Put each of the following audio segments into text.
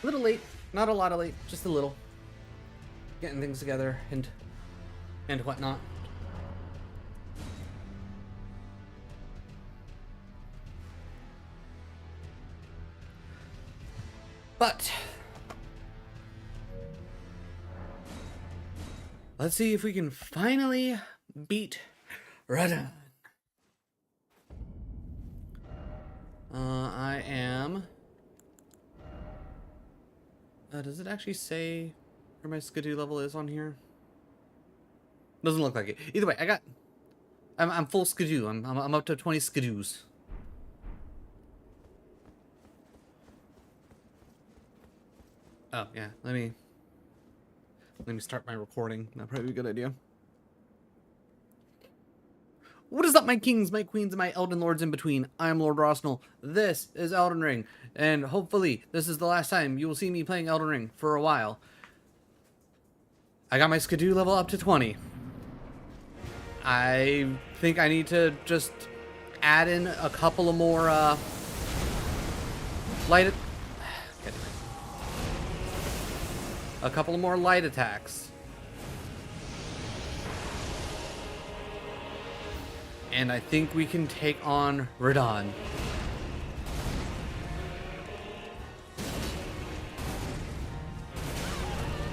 little late, not a lot of late, just a little. Getting things together and whatnot. But let's see if we can finally beat Radahn. I am. Does it actually say where my Scadu level is on here? Doesn't look like it. Either way, I'm full Scadu. I'm up to 20 Scadus. Oh yeah, let me start my recording. That'd probably be a good idea. What is up, my kings, my queens, and my elden lords in between? I'm Lord Rosnell. This is Elden Ring, and hopefully this is the last time you will see me playing Elden Ring for a while. I got my Scadu level up to 20. I think I need to just add in a couple of more light attacks. And I think we can take on Radahn.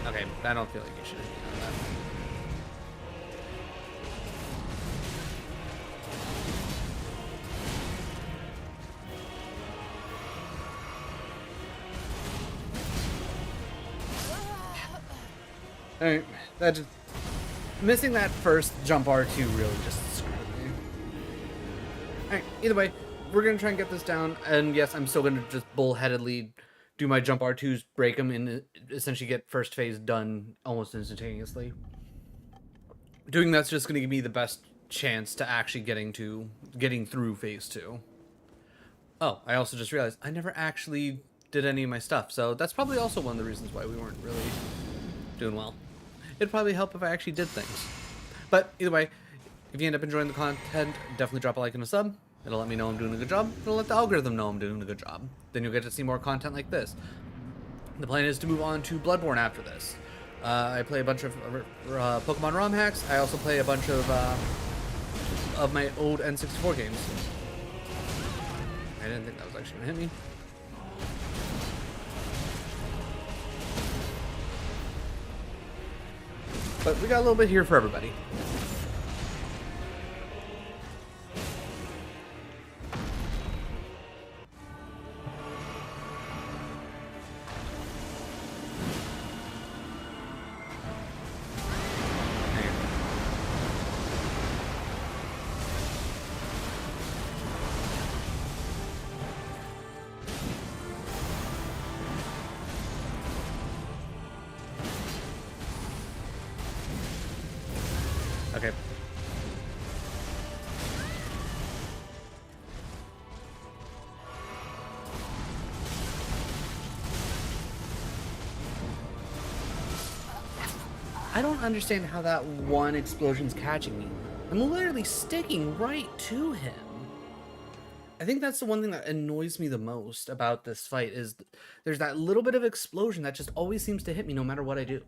Okay, I don't feel like you should have done that. Alright, that just... Missing that first jump R2 really just screwed me. Alright, either way, we're gonna try and get this down, and yes, I'm still gonna just bullheadedly do my jump R2s, break them, and essentially get first phase done almost instantaneously. Doing that's just gonna give me the best chance to actually getting through phase 2. Oh, I also just realized I never actually did any of my stuff, so that's probably also one of the reasons why we weren't really doing well. It'd probably help if I actually did things. But either way, if you end up enjoying the content, definitely drop a like and a sub. It'll let me know I'm doing a good job. It'll let the algorithm know I'm doing a good job. Then you'll get to see more content like this. The plan is to move on to Bloodborne after this. I play a bunch of Pokemon ROM hacks. I also play a bunch of my old N64 games. I didn't think that was actually gonna hit me. But we got a little bit here for everybody. Okay. I don't understand how that one explosion's catching me. I'm literally sticking right to him. I think that's the one thing that annoys me the most about this fight is there's that little bit of explosion that just always seems to hit me no matter what I do.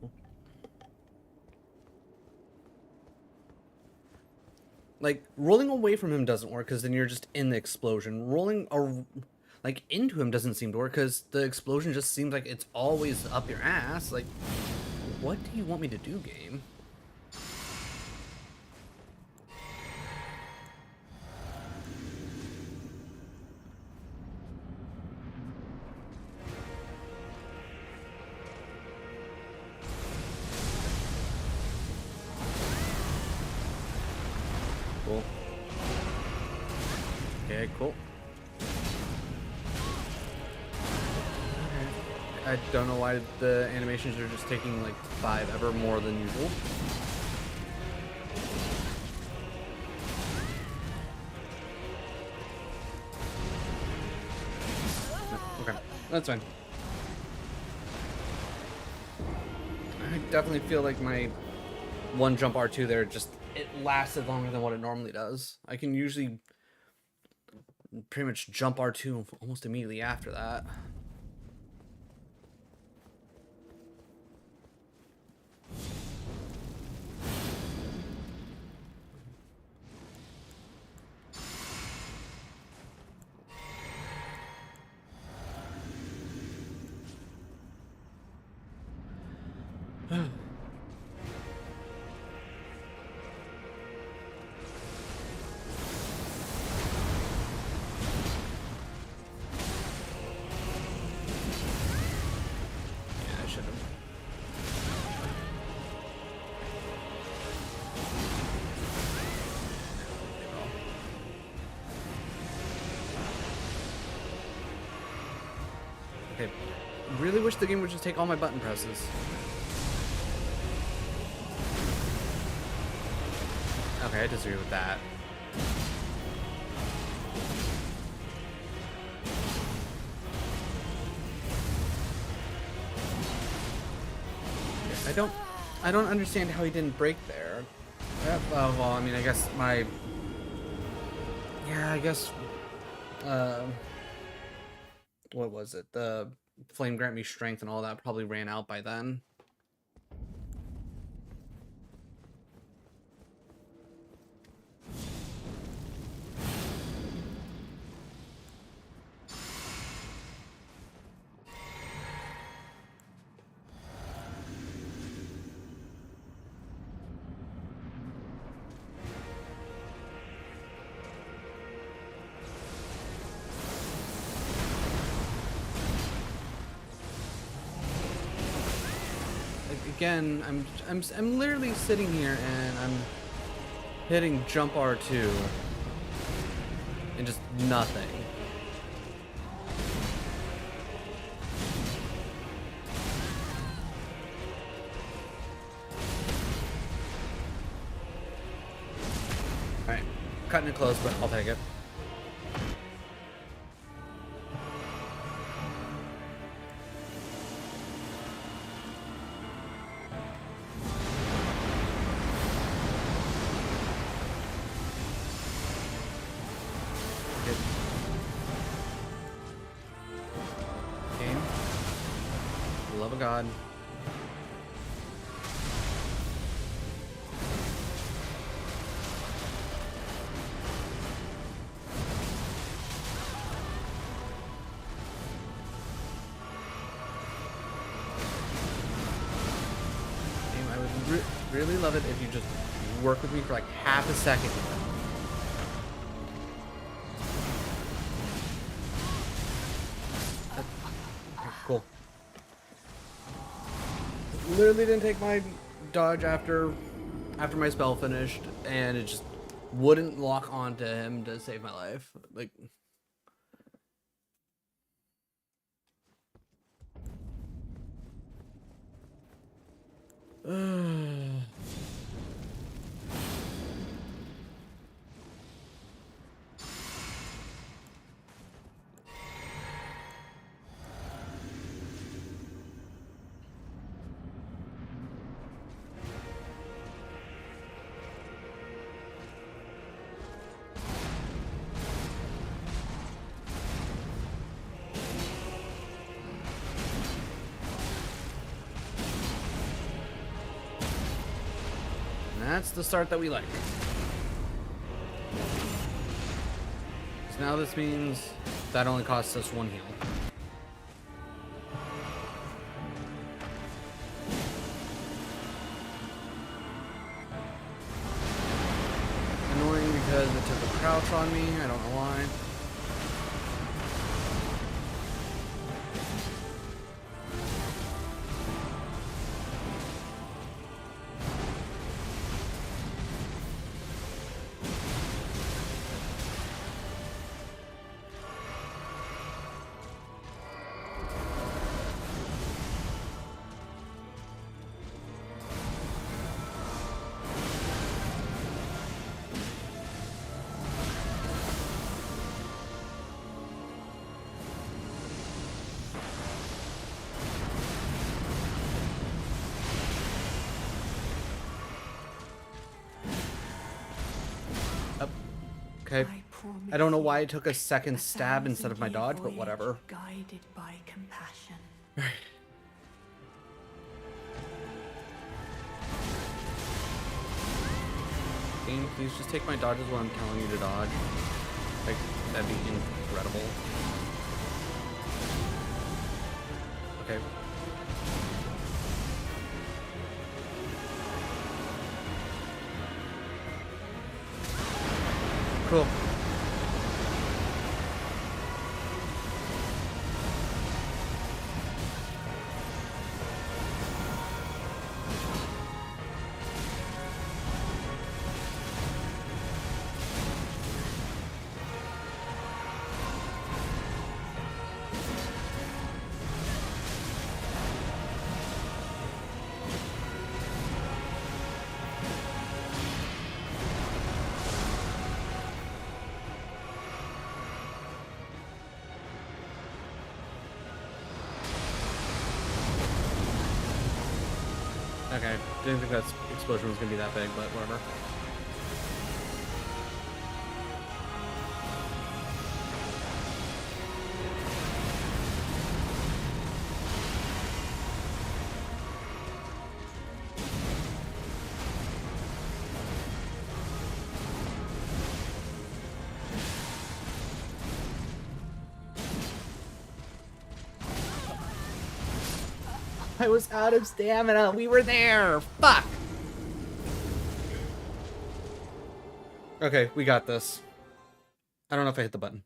Like, rolling away from him doesn't work because then you're just in the explosion. Rolling like into him doesn't seem to work because the explosion just seems like it's always up your ass. Like, what do you want me to do, game? Cool. Okay, cool. Okay. I don't know why the animations are just taking like 5 ever more than usual. Okay, that's fine. I definitely feel like my one jump R2 there just it lasted longer than what it normally does. I can usually pretty much jump R2 almost immediately after that. Okay. Really wish the game would just take all my button presses. Okay, I disagree with that. I don't understand how he didn't break there. Well, I mean, I guess my... Yeah, I guess... What was it? The flame grant me strength and all that probably ran out by then. Again, I'm literally sitting here and I'm hitting jump R2 and just nothing. All right, cutting it close, but I'll take it. Game. Love of God. Game, I would really love it if you just work with me for like half a second. Cool. Literally didn't take my dodge after my spell finished, and it just wouldn't lock onto him to save my life. Like, that's the start that we like. So now this means that only costs us 1 heal. Annoying because it took a crouch on me, I don't know why. Okay. I don't know why it took a second stab instead of my dodge, but whatever. Guided by compassion. Game, please just take my dodges when I'm telling you to dodge. Like, that'd be incredible. Okay. Cool. Didn't think that explosion was gonna be that big, but whatever. I was out of stamina. We were there. Fuck. Okay, we got this. I don't know if I hit the button.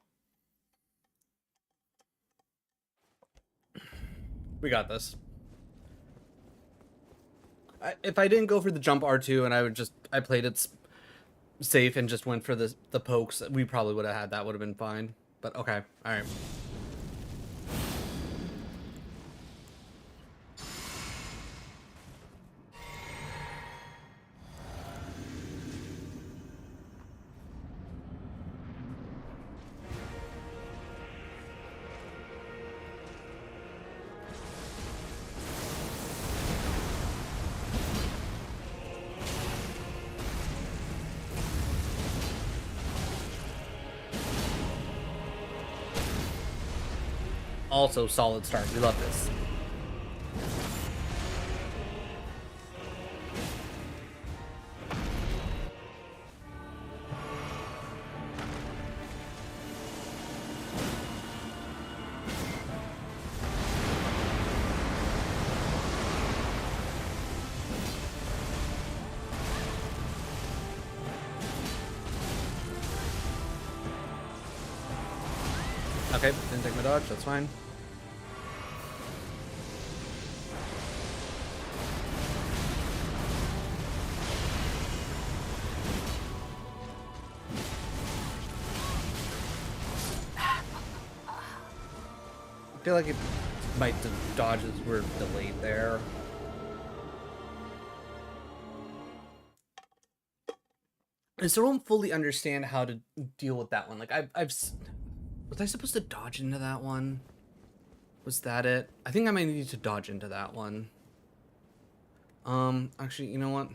We got this. If I didn't go for the jump R2 and I played it safe and just went for the pokes, we probably would have had that. Would have been fine. But okay, all right. Also, solid start. We love this. Okay, didn't take my dodge. That's fine. I feel like the dodges were delayed there. I still don't fully understand how to deal with that one. Like was I supposed to dodge into that one? Was that it? I think I might need to dodge into that one. Actually, you know what?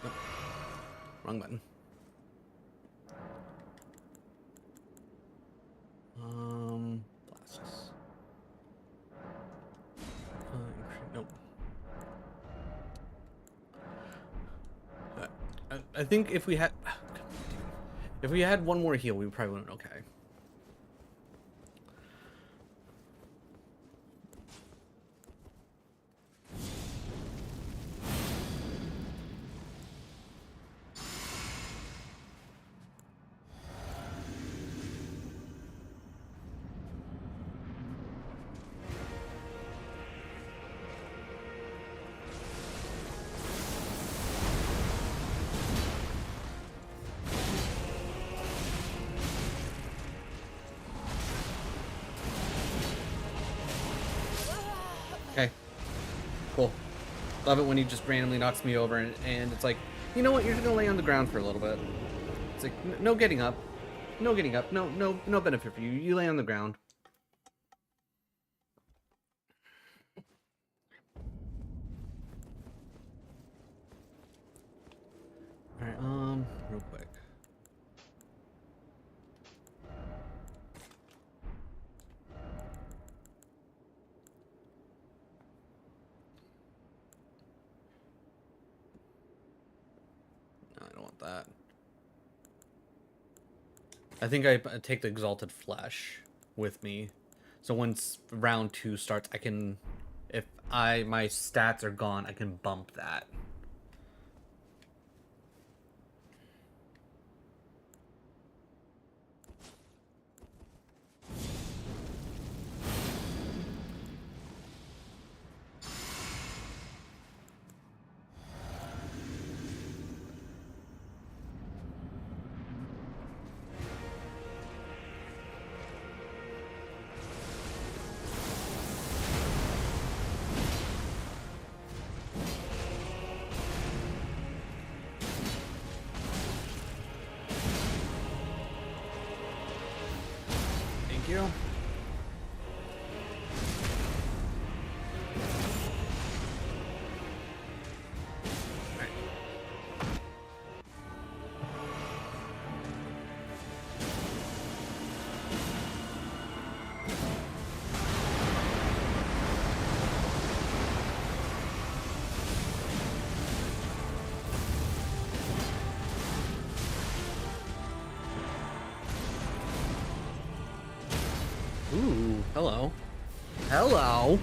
Nope. Wrong button. Blasts. Nope. I think if we had one more heal, we probably wouldn't. Okay. Okay. Cool. Love it when he just randomly knocks me over and it's like, you know what, you're just gonna lay on the ground for a little bit. It's like, no getting up. No getting up. No benefit for you. You lay on the ground. Alright, real quick. No, I don't want that. I think I take the Exalted Flesh with me. So once round 2 starts, I can, if my stats are gone, I can bump that. Ooh, hello. Hello.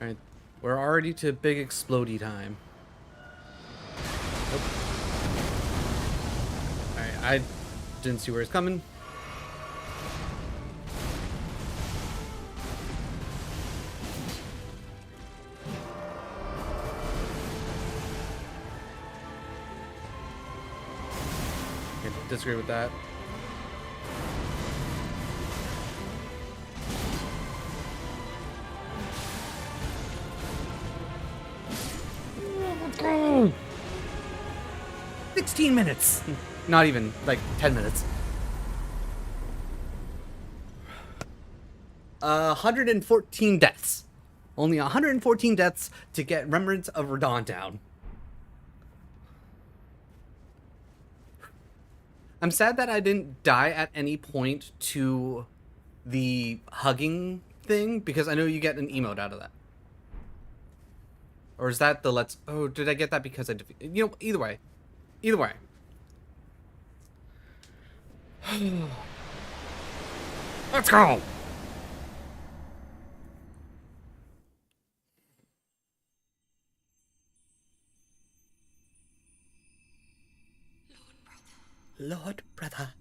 Alright, we're already to big explodey time. Alright, I didn't see where it's coming. Okay, disagree with that. Oh. 16 minutes. Not even, like 10 minutes. 114 deaths. Only 114 deaths to get Remnants of Radahn down. I'm sad that I didn't die at any point to the hugging thing, because I know you get an emote out of that. Or is that the let's... Oh, did I get that because I... You know, either way. Either way. Let's go! Lord brother.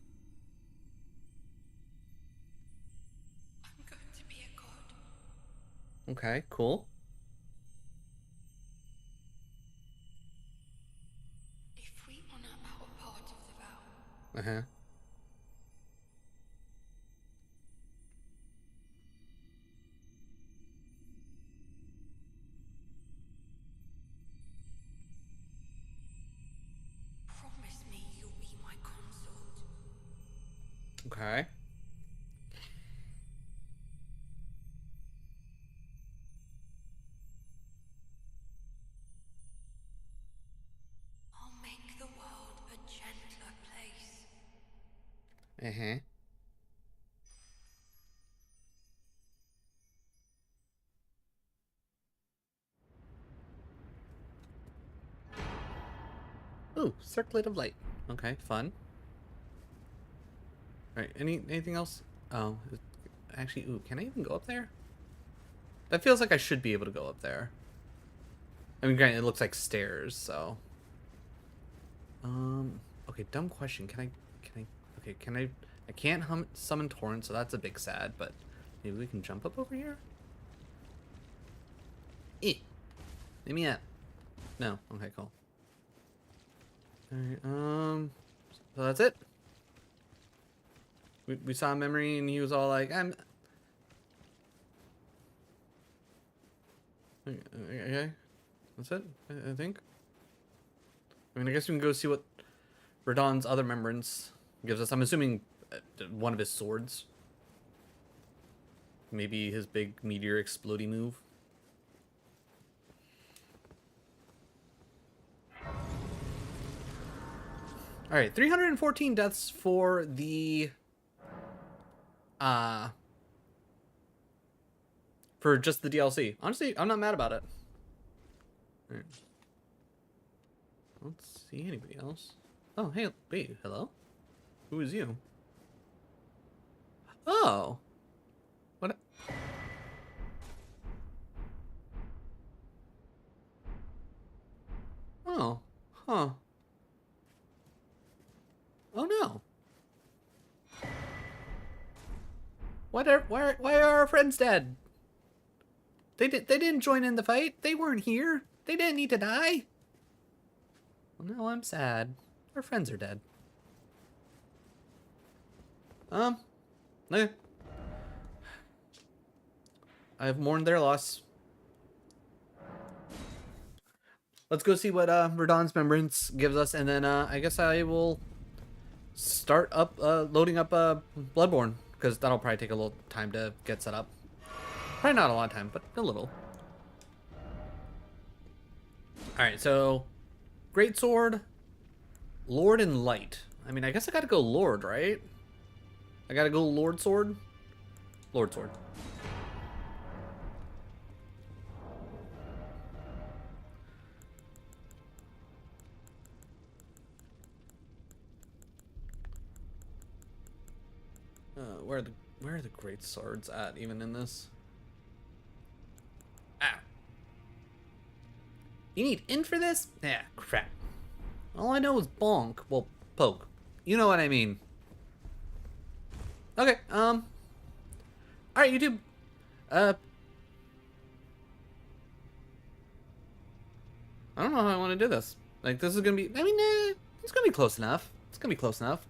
I'm going to be a god. Okay, cool. If we honor our part of the vow, Uh-huh. promise me you'll be my consort. Okay. I'll make the world a gentler place. Uh-huh. Ooh, circlet of light. Okay, fun. Alright, anything else? Oh, actually, ooh, can I even go up there? That feels like I should be able to go up there. I mean, granted, it looks like stairs, so. Okay, dumb question. Okay, I can't summon Torrent, so that's a big sad, but maybe we can jump up over here? Let me up. No, okay, cool. Alright, so that's it. We saw Memory, and he was all like, I'm... Okay, that's it, I think. I mean, I guess we can go see what Radahn's other remembrance gives us. I'm assuming one of his swords. Maybe his big meteor explodey move. Alright, 314 deaths for the... for just the DLC. Honestly, I'm not mad about it. Alright. I don't see anybody else. Oh, hey, wait, hello? Who is you? Oh! What? Oh, huh. Oh no. Why are our friends dead? They didn't join in the fight. They weren't here. They didn't need to die. Well, now I'm sad. Our friends are dead. Okay. I've mourned their loss. Let's go see what Radahn's Remembrance gives us, and then I guess I will start up loading up Bloodborne, because that'll probably take a little time to get set up. Probably not a lot of time, but a little. Alright, so Great Sword, Lord and Light. I mean, I guess I gotta go Lord, right? I gotta go Lord Sword? Lord Sword. Where are the great swords at, even in this? Ah. You need in for this? Yeah, crap. All I know is bonk. Well, poke. You know what I mean. Okay, alright, YouTube. I don't know how I want to do this. Like, this is gonna be, I mean, it's gonna be close enough. It's gonna be close enough.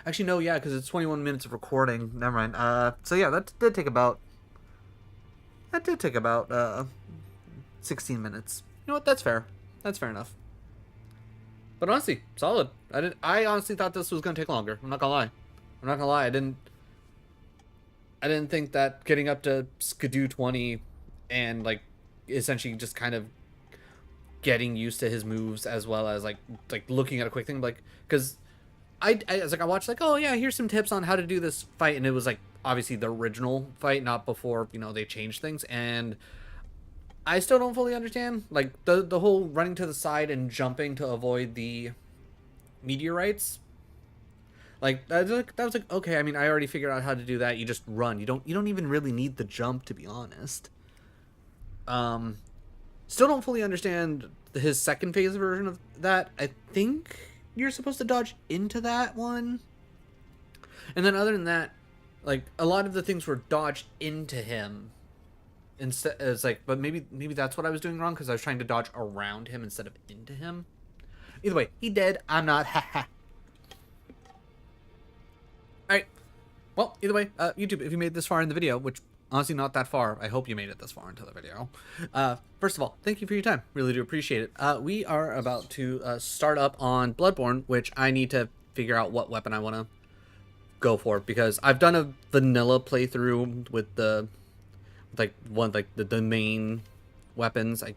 Actually, no, yeah, because it's 21 minutes of recording. Never mind. So yeah, that did take about, 16 minutes. You know what? That's fair. That's fair enough. But honestly, solid. I honestly thought this was gonna take longer. I'm not gonna lie. I'm not gonna lie. I didn't think that getting up to Scadu 20 and like essentially just kind of getting used to his moves as well as like looking at a quick thing, like, because I was like, I watched like, oh yeah, here's some tips on how to do this fight, and it was like obviously the original fight, not before, you know, they changed things, and I still don't fully understand like the whole running to the side and jumping to avoid the meteorites. Like that was like, okay, I mean, I already figured out how to do that. You just run. You don't even really need the jump, to be honest. Um Still don't fully understand his second phase version of that. I think you're supposed to dodge into that one. And then other than that, like a lot of the things were dodged into him. Instead, it's like, but maybe that's what I was doing wrong, because I was trying to dodge around him instead of into him. Either way, he dead. I'm not. Haha. All right. Well, either way, YouTube, if you made this far in the video, which honestly not that far, I hope you made it this far into the video. First of all, thank you for your time. Really do appreciate it. We are about to start up on Bloodborne, which I need to figure out what weapon I want to go for, because I've done a vanilla playthrough with the the main weapons, like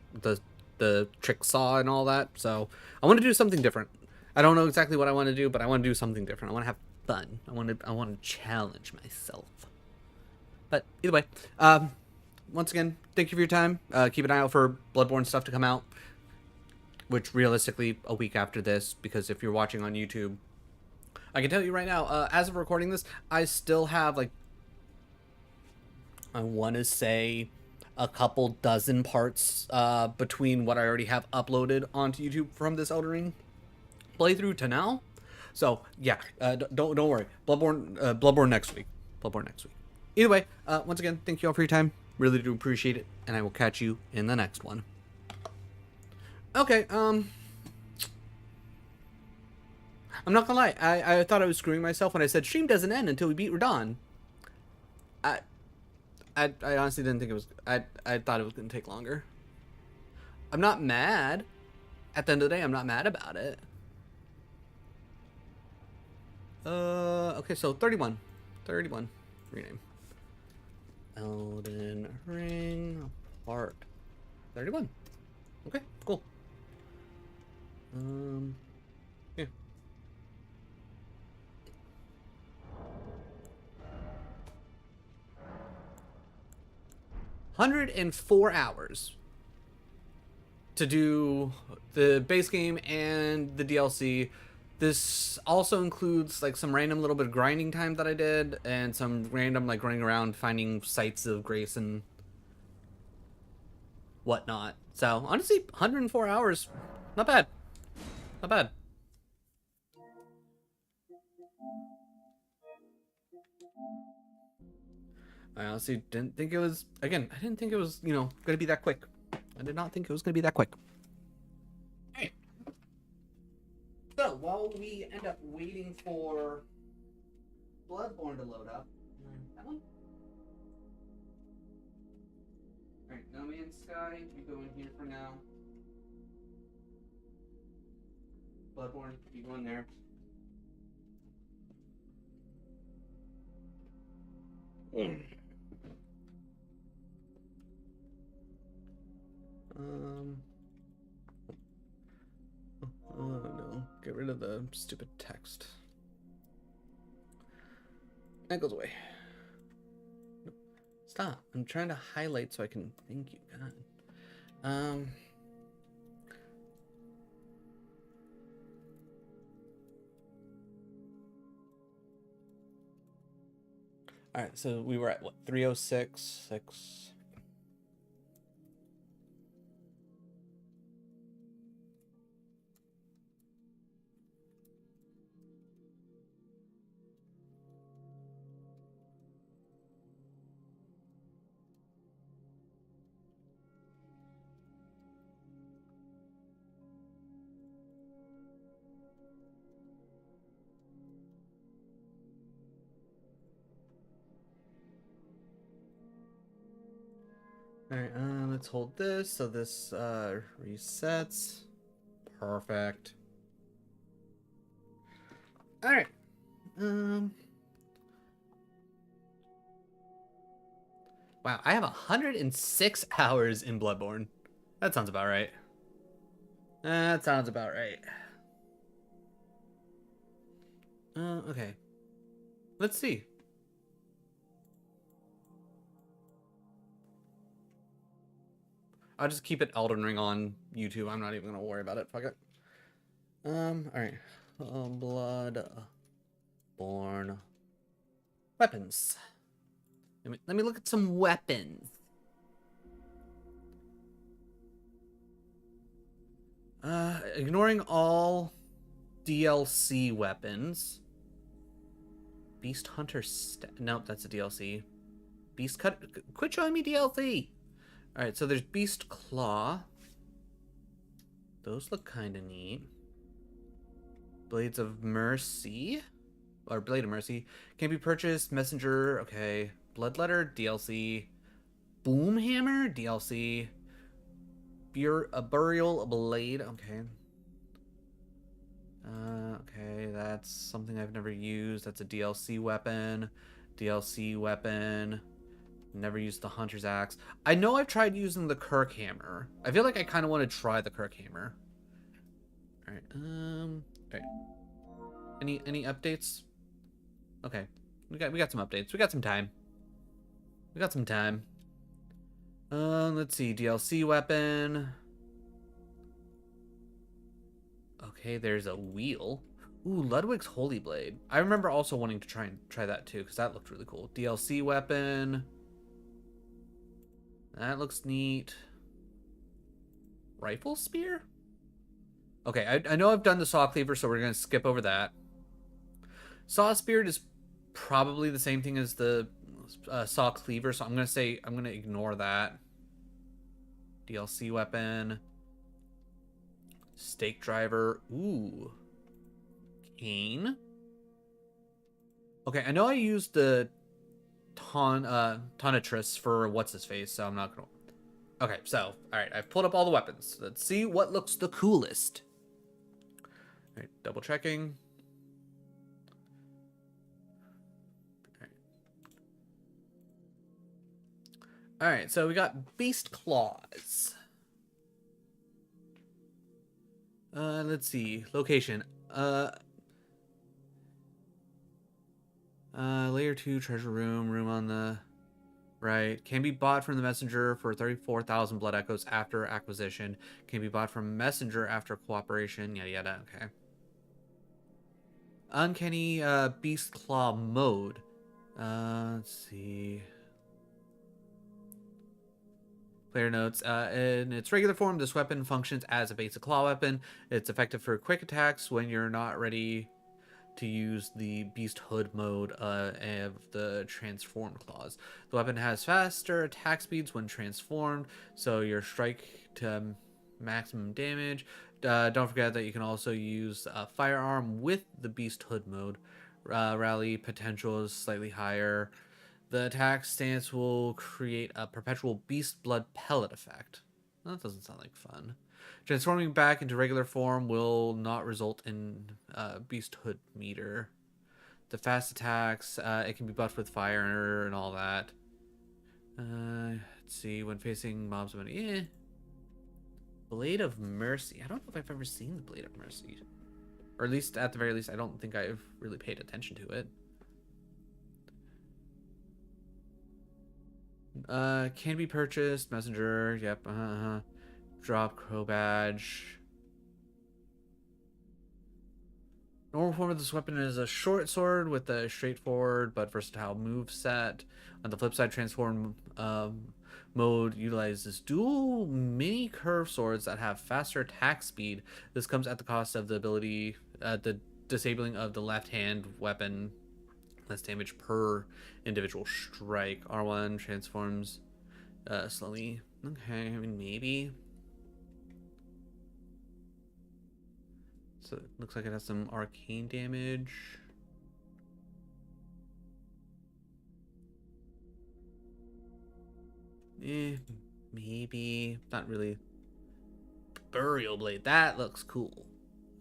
the trick saw and all that. So I want to do something different. I don't know exactly what I want to do, but I want to do something different. I want to have fun. I want to challenge myself. But either way, once again, thank you for your time. Keep an eye out for Bloodborne stuff to come out, which realistically a week after this, because if you're watching on YouTube, I can tell you right now, as of recording this, I still have like, I want to say a couple dozen parts between what I already have uploaded onto YouTube from this Elden Ring playthrough to now. So yeah, don't worry. Bloodborne next week. Bloodborne next week. Either way, once again, thank you all for your time. Really do appreciate it, and I will catch you in the next one. Okay, I'm not gonna lie. I thought I was screwing myself when I said stream doesn't end until we beat Radahn. I honestly didn't think it was. I thought it was gonna take longer. I'm not mad. At the end of the day, I'm not mad about it. Okay, so 31. Rename. Elden Ring Part 31. Okay, cool. Yeah. 104 hours to do the base game and the DLC. This also includes like some random little bit of grinding time that I did, and some random like running around finding sites of grace and whatnot. So honestly, 104 hours, not bad. Not bad. I honestly didn't think it was, again, I didn't think it was, gonna be that quick. I did not think it was gonna be that quick. Alright. So, while we end up waiting for Bloodborne to load up. That one? Alright, No Man's Sky, you go in here for now. Bloodborne, you go in there. Oh no, get rid rid of the stupid text. That goes away. Nope. Stop. I'm trying to highlight so I can thank you. God. All right, so we were at what, 306, 6. All right, let's hold this so this resets. Perfect. All right. Wow, I have 106 hours in Bloodborne. That sounds about right. That sounds about right. Okay. Let's see. I'll just keep it Elden Ring on YouTube. I'm not even gonna worry about it. Fuck it. All right. Bloodborne weapons. Let me look at some weapons. Ignoring all DLC weapons. Beast Hunter nope, that's a DLC. Beast Cut. Quit showing me DLC. All right, so there's Beast Claw. Those look kind of neat. Blades of Mercy, or Blade of Mercy, can be purchased. Messenger, okay. Bloodletter DLC. Boomhammer DLC. A Burial Blade, okay. Okay, that's something I've never used. That's a DLC weapon. DLC weapon. Never used the Hunter's Axe. I know I've tried using the Kirk Hammer. I feel like I kind of want to try the Kirk Hammer. All right. Okay. Any updates? Okay. We got some updates. We got some time. We got some time. Let's see. DLC weapon. Okay, there's a wheel. Ooh, Ludwig's Holy Blade. I remember also wanting to try that too, because that looked really cool. DLC weapon. That looks neat. Rifle spear? Okay, I know I've done the saw cleaver, so we're gonna skip over that. Saw spirit is probably the same thing as the saw cleaver, so I'm gonna ignore that. DLC weapon. Stake driver. Ooh. Cane. Okay, I know I used the Tonatrus for what's his face, so I'm not gonna. Okay, so alright, I've pulled up all the weapons. Let's see what looks the coolest. Alright, double checking. Alright, so we got Beast Claws. Let's see. Location. Layer 2 treasure room on the right. Can be bought from the messenger for 34,000 blood echoes after acquisition. Can be bought from messenger after cooperation. Yada yada. Okay. Uncanny beast claw mode. Let's see. Player notes, in its regular form, this weapon functions as a basic claw weapon. It's effective for quick attacks when you're not ready to use the beast hood mode of the transformed claws. The weapon has faster attack speeds when transformed, so your strike to maximum damage. Don't forget that you can also use a firearm with the beast hood mode. Rally potential is slightly higher. The attack stance will create a perpetual beast blood pellet effect. That doesn't sound like fun. Transforming back into regular form will not result in beast hood meter. The fast attacks, it can be buffed with fire and all that. Let's see, when facing mobs, Blade of Mercy. I don't know if I've ever seen the Blade of Mercy. Or at least, at the very least, I don't think I've really paid attention to it. Can be purchased. Messenger. Yep. Drop crow badge. Normal form of this weapon is a short sword with a straightforward but versatile move set. On the flip side, transform mode utilizes dual mini curve swords that have faster attack speed. This comes at the cost of the ability, the disabling of the left hand weapon. Less damage per individual strike. R1 transforms slowly. Okay, I mean, maybe. So it looks like it has some arcane damage. Maybe. Not really. Burial Blade. That looks cool.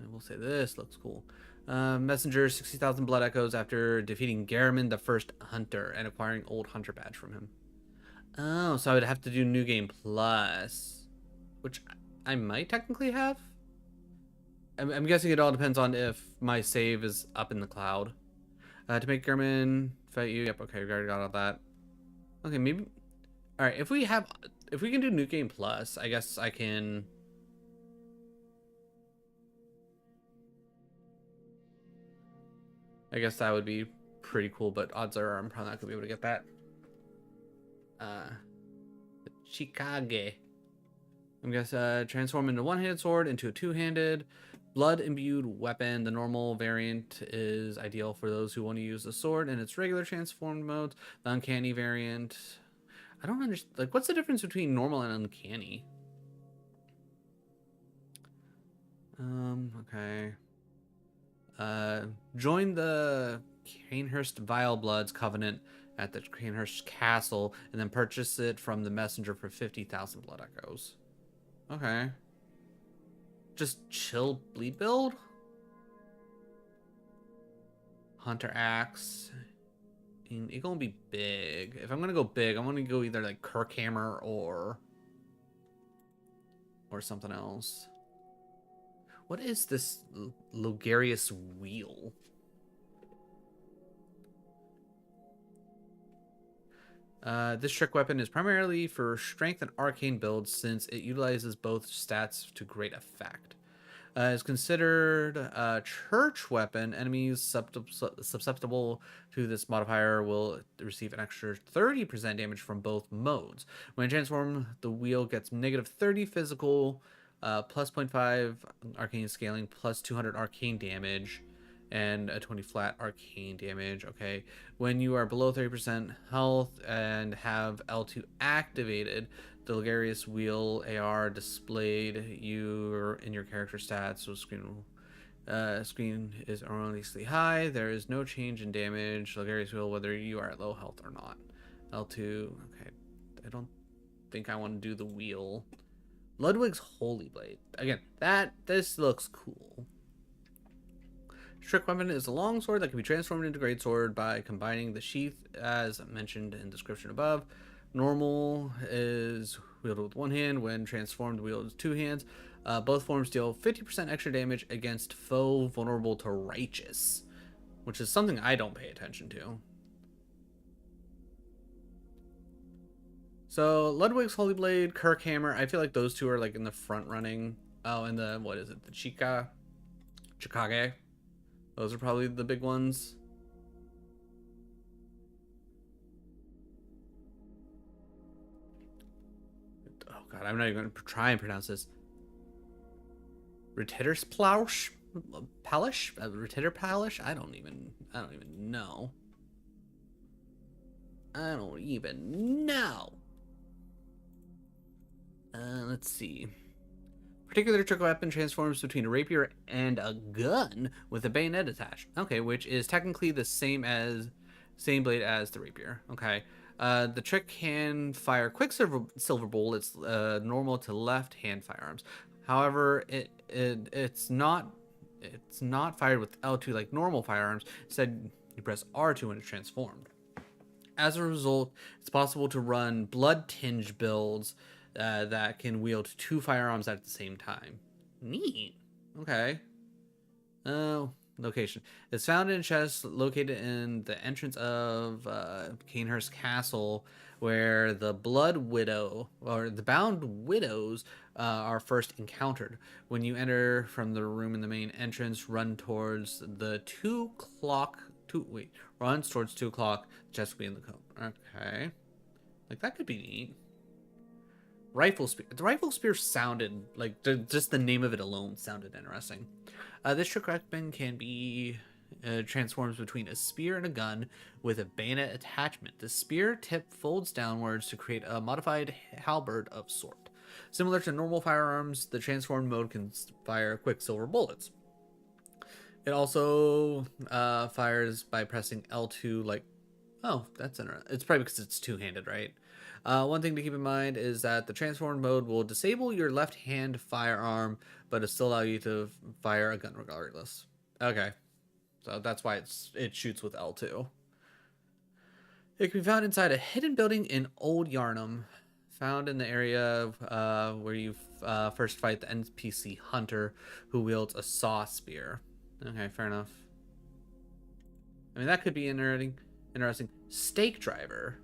I will say this looks cool. Messenger, 60,000 blood echoes after defeating Garamond the First Hunter and acquiring Old Hunter badge from him. Oh, so I would have to do New Game Plus, which I might technically have. I'm guessing it all depends on if my save is up in the cloud. To make Garamond fight you. Yep, okay, we already got all that. Okay, maybe. All right, if we can do New Game Plus, I guess I can. I guess that would be pretty cool, but odds are I'm probably not gonna be able to get that. Chikage. I'm gonna transform into one-handed sword into a two-handed blood-imbued weapon. The normal variant is ideal for those who want to use the sword in its regular transformed mode. The uncanny variant, I don't understand. Like, what's the difference between normal and uncanny? Okay. Join the Canehurst Vile Bloods Covenant at the Canehurst Castle, and then purchase it from the messenger for 50,000 blood echoes. Okay. Just chill bleed build? Hunter Axe. It's gonna be big. If I'm gonna go big, I'm gonna go either like Kirkhammer or something else. What is this Logarius wheel? This trick weapon is primarily for strength and arcane builds since it utilizes both stats to great effect. It's considered a church weapon. Enemies susceptible to this modifier will receive an extra 30% damage from both modes. When transformed, the wheel gets negative 30 physical, plus 0.5 arcane scaling, plus 200 arcane damage, and a 20 flat arcane damage. Okay, when you are below 30% health and have L2 activated, the Logarius wheel AR displayed in your character stats. So screen is erroneously high. There is no change in damage. Logarius wheel, whether you are at low health or not. L2. Okay, I don't think I want to do the wheel. Ludwig's Holy Blade. Again, this looks cool. Trick weapon is a long sword that can be transformed into greatsword by combining the sheath as mentioned in description above. Normal is wielded with one hand. When transformed, wielded with two hands. Both forms deal 50% extra damage against foe vulnerable to righteous, which is something I don't pay attention to. So Ludwig's Holy Blade, Kirkhammer, I feel like those two are like in the front running. Oh, and the, what is it? The Chikage. Those are probably the big ones. Oh god, I'm not even going to try and pronounce this. Ritterspalish? Ritterpalish? I don't even know. I don't even know. Let's see. Particular trick weapon transforms between a rapier and a gun with a bayonet attached. Okay, which is technically the same blade as the rapier. Okay. The trick can fire quicksilver bullets normal to left-hand firearms. However, it's not fired with L2 like normal firearms. Instead, you press R2 when it's transformed. As a result, it's possible to run blood tinge builds that can wield two firearms at the same time. Neat. Okay. Location. It's found in a chest located in the entrance of Canehurst Castle, where the Blood Widow or the Bound Widows are first encountered. When you enter from the room in the main entrance, run towards the 2 o'clock. Runs towards 2 o'clock. Chest will be in the cone. Okay, like that could be neat. Rifle spear. The rifle spear sounded like just the name of it alone sounded interesting. This trick weapon can be transforms between a spear and a gun with a bayonet attachment. The spear tip folds downwards to create a modified halberd of sort. Similar to normal firearms, the transformed mode can fire quicksilver bullets. It also fires by pressing L2 like... Oh, that's interesting. It's probably because it's two-handed, right? One thing to keep in mind is that the transformed mode will disable your left-hand firearm, but it still allow you to fire a gun regardless. Okay, so that's why it shoots with L2. It can be found inside a hidden building in Old Yarnum, found in the area where you first fight the NPC hunter who wields a saw spear. Okay, fair enough. I mean, that could be interesting. Stake driver.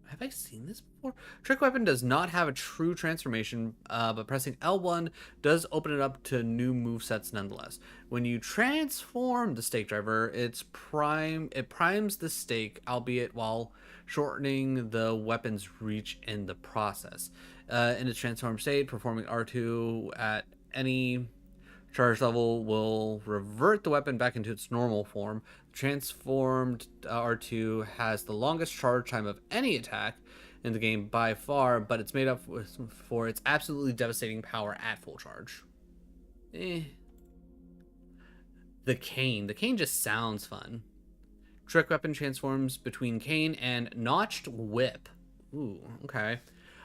Have I seen this before? Trick weapon does not have a true transformation, but pressing L1 does open it up to new movesets nonetheless. When you transform the stake driver, it primes the stake, albeit while shortening the weapon's reach in the process. In its transformed state, performing R2 at any charge level will revert the weapon back into its normal form. Transformed R2 has the longest charge time of any attack in the game by far, but it's made up for its absolutely devastating power at full charge. The cane. The cane just sounds fun. Trick weapon transforms between cane and notched whip. Ooh, okay.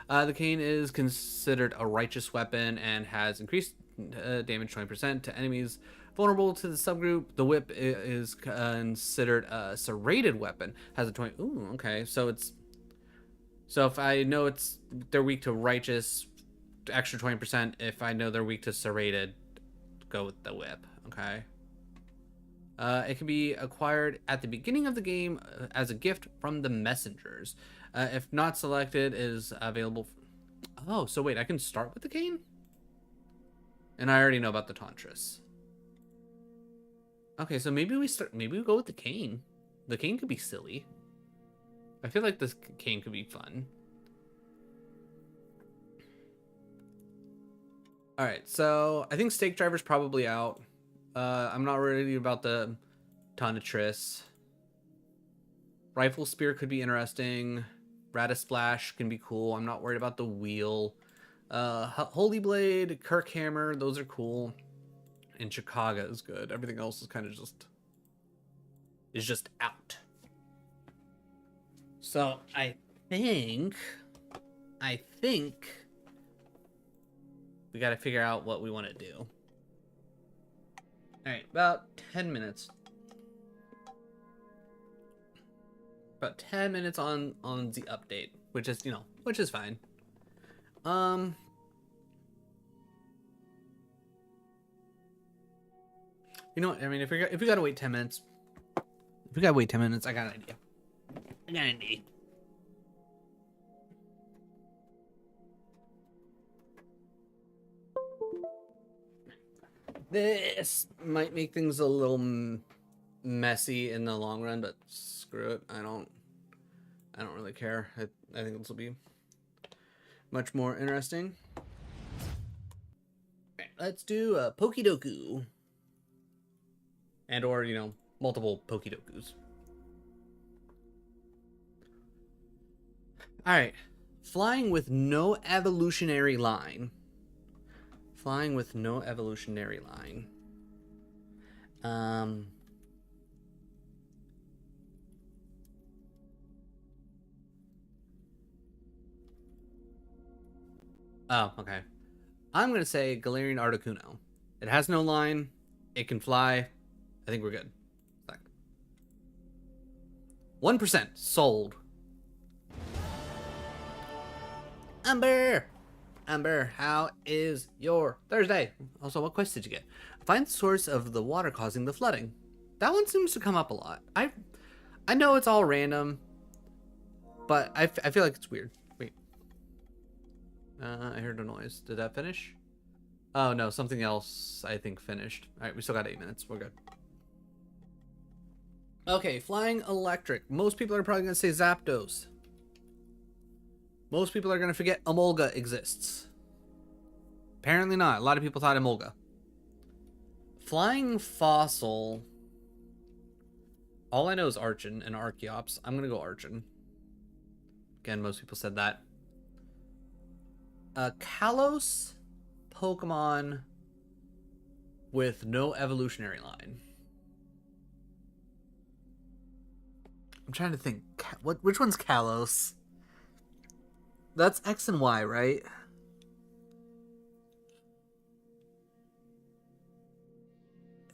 The cane is considered a righteous weapon and has increased damage 20% to enemies vulnerable to the subgroup. The whip is considered a serrated weapon. Has a 20. Ooh, okay. So if I know they're weak to righteous, extra 20%. If I know they're weak to serrated, go with the whip. Okay. It can be acquired at the beginning of the game as a gift from the messengers. If not selected, it is available. Oh, so wait, I can start with the cane? And I already know about the Tantras. Okay, so maybe we go with the cane. The cane could be silly. I feel like this cane could be fun. Alright, so I think Stake Driver's probably out. I'm not worried about the Tantras. Rifle Spear could be interesting. Radasplash can be cool. I'm not worried about the wheel. Holy Blade, Kirkhammer, those are cool. And Chicago is good. Everything else is kind of just out. So I think we got to figure out what we want to do. All right, about 10 minutes. About 10 minutes on the update, which is fine. You know what? I mean, if we gotta wait 10 minutes, I got an idea. This might make things a little messy in the long run, but screw it. I don't really care. I think this will be much more interesting. Right, let's do a Pokidoku. And or, multiple Pokidokus. Alright. Flying with no evolutionary line. Flying with no evolutionary line. Oh, okay. I'm going to say Galarian Articuno. It has no line. It can fly. I think we're good. 1% sold. Umber. Amber, how is your Thursday? Also, what quest did you get? Find the source of the water causing the flooding. That one seems to come up a lot. I know it's all random, but I feel like it's weird. Wait. I heard a noise. Did that finish? Oh, no. Something else, I think, finished. All right, we still got 8 minutes. We're good. Okay, flying electric. Most people are probably going to say Zapdos. Most people are going to forget Emolga exists. Apparently not. A lot of people thought Emolga. Flying fossil. All I know is Archon and Archeops. I'm going to go Archon. Again, most people said that. Kalos Pokemon with no evolutionary line. I'm trying to think. Which one's Kalos? That's X and Y, right?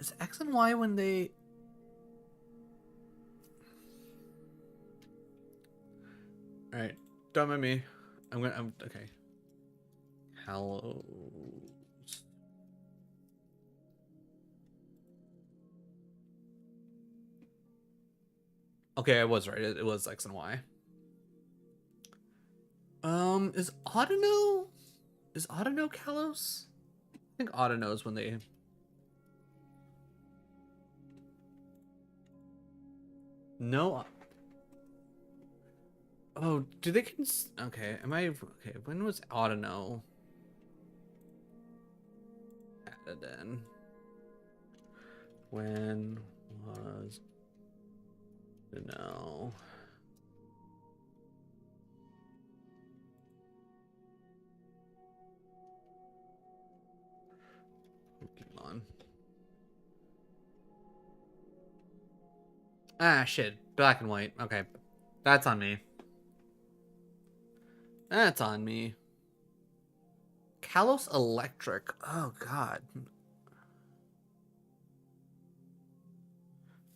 Is X and Y when they... Alright, don't mind me. I'm okay. Kalos. Okay, I was right. It was X and Y. Is Autono Kalos? I think Autono is when they... No. Oh, do they okay, am I okay? When was Autono added in? When was no? Pokemon. Ah, shit. Black and white. Okay, that's on me. That's on me. Kalos Electric. Oh, God.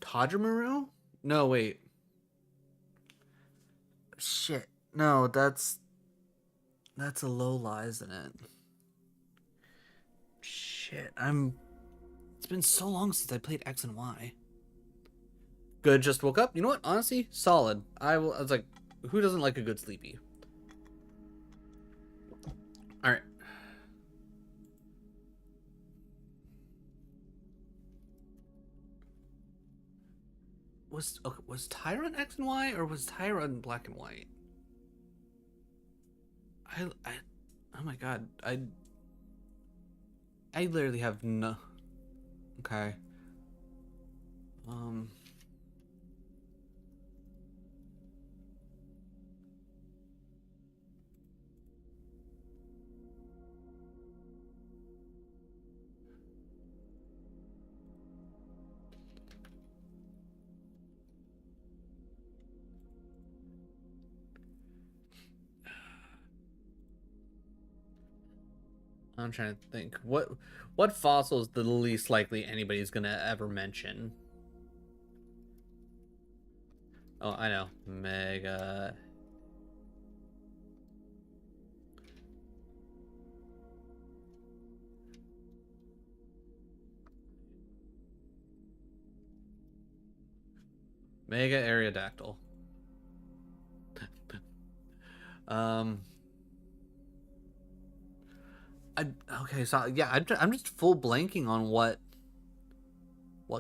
Togemaru? No, wait. Shit. No, that's a Lola, isn't it? Shit, it's been so long since I played X and Y. Good, just woke up. You know what? Honestly, solid. I was like, who doesn't like a good sleepy? All right. Was Tyra X and Y or was Tyra in black and white? I oh my god, I literally have no. Okay. I'm trying to think. What fossil is the least likely anybody's gonna ever mention? Oh, I know. Mega. Mega Aerodactyl. Okay, so yeah, I'm just full blanking on what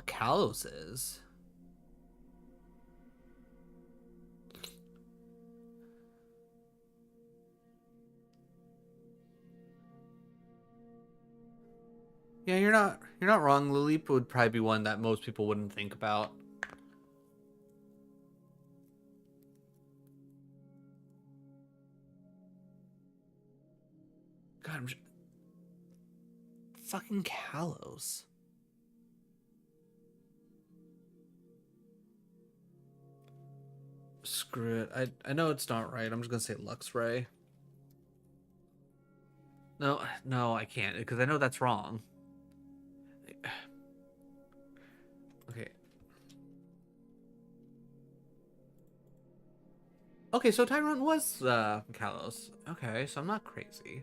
Kalos is. Yeah, you're not wrong. Lilip would probably be one that most people wouldn't think about. God, fucking Kalos. Screw it. I know it's not right. I'm just gonna say Luxray. No, I can't because I know that's wrong. Okay. Okay, so Tyrant was Kalos. Okay, so I'm not crazy.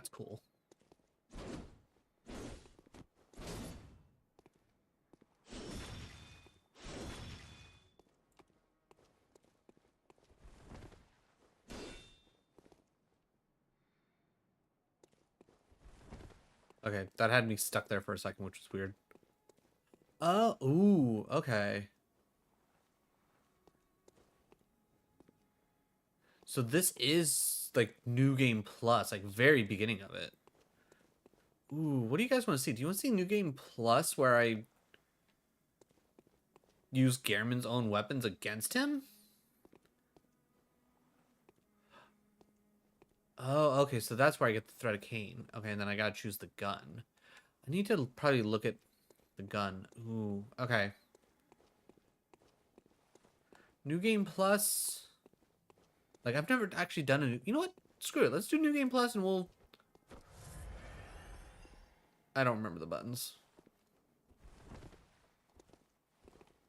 that's cool. Okay, that had me stuck there for a second, which was weird. Oh, ooh, okay. So this is like New Game Plus, like very beginning of it. Ooh, what do you guys want to see? Do you want to see New Game Plus where I use Gehrman's own weapons against him? Oh, okay, so that's where I get the Thread of Cain. Okay, and then I gotta choose the gun. I need to probably look at the gun. Ooh, okay. New Game Plus. Like, I've never actually done a... You know what? Screw it. Let's do New Game Plus and we'll... I don't remember the buttons.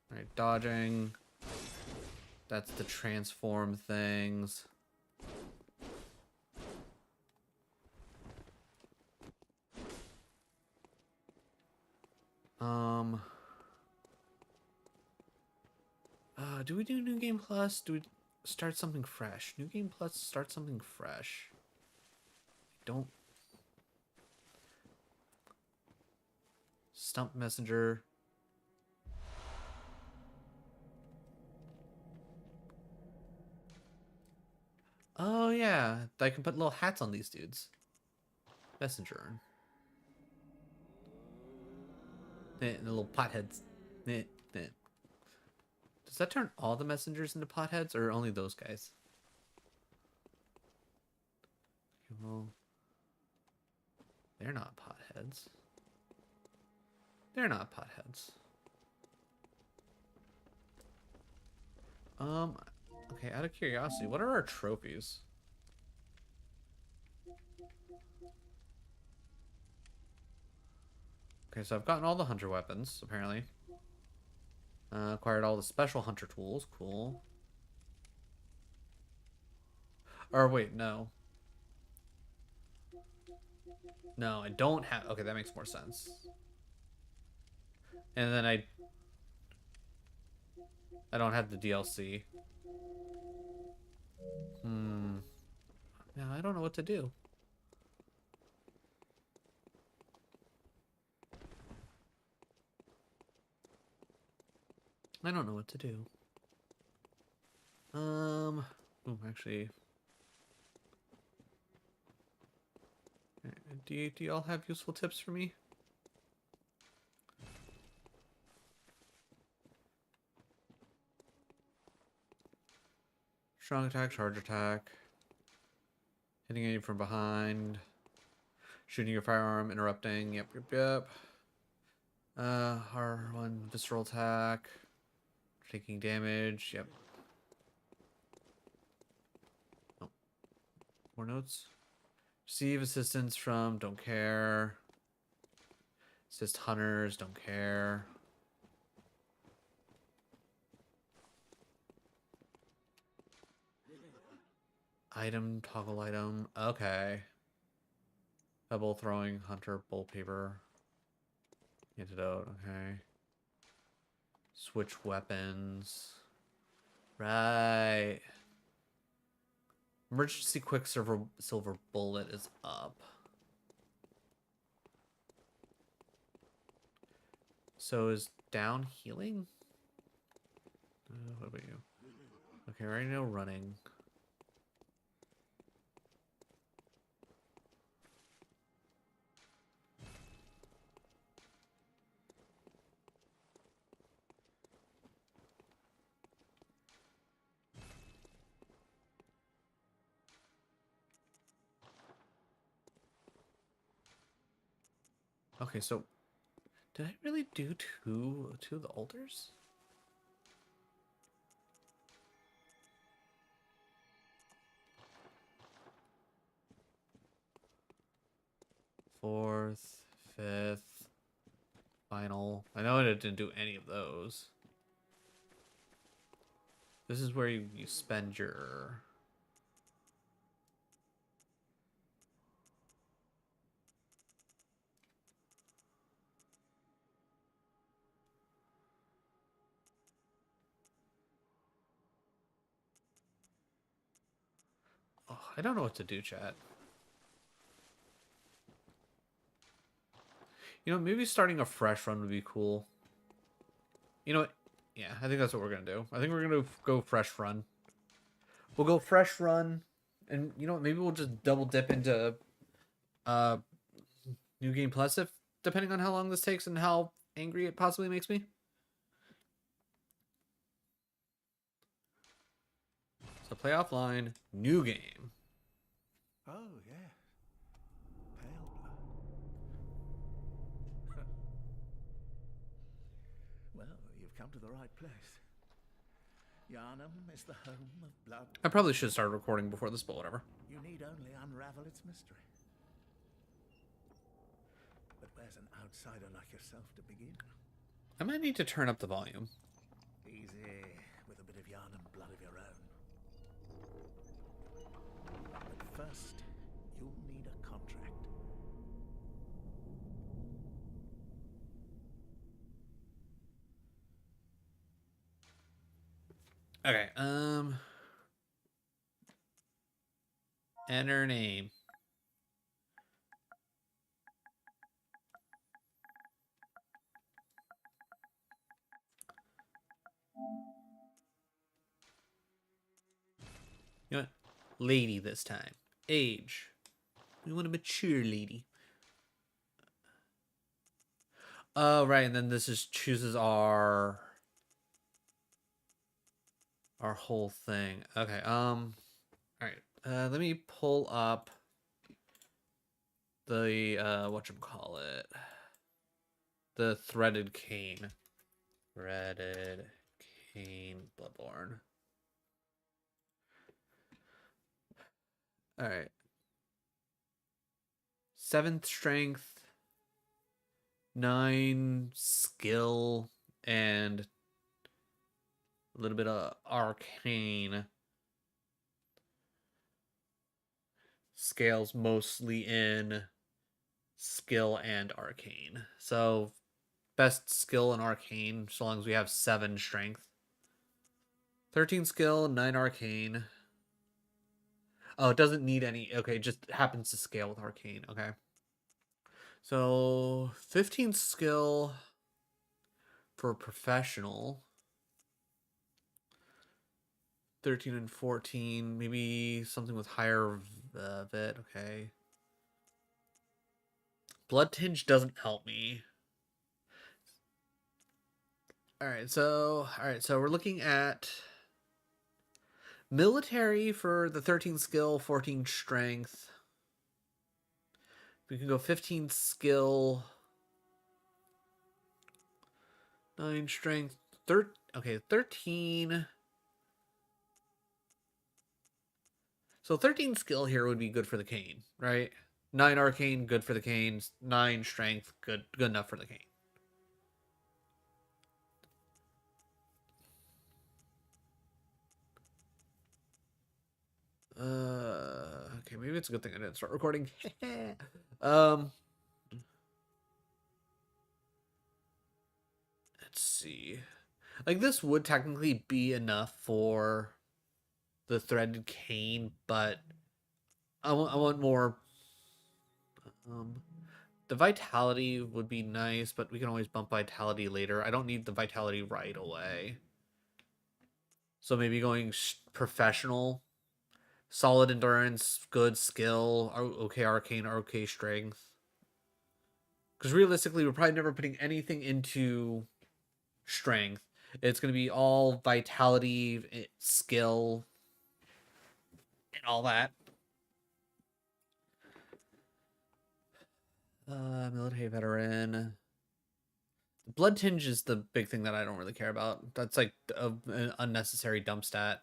Alright, dodging. That's the transform things. Do we do New Game Plus? Do we start something fresh? New Game Plus, start something fresh. Don't... Stump Messenger. Oh, yeah. I can put little hats on these dudes. Messenger. The little potheads. Does that turn all the messengers into potheads or only those guys? Well, they're not potheads. They're not potheads. Okay, out of curiosity, what are our trophies? Okay, so I've gotten all the hunter weapons, apparently. Acquired all the special hunter tools. Cool. Or wait, no. No, I don't have... Okay, that makes more sense. And then I don't have the DLC. Yeah, I don't know what to do. I don't know what to do. Ooh, actually... Do you all have useful tips for me? Strong attack, charge attack. Hitting you from behind. Shooting your firearm, interrupting. Yep. R1 visceral attack. Taking damage. Yep. Oh. More notes. Receive assistance from, don't care. Assist hunters, don't care. Item, toggle item. Okay. Pebble throwing, hunter, bolt paper. Antidote, okay. Switch weapons. Right. Emergency silver bullet is up. So is down healing? What about you? Okay, right now running. Okay, so did I really do two of the altars? Fourth, fifth, final. I know I didn't do any of those. This is where you spend your... I don't know what to do, chat. You know, maybe starting a fresh run would be cool. You know what? Yeah, I think that's what we're gonna do. I think we're gonna go fresh run. We'll go fresh run, and you know what? Maybe we'll just double dip into uh New Game Plus if depending on how long this takes and how angry it possibly makes me. So play offline, new game. Oh, yes. Pale blood. Well, you've come to the right place. Yharnam is the home of blood. I probably should start recording before this, but whatever. You need only unravel its mystery. But where's an outsider like yourself to begin? I might need to turn up the volume. Easy, with a bit of Yharnam blood of your own. But first, you'll need a contract. Okay, enter name. You know what? Lady this time. Age. We want a mature lady. Oh, right, and then this is chooses our whole thing. Okay, all right. Let me pull up the whatchamacallit. The threaded cane. Threaded cane Bloodborne. All right. 7th strength, 9 skill, and a little bit of arcane. Scales mostly in skill and arcane. So best skill and arcane, so long as we have 7 strength. 13 skill, 9 arcane. Oh, it doesn't need any. Okay, it just happens to scale with arcane. Okay. So 15 skill for professional. 13 and 14. Maybe something with higher vet. Okay. Blood tinge doesn't help me. Alright, so we're looking at military for the 13 skill, 14 strength. We can go 15 skill, 9 strength, 13. So 13 skill here would be good for the cane, right? 9 arcane, good for the canes. 9 strength, good enough for the cane. Okay, maybe it's a good thing I didn't start recording. Let's see. Like, this would technically be enough for the threaded cane, but I want more. The vitality would be nice, but we can always bump vitality later. I don't need the vitality right away. So maybe going professional. Solid endurance, good skill, okay arcane, okay strength. Because realistically, we're probably never putting anything into strength. It's going to be all vitality, skill, and all that. Military veteran. Blood tinge is the big thing that I don't really care about. That's like an unnecessary dump stat.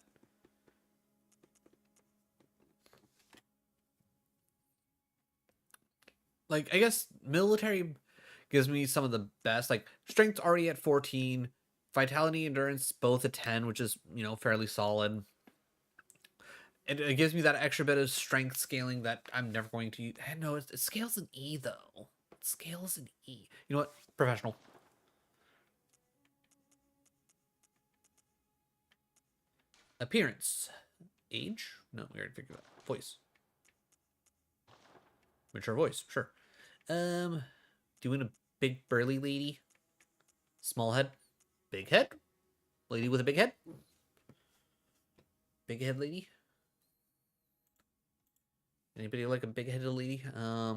Like, I guess military gives me some of the best. Like, strength's already at 14. Vitality, endurance, both at 10, which is, you know, fairly solid. It gives me that extra bit of strength scaling that I'm never going to use. No, it scales an E, though. It scales an E. You know what? Professional. Appearance. Age? No, we already figured that. voice. Mature voice, sure. Do you want a big burly lady? Small head? Big head? Lady with a big head? Big head lady? Anybody like a big headed lady? Yeah,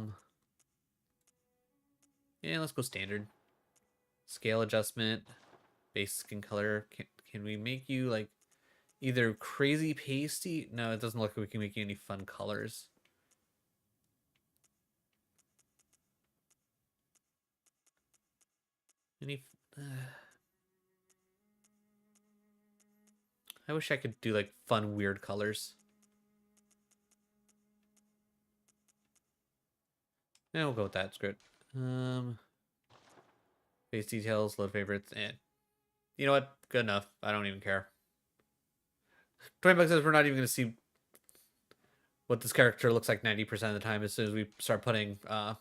let's go standard. Scale adjustment. Base skin color. Can we make you like either crazy pasty? No, it doesn't look like we can make you any fun colors. Any I wish I could do like fun weird colors. Yeah, we'll go with that. Screw it. Face details, load favorites, and you know what? Good enough. I don't even care. 20 bucks says we're not even going to see what this character looks like 90% of the time as soon as we start putting oh.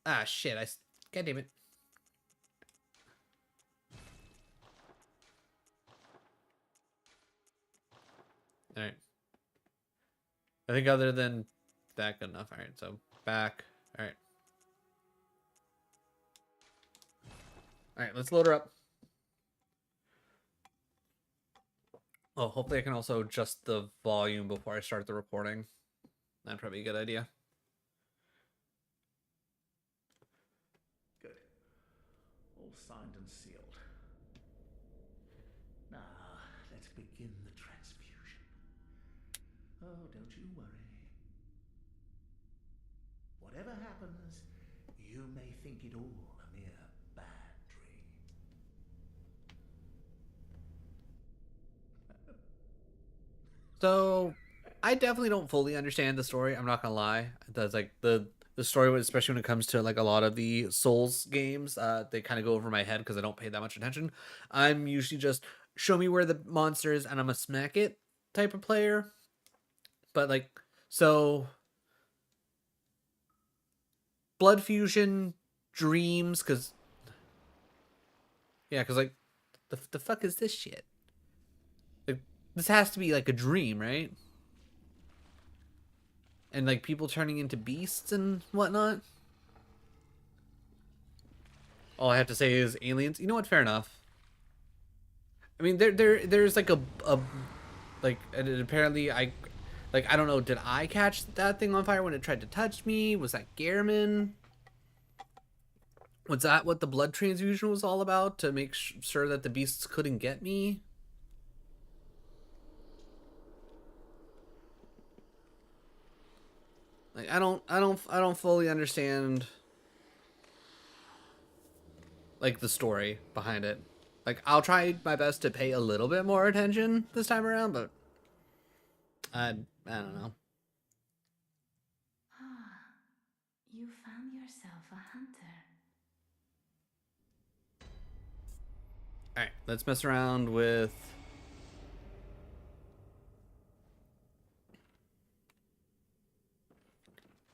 Ah, shit. God damn it. Alright. I think other than that, good enough. Alright, so back. Alright. Alright, let's load her up. Oh, hopefully I can also adjust the volume before I start the recording. That'd probably be a good idea. Good. All signed and sealed. Now, let's begin the transfusion. Oh, don't you worry. Whatever happens, you may think it all a mere bad dream. So, I definitely don't fully understand the story. I'm not gonna lie. That's like the story, especially when it comes to like a lot of the Souls games. They kind of go over my head because I don't pay that much attention. I'm usually just show me where the monster is and I'm a smack it type of player. But like, so blood fusion, dreams, because yeah, because like the fuck is this shit? Like, this has to be like a dream, right? And like people turning into beasts and whatnot. All I have to say is aliens. You know what? Fair enough. I mean, there's like a like, and apparently I don't know. Did I catch that thing on fire when it tried to touch me? Was that Gehrman? Was that what the blood transfusion was all about, to make sure that the beasts couldn't get me? Like, I don't fully understand like the story behind it. Like, I'll try my best to pay a little bit more attention this time around, but I don't know. Ah, you found yourself a hunter. All right, let's mess around with.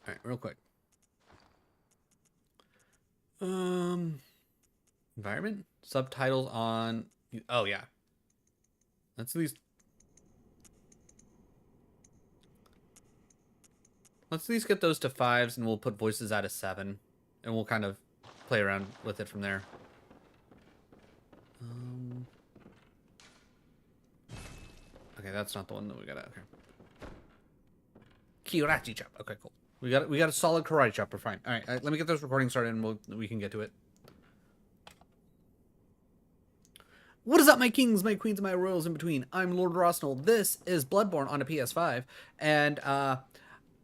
All right, real quick. Environment subtitles on. Oh yeah. Let's at least get those to 5s, and we'll put voices at a 7, and we'll kind of play around with it from there. Okay, that's not the one that we got. Okay. Kirachi chop. Okay, cool. We got a solid karate chop. We're fine. All right, let me get this recording started, and we can get to it. What is up, my kings, my queens, and my royals in between? I'm Lord Rosnell. This is Bloodborne on a PS5, and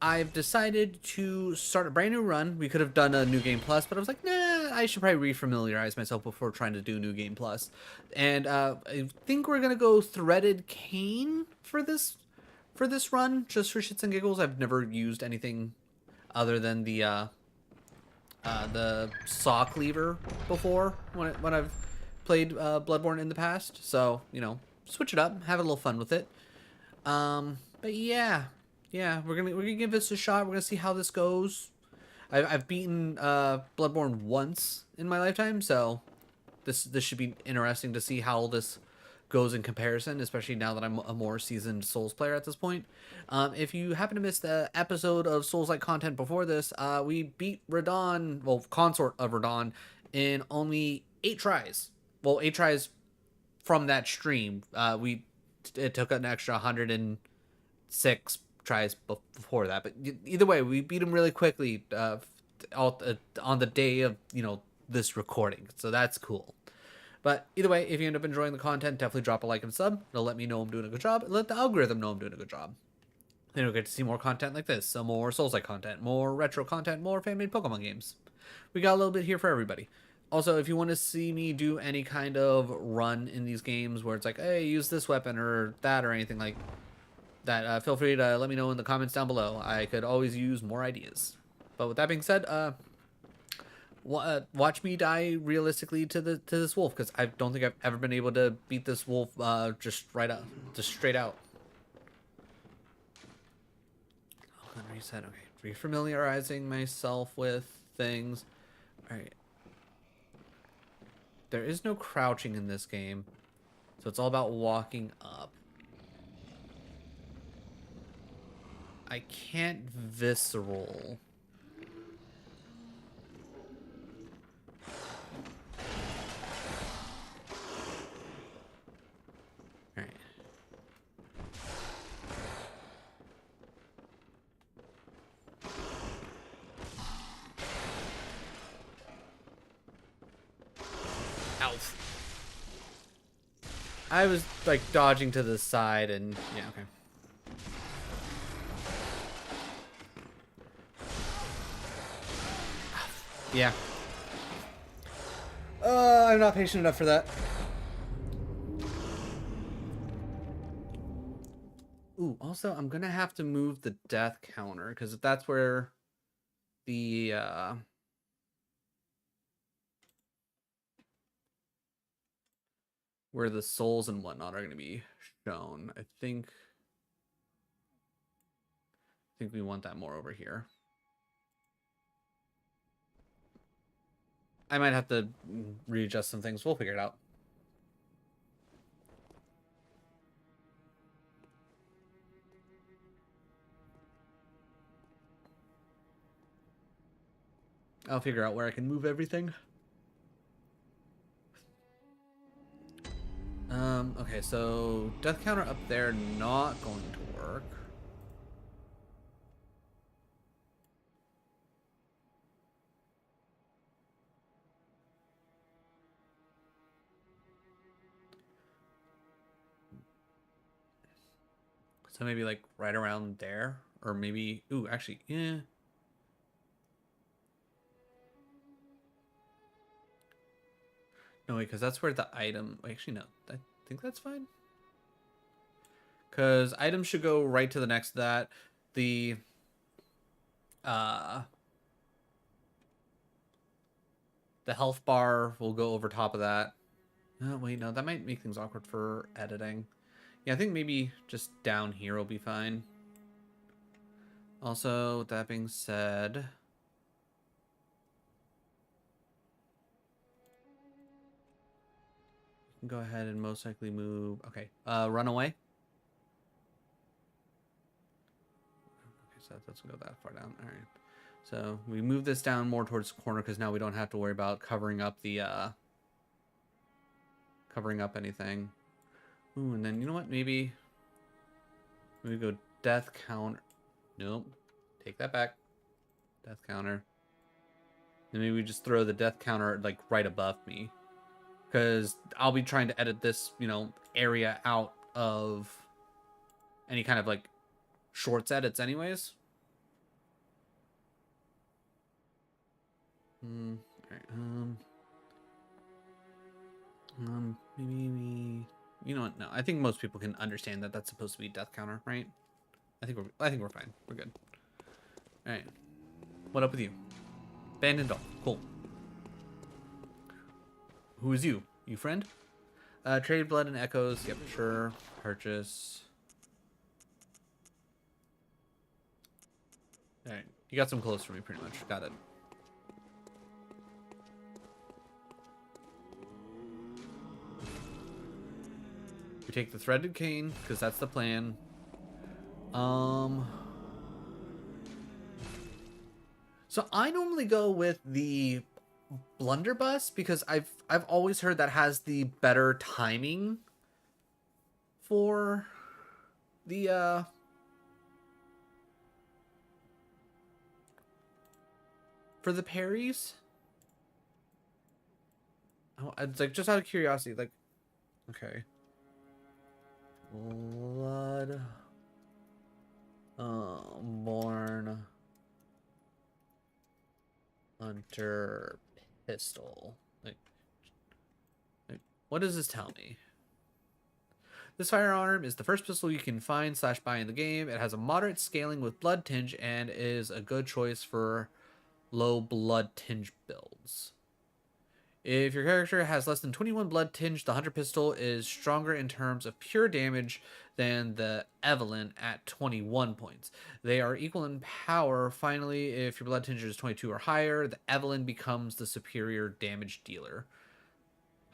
I've decided to start a brand new run. We could have done a New Game Plus, but I was like, nah, I should probably refamiliarize myself before trying to do New Game Plus. And I think we're gonna go Threaded Cane for this run, just for shits and giggles. I've never used anything other than the saw cleaver before when I've played Bloodborne in the past. So, you know, switch it up, have a little fun with it. But yeah, we're gonna give this a shot. We're gonna see how this goes. I've beaten Bloodborne once in my lifetime, so this should be interesting to see how this goes in comparison, especially now that I'm a more seasoned Souls player at this point. If you happen to miss the episode of Souls-like content before this, we beat Radahn, well, consort of Radahn, in only 8 tries. Well, 8 tries from that stream. It took an extra 106 tries before that, but either way, we beat him really quickly on the day of this recording, so that's cool. But either way, if you end up enjoying the content, definitely drop a like and sub. It'll let me know I'm doing a good job. It'll let the algorithm know I'm doing a good job. Then you'll get to see more content like this, some more Souls-like content, more retro content, more fan-made Pokemon games. We got a little bit here for everybody. Also, if you want to see me do any kind of run in these games where it's like, hey, use this weapon or that or anything like that, feel free to let me know in the comments down below. I could always use more ideas. But with that being said, watch me die realistically to this wolf, because I don't think I've ever been able to beat this wolf just straight out. Oh, reset. Okay, refamiliarizing myself with things. All right. There is no crouching in this game, so it's all about walking up. I can't visceral. Alright. Ow. I was like dodging to the side and yeah, okay. Yeah. I'm not patient enough for that. Ooh, also, I'm gonna have to move the death counter, because if that's where the souls and whatnot are gonna be shown. I think we want that more over here. I might have to readjust some things. We'll figure it out. I'll figure out where I can move everything. Okay, so death counter up there, not going to work. So maybe like right around there, or maybe, ooh, actually, yeah. No, wait, because that's where the item, actually, no, I think that's fine. Because items should go right to the next to that. The health bar will go over top of that. Oh, wait, no, that might make things awkward for editing. Yeah, I think maybe just down here will be fine. Also, with that being said, you can go ahead and most likely move. Okay, run away. Okay, so that doesn't go that far down. All right. So we move this down more towards the corner, because now we don't have to worry about covering up the anything. Ooh, and then you know what? Maybe we go death counter. Nope. Take that back. Death counter. And maybe we just throw the death counter like right above me, because I'll be trying to edit this, area out of any kind of like shorts edits anyways. All right, maybe we, you know what? No, I think most people can understand that that's supposed to be death counter, right? I think we're fine. We're good. All right. What up with you? Abandoned doll. Cool. Who is you? You friend? Trade blood and echoes. Yep, sure. Purchase. All right. You got some clothes for me, pretty much. Got it. We take the threaded cane because that's the plan. So I normally go with the blunderbuss because I've always heard that has the better timing for the parries. Oh, it's like just out of curiosity, like, okay, blood, born hunter pistol. Like, what does this tell me? This firearm is the first pistol you can find / buy in the game. It has a moderate scaling with blood tinge and is a good choice for low blood tinge builds. If your character has less than 21 blood tinge, the hunter pistol is stronger in terms of pure damage than the Evelyn at 21 points. They are equal in power. Finally, if your blood tinge is 22 or higher, the Evelyn becomes the superior damage dealer.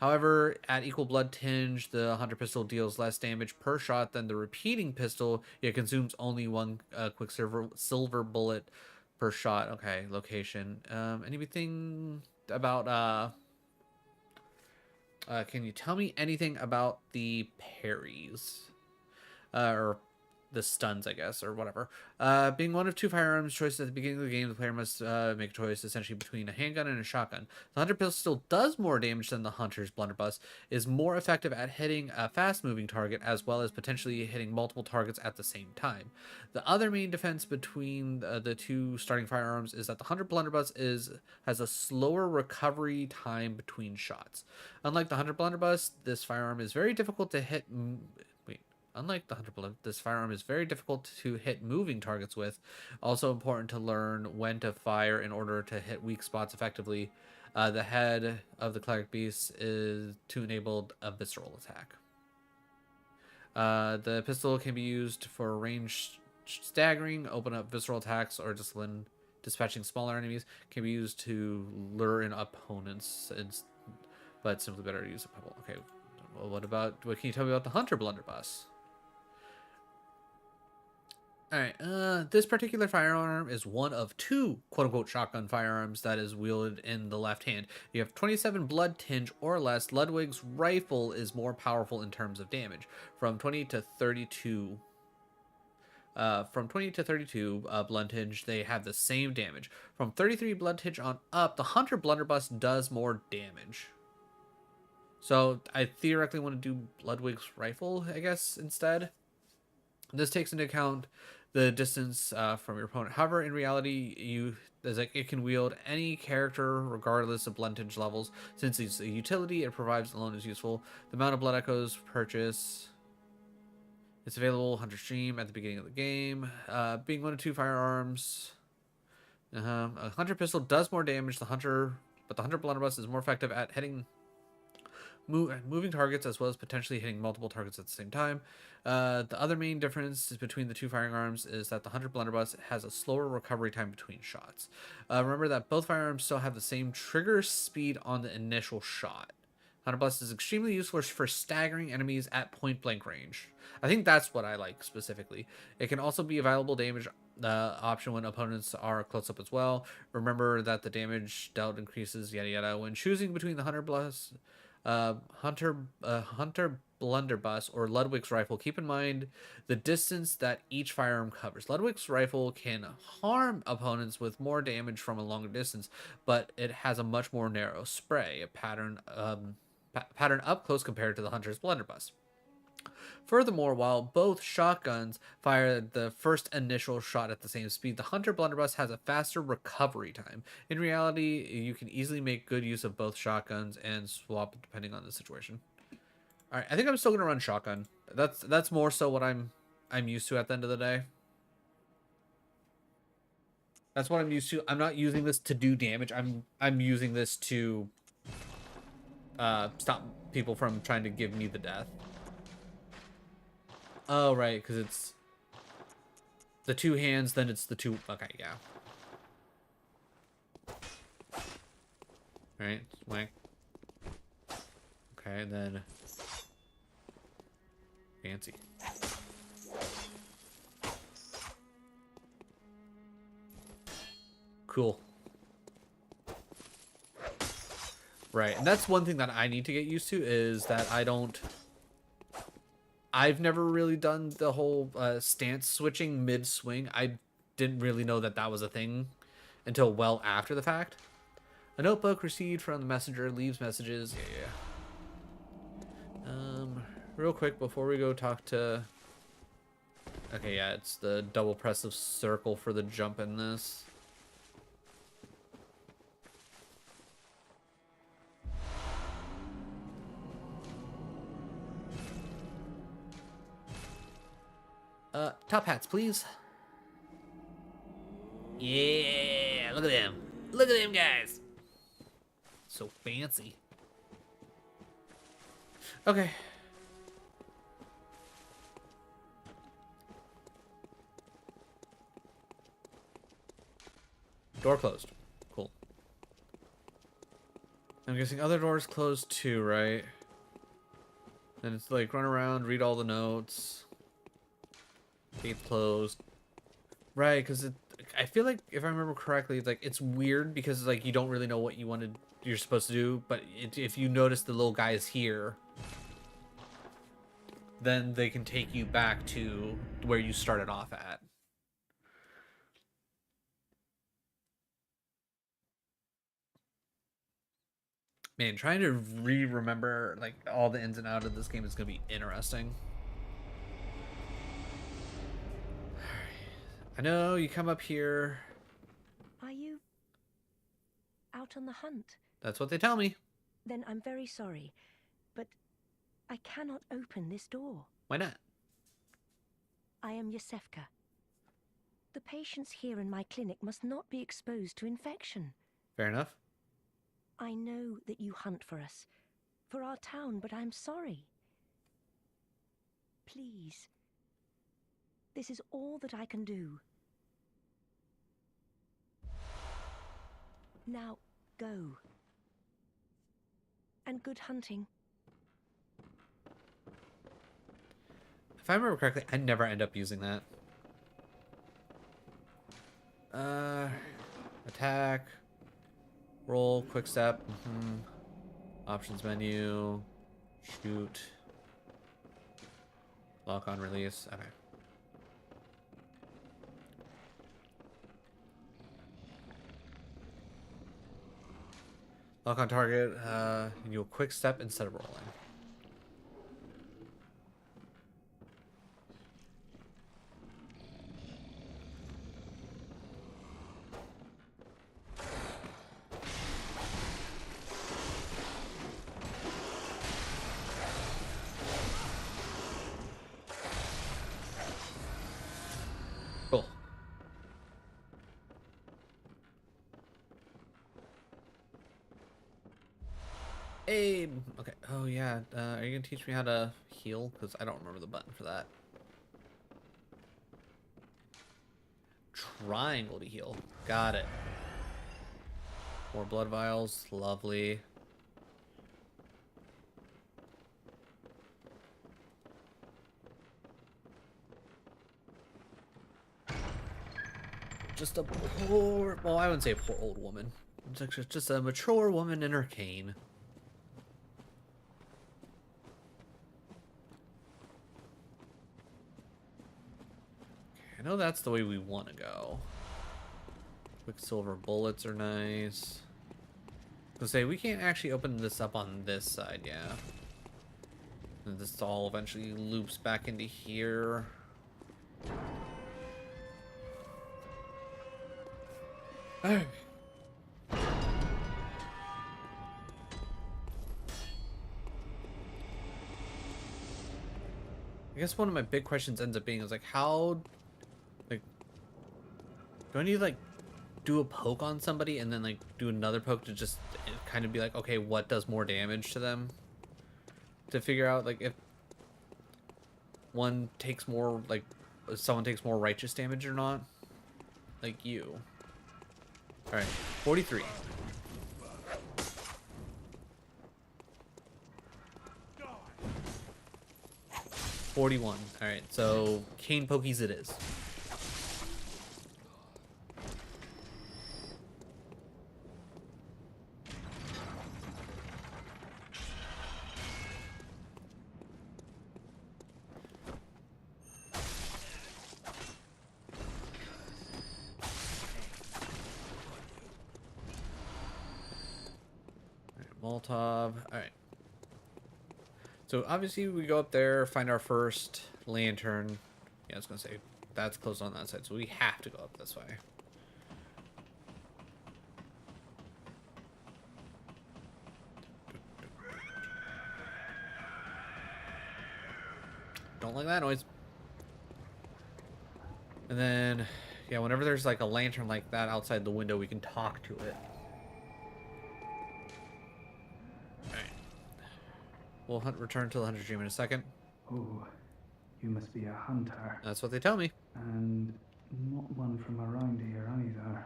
However, at equal blood tinge, the hunter pistol deals less damage per shot than the repeating pistol, yet consumes only one silver bullet per shot. Okay, location. Anything about can you tell me anything about the parries? Or the stuns, I guess, or whatever. Being one of two firearms choices at the beginning of the game, the player must make a choice essentially between a handgun and a shotgun. The hunter pistol does more damage than the hunter's blunderbuss, is more effective at hitting a fast-moving target, as well as potentially hitting multiple targets at the same time. The other main difference between the two starting firearms is that the hunter blunderbuss has a slower recovery time between shots. Unlike the hunter blunderbuss, this firearm is very difficult to hit. Unlike the hunter bullet, this firearm is very difficult to hit moving targets with. Also important to learn when to fire in order to hit weak spots effectively. The head of the cleric beast is to enable a visceral attack. The pistol can be used for range staggering, open up visceral attacks, or dispatching smaller enemies. Can be used to lure in opponents, but simply better to use a pebble. Okay, well, what can you tell me about the hunter blunderbuss? Alright, this particular firearm is one of two quote-unquote shotgun firearms that is wielded in the left hand. You have 27 blood tinge or less. Ludwig's rifle is more powerful in terms of damage, from 20 to 32. From 20 to 32 blood tinge, they have the same damage. From 33 blood tinge on up, the hunter blunderbuss does more damage. So I theoretically want to do Ludwig's rifle, I guess, instead. This takes into account the distance from your opponent. However, in reality, it can wield any character regardless of blood tinge levels. Since it's a utility it provides alone is useful. The amount of blood echoes purchase. It's available Hunter Stream at the beginning of the game. Being one of two firearms, a hunter pistol does more damage. But the hunter blunderbuss is more effective at hitting moving targets as well as potentially hitting multiple targets at the same time. The other main difference between the two firearms is that the hunter blunderbuss has a slower recovery time between shots. Remember that both firearms still have the same trigger speed on the initial shot. Hunter blunderbuss is extremely useful for staggering enemies at point blank range. I think that's what I like specifically. It can also be a valuable damage option when opponents are close up as well. Remember that the damage dealt increases yada yada when choosing between the hunter blunderbuss or Ludwig's rifle. Keep in mind the distance that each firearm covers. Ludwig's rifle can harm opponents with more damage from a longer distance, but it has a much more narrow spray, a pattern up close compared to the hunter's blunderbuss. Furthermore, while both shotguns fire the first initial shot at the same speed, the hunter blunderbuss has a faster recovery time. In reality, you can easily make good use of both shotguns and swap depending on the situation. All right, I think I'm still gonna run shotgun. That's more so what I'm used to at the end of the day. That's what I'm used to. I'm not using this to do damage. I'm using this to stop people from trying to give me the death. Oh, right, because it's the two hands, then it's the two... Okay, yeah. Alright, whack. Okay, then... Fancy. Cool. Right, and that's one thing that I need to get used to is that I've never really done the whole stance switching mid-swing. I didn't really know that that was a thing until well after the fact. A notebook received from the messenger leaves messages. Yeah. Real quick before we go talk to... Okay, yeah, it's the double press of circle for the jump in this. Top hats, please. Yeah, look at them. Look at them guys. So fancy. Okay. Door closed. Cool. I'm guessing other doors closed too, right? And it's like run around, read all the notes. Gate closed. Right, because I feel like if I remember correctly, it's like it's weird because like you don't really know what you're supposed to do, but if you notice the little guy is here, then they can take you back to where you started off at. Man, trying to remember like all the ins and outs of this game is gonna be interesting. I know you come up here. Are you out on the hunt? That's what they tell me. Then I'm very sorry, but I cannot open this door. Why not? I am Yosefka. The patients here in my clinic must not be exposed to infection. Fair enough. I know that you hunt for us, for our town, but I'm sorry. Please. This is all that I can do. Now, go. And good hunting. If I remember correctly, I never end up using that. Attack. Roll, quick step. Options menu. Shoot. Lock on release. Okay. Lock on target. You do a quick step instead of rolling. Cool. Hey, okay. Oh yeah. Are you gonna teach me how to heal? Because I don't remember the button for that. Triangle to heal. Got it. More blood vials. Lovely. Just a poor, well, I wouldn't say a poor old woman. It's actually just a mature woman in her cane. I know that's the way we want to go. Quicksilver bullets are nice. I was gonna say, we can't actually open this up on this side, yeah. And this all eventually loops back into here. I guess one of my big questions ends up being is like, how, like, do I need to like do a poke on somebody and then like do another poke to just kind of be like, okay, what does more damage to them, to figure out like if one takes more, like if someone takes more righteous damage or not, like you. All right, 43. 41. All right, so cane pokies it is. Molotov. All right. So obviously we go up there, find our first lantern. Yeah, I was gonna say that's closed on that side, so we have to go up this way. Don't like that noise. And then, yeah, whenever there's like a lantern like that outside the window, we can talk to it. We'll return to the Hunter's Dream in a second. Oh, you must be a hunter. That's what they tell me. And not one from around here either.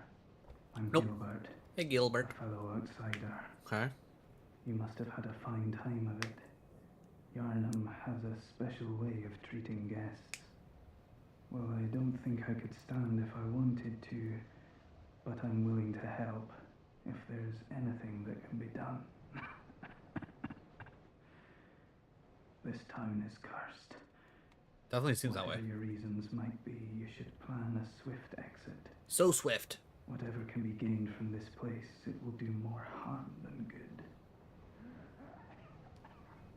I'm Nope. Gilbert, Hey, Gilbert. a fellow outsider. Okay. You must have had a fine time of it. Yarnum has a special way of treating guests. Well, I don't think I could stand if I wanted to, but I'm willing to help if there's anything that can be done. This town is cursed. Definitely seems that way. Whatever your reasons might be, you should plan a swift exit. So swift. Whatever can be gained from this place, it will do more harm than good.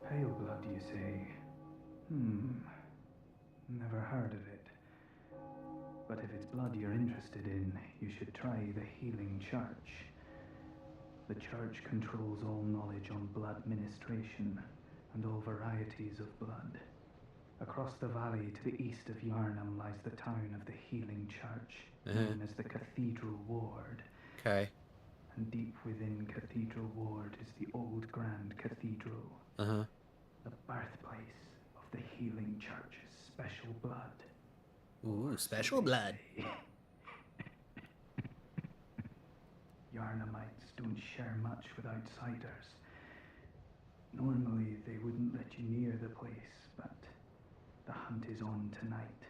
Pale blood, you say? Never heard of it. But if it's blood you're interested in, you should try the Healing Church. The church controls all knowledge on blood ministration and all varieties of blood. Across the valley to the east of Yarnum lies the town of the Healing Church, known as the Cathedral Ward. Okay. And deep within Cathedral Ward is the old Grand Cathedral, Uh-huh. the birthplace of the Healing Church's special blood. Ooh, special blood. Yarnumites don't share much with outsiders. Normally, they wouldn't let you near the place, but the hunt is on tonight.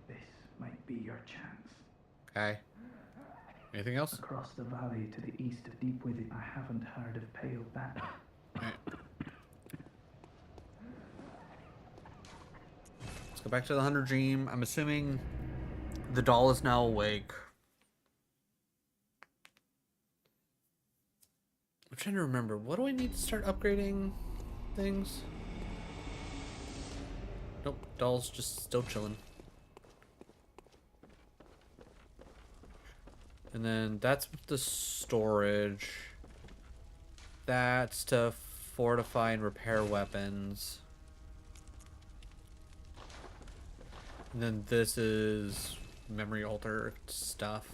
This might be your chance. Okay. Anything else? Across the valley to the east of Deepwithy, I haven't heard of Pale Bat. Alright. Let's go back to the Hunter Dream. I'm assuming the doll is now awake. I'm trying to remember. What do I need to start upgrading things? Nope, doll's just still chilling. And then that's the storage. That's to fortify and repair weapons. And then this is memory alter stuff.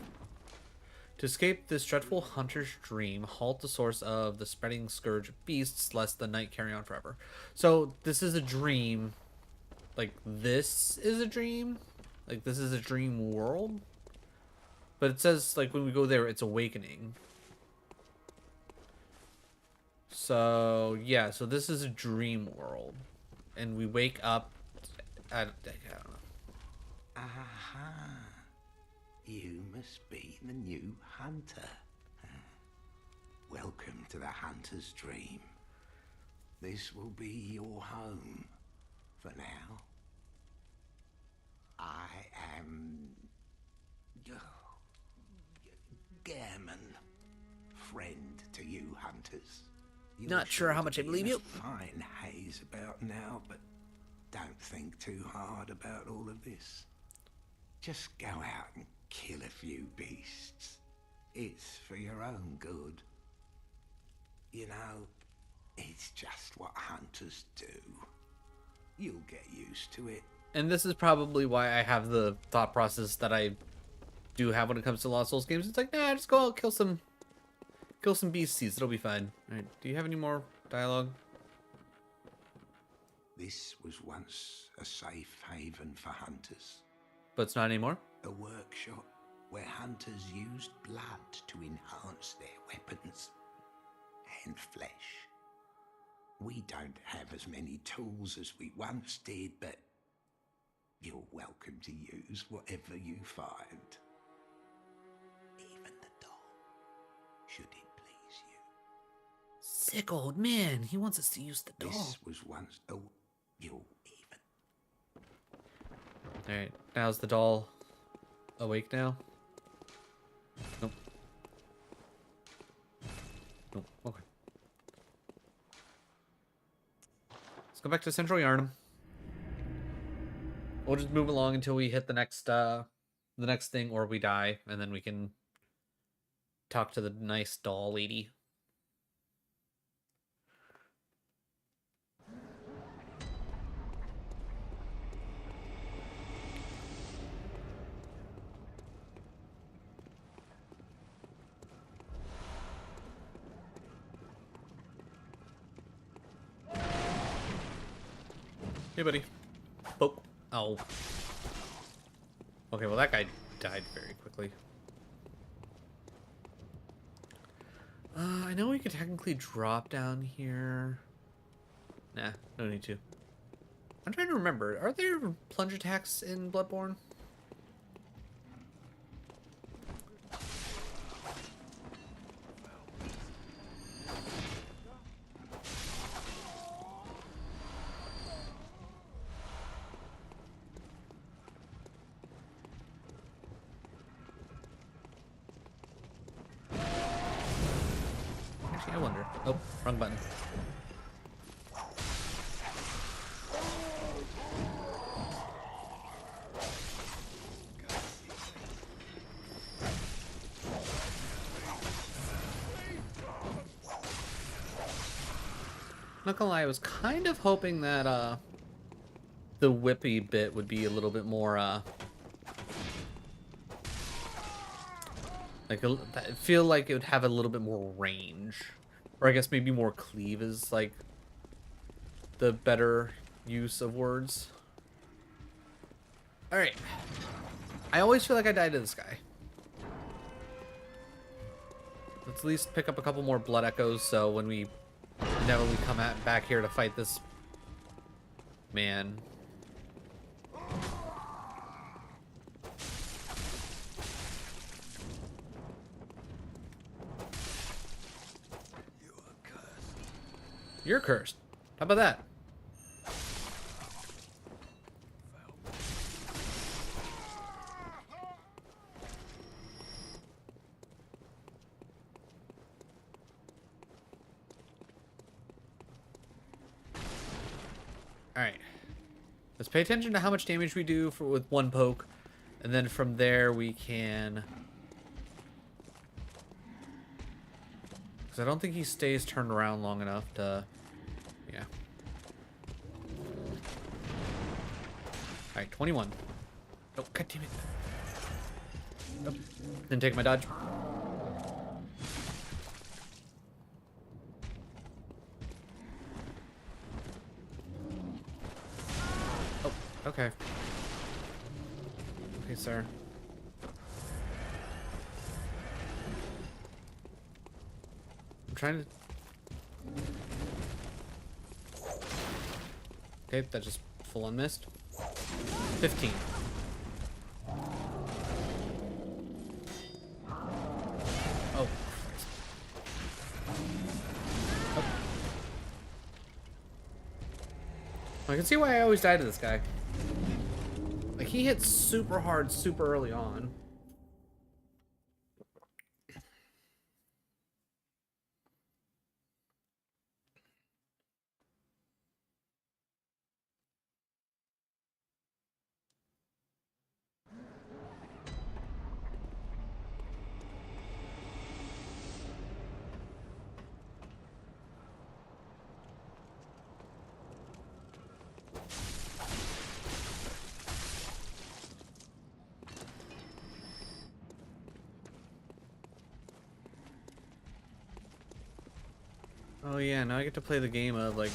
To escape this dreadful hunter's dream, halt the source of the spreading scourge of beasts, lest the night carry on forever. So this is a dream. Like, this is a dream? Like, this is a dream world? But it says, like, when we go there, it's awakening. So, yeah, so this is a dream world. And we wake up... I don't know. Aha. You must be the new hunter. Welcome to the hunter's dream. This will be your home for now. I am... Gammon. Friend to you hunters. You're Not sure how much I to be believe in a you. Fine haze about now, but don't think too hard about all of this. Just go out and kill a few beasts. It's for your own good. You know, it's just what hunters do. You'll get used to it. And this is probably why I have the thought process that I do have when it comes to Lost Souls games. It's like, nah, just go out, kill some beasties. It'll be fine. All right, do you have any more dialogue? This was once a safe haven for hunters. But it's not anymore? A workshop where hunters used blood to enhance their weapons and flesh. We don't have as many tools as we once did, but you're welcome to use whatever you find. Even the doll, should it please you. Sick old man. He wants us to use the doll. This was once... Oh, you'll even... Alright, now's the doll awake now? Nope. Nope, okay. Let's go back to Central Yarnum. We'll just move along until we hit the next thing, or we die, and then we can talk to the nice doll lady. Hey, buddy. Oh. Oh. Okay, well, that guy died very quickly. I know we could technically drop down here. Nah, no need to. I'm trying to remember. Are there plunge attacks in Bloodborne? I wonder. Oh, wrong button. Not gonna lie, I was kind of hoping that the whippy bit would be a little bit more like I feel like it would have a little bit more range. Or I guess maybe more cleave is like the better use of words. Alright. I always feel like I died to this guy. Let's at least pick up a couple more blood echoes so when we inevitably come back here to fight this man. You're cursed. How about that? Alright. Let's pay attention to how much damage we do with one poke. And then from there we can... Because I don't think he stays turned around long enough to... Yeah. Alright, 21. Oh, god damn it. Nope. Didn't take my dodge. Oh, okay. Okay, sir. I'm trying to... Okay, that just full on missed. 15. Oh. Oh. I can see why I always die to this guy. Like, he hits super hard super early on. Oh yeah, now I get to play the game of, like,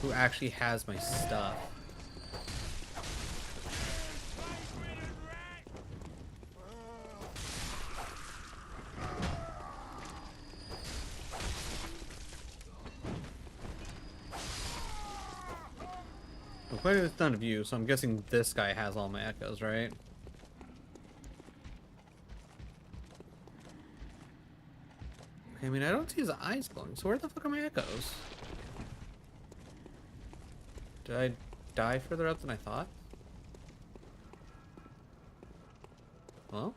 who actually has my stuff. quite a ton of you, so I'm guessing this guy has all my echoes, right? Okay, I mean, I don't see his eyes glowing, so where the fuck are my echoes? Did I die further up than I thought? Well?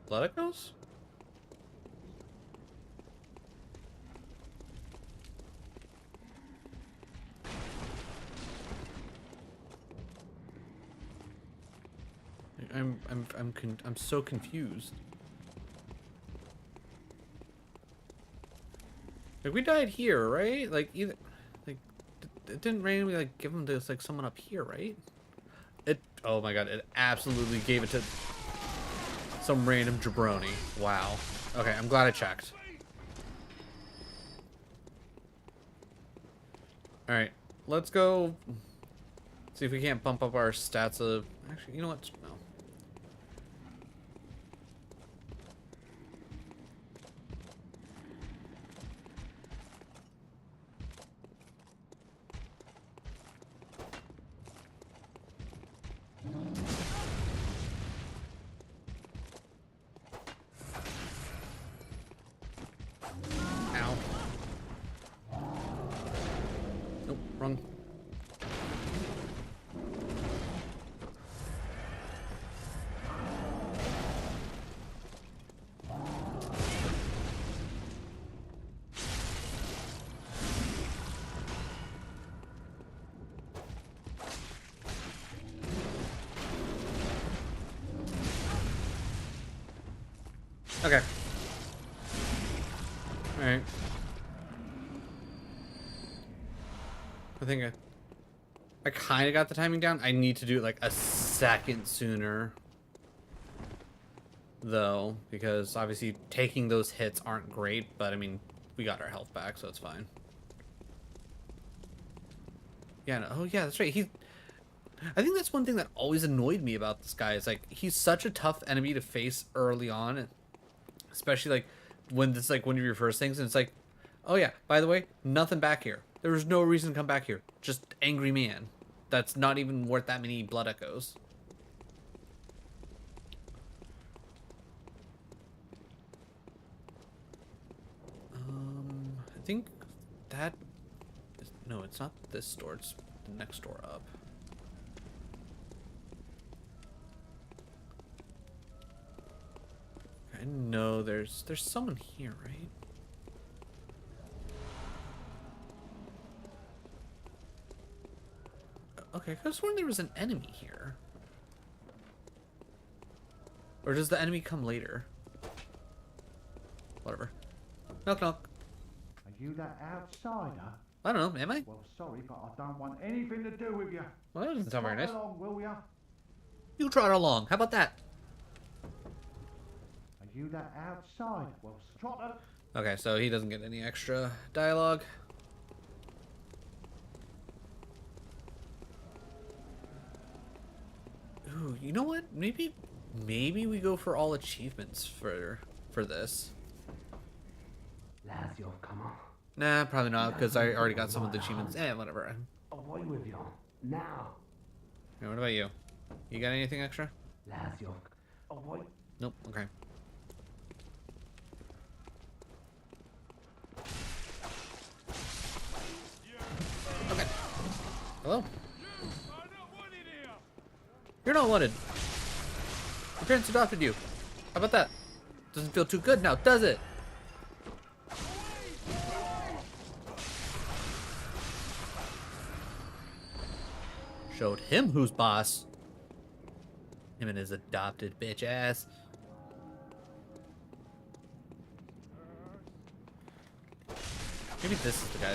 Blood echoes? I'm so confused. Like, we died here, right? Like, either, like, it didn't randomly, like, give him to, like, someone up here, right? It, oh my god, it absolutely gave it to some random jabroni. Wow. Okay, I'm glad I checked. Alright, let's go see if we can't bump up our stats of... Actually, you know what? No. Ow. Nope, wrong. Okay. Alright. I think I kind of got the timing down. I need to do it like a second sooner, though, because obviously taking those hits aren't great, but I mean, we got our health back, so it's fine. Yeah, no, oh yeah, that's right. I think that's one thing that always annoyed me about this guy is like, he's such a tough enemy to face early on, especially like when this is like one of your first things, and it's like, oh yeah, by the way, nothing back here. There was no reason to come back here. Just angry man. That's not even worth that many blood echoes. I think that is, no, it's not this door. It's the next door up. I know there's someone here, right? Okay, I could have sworn there was an enemy here. Or does the enemy come later? Whatever. Knock knock. Are you that outsider? I don't know, am I? Well, sorry, but I don't want anything to do with you. Well, that doesn't sound very nice. Trot along, will ya? You trot along. How about that? Are you that outsider? Well, trot. Okay, so he doesn't get any extra dialogue. Ooh, you know what? Maybe we go for all achievements for this. Lads, you've come on. Nah, probably not, because I already got some of the achievements. Whatever. Away with you. Now. Yeah, what about you? You got anything extra? Lads, you've... Away. Nope, okay. Okay. Hello? You're not wanted. Your parents adopted you. How about that? Doesn't feel too good now, does it? Showed him who's boss. Him and his adopted bitch ass. Maybe this is the guy.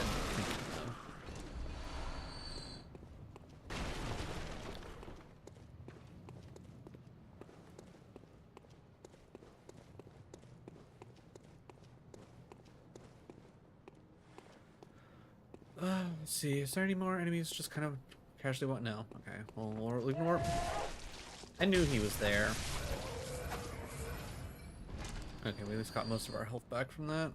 Let's see. Is there any more enemies just kind of casually what? No. Okay. Well, we'll ignore. I knew he was there. Okay, we at least got most of our health back from that.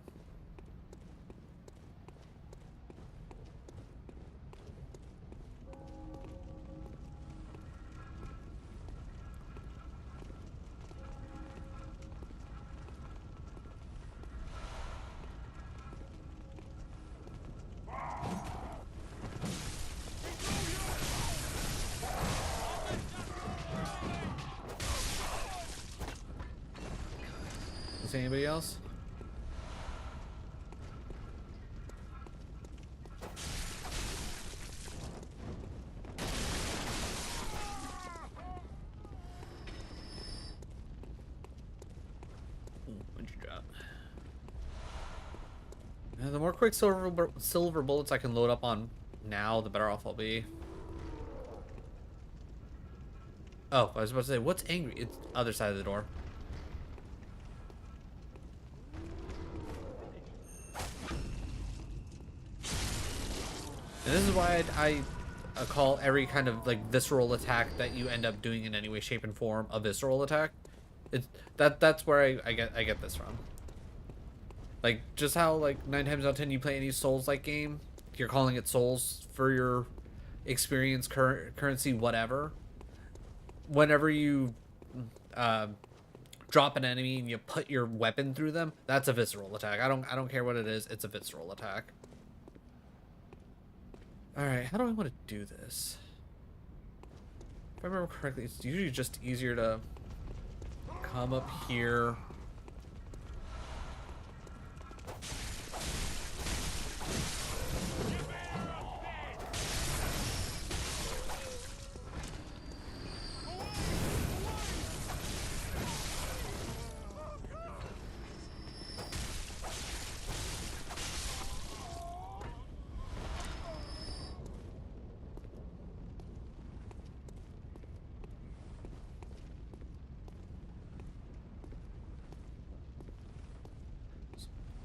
see anybody else? What'd you drop? The more quick silver bullets I can load up on now, the better off I'll be. Oh, I was about to say, what's angry? It's other side of the door. And this is why I call every kind of like visceral attack that you end up doing in any way, shape, and form a visceral attack. It's that's where I get this from. Like just how like 9 times out of 10 you play any Souls-like game, you're calling it Souls for your experience, currency, whatever. Whenever you drop an enemy and you put your weapon through them, that's a visceral attack. I don't care what it is. It's a visceral attack. All right, how do I want to do this? If I remember correctly, it's usually just easier to come up here.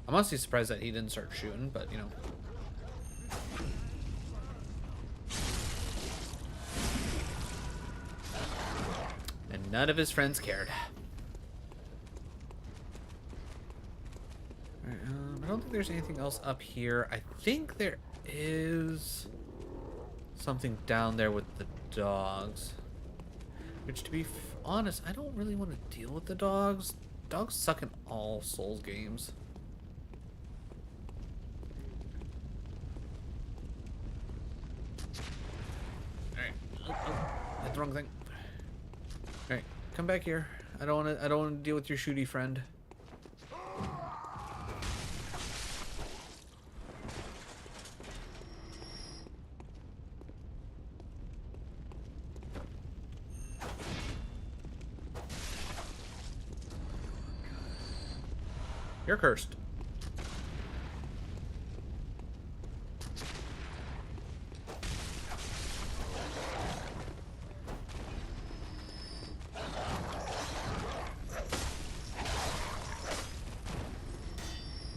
I'm honestly surprised that he didn't start shooting, but you know. And none of his friends cared. Alright, I don't think there's anything else up here. I think there is something down there with the dogs. Which, to be honest, I don't really want to deal with the dogs. Dogs suck in all Souls games. Hit the wrong thing. Alright, come back here. I don't want to deal with your shooty friend. You're cursed.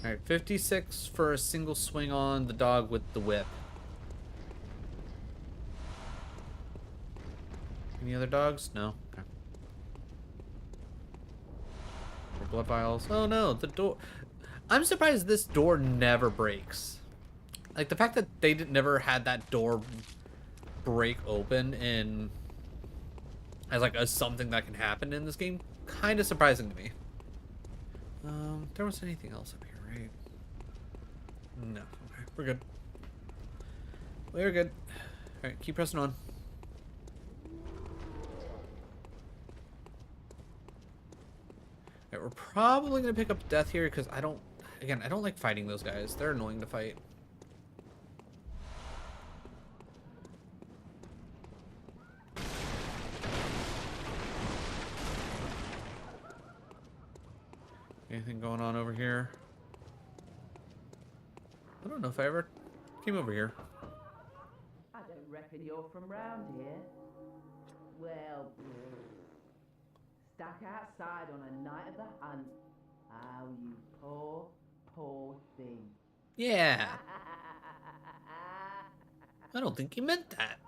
Alright, 56 for a single swing on the dog with the whip. Any other dogs? No? Okay. More blood vials. Oh no, the door. I'm surprised this door never breaks. Like, the fact that they never had that door break open in as like a something that can happen in this game, kind of surprising to me. There was anything else up here, right? No. Okay, we're good. We're good. All right, keep pressing on. All right, we're probably gonna pick up death here because I don't like fighting those guys. They're annoying to fight. Anything going on over here? I don't know if I ever came over here. I don't reckon you're from round here. Well, stuck outside on a night of the hunt. Oh, you poor, poor thing. Yeah. I don't think he meant that.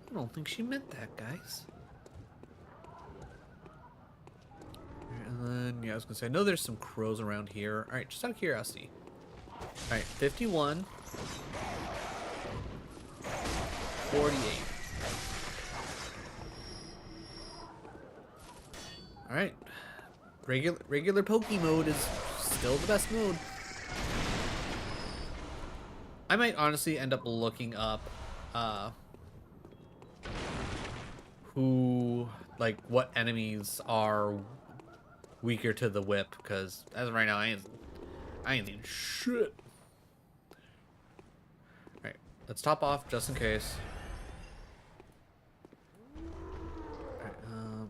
I don't think she meant that, guys. And then, yeah, I was gonna say, I know there's some crows around here. Alright, just out of curiosity. Alright, 51. 48. Alright. Regular Poke mode is still the best mode. I might honestly end up looking up who, like, what enemies are weaker to the whip, because as of right now, I ain't seen shit. Alright, let's top off just in case. Alright,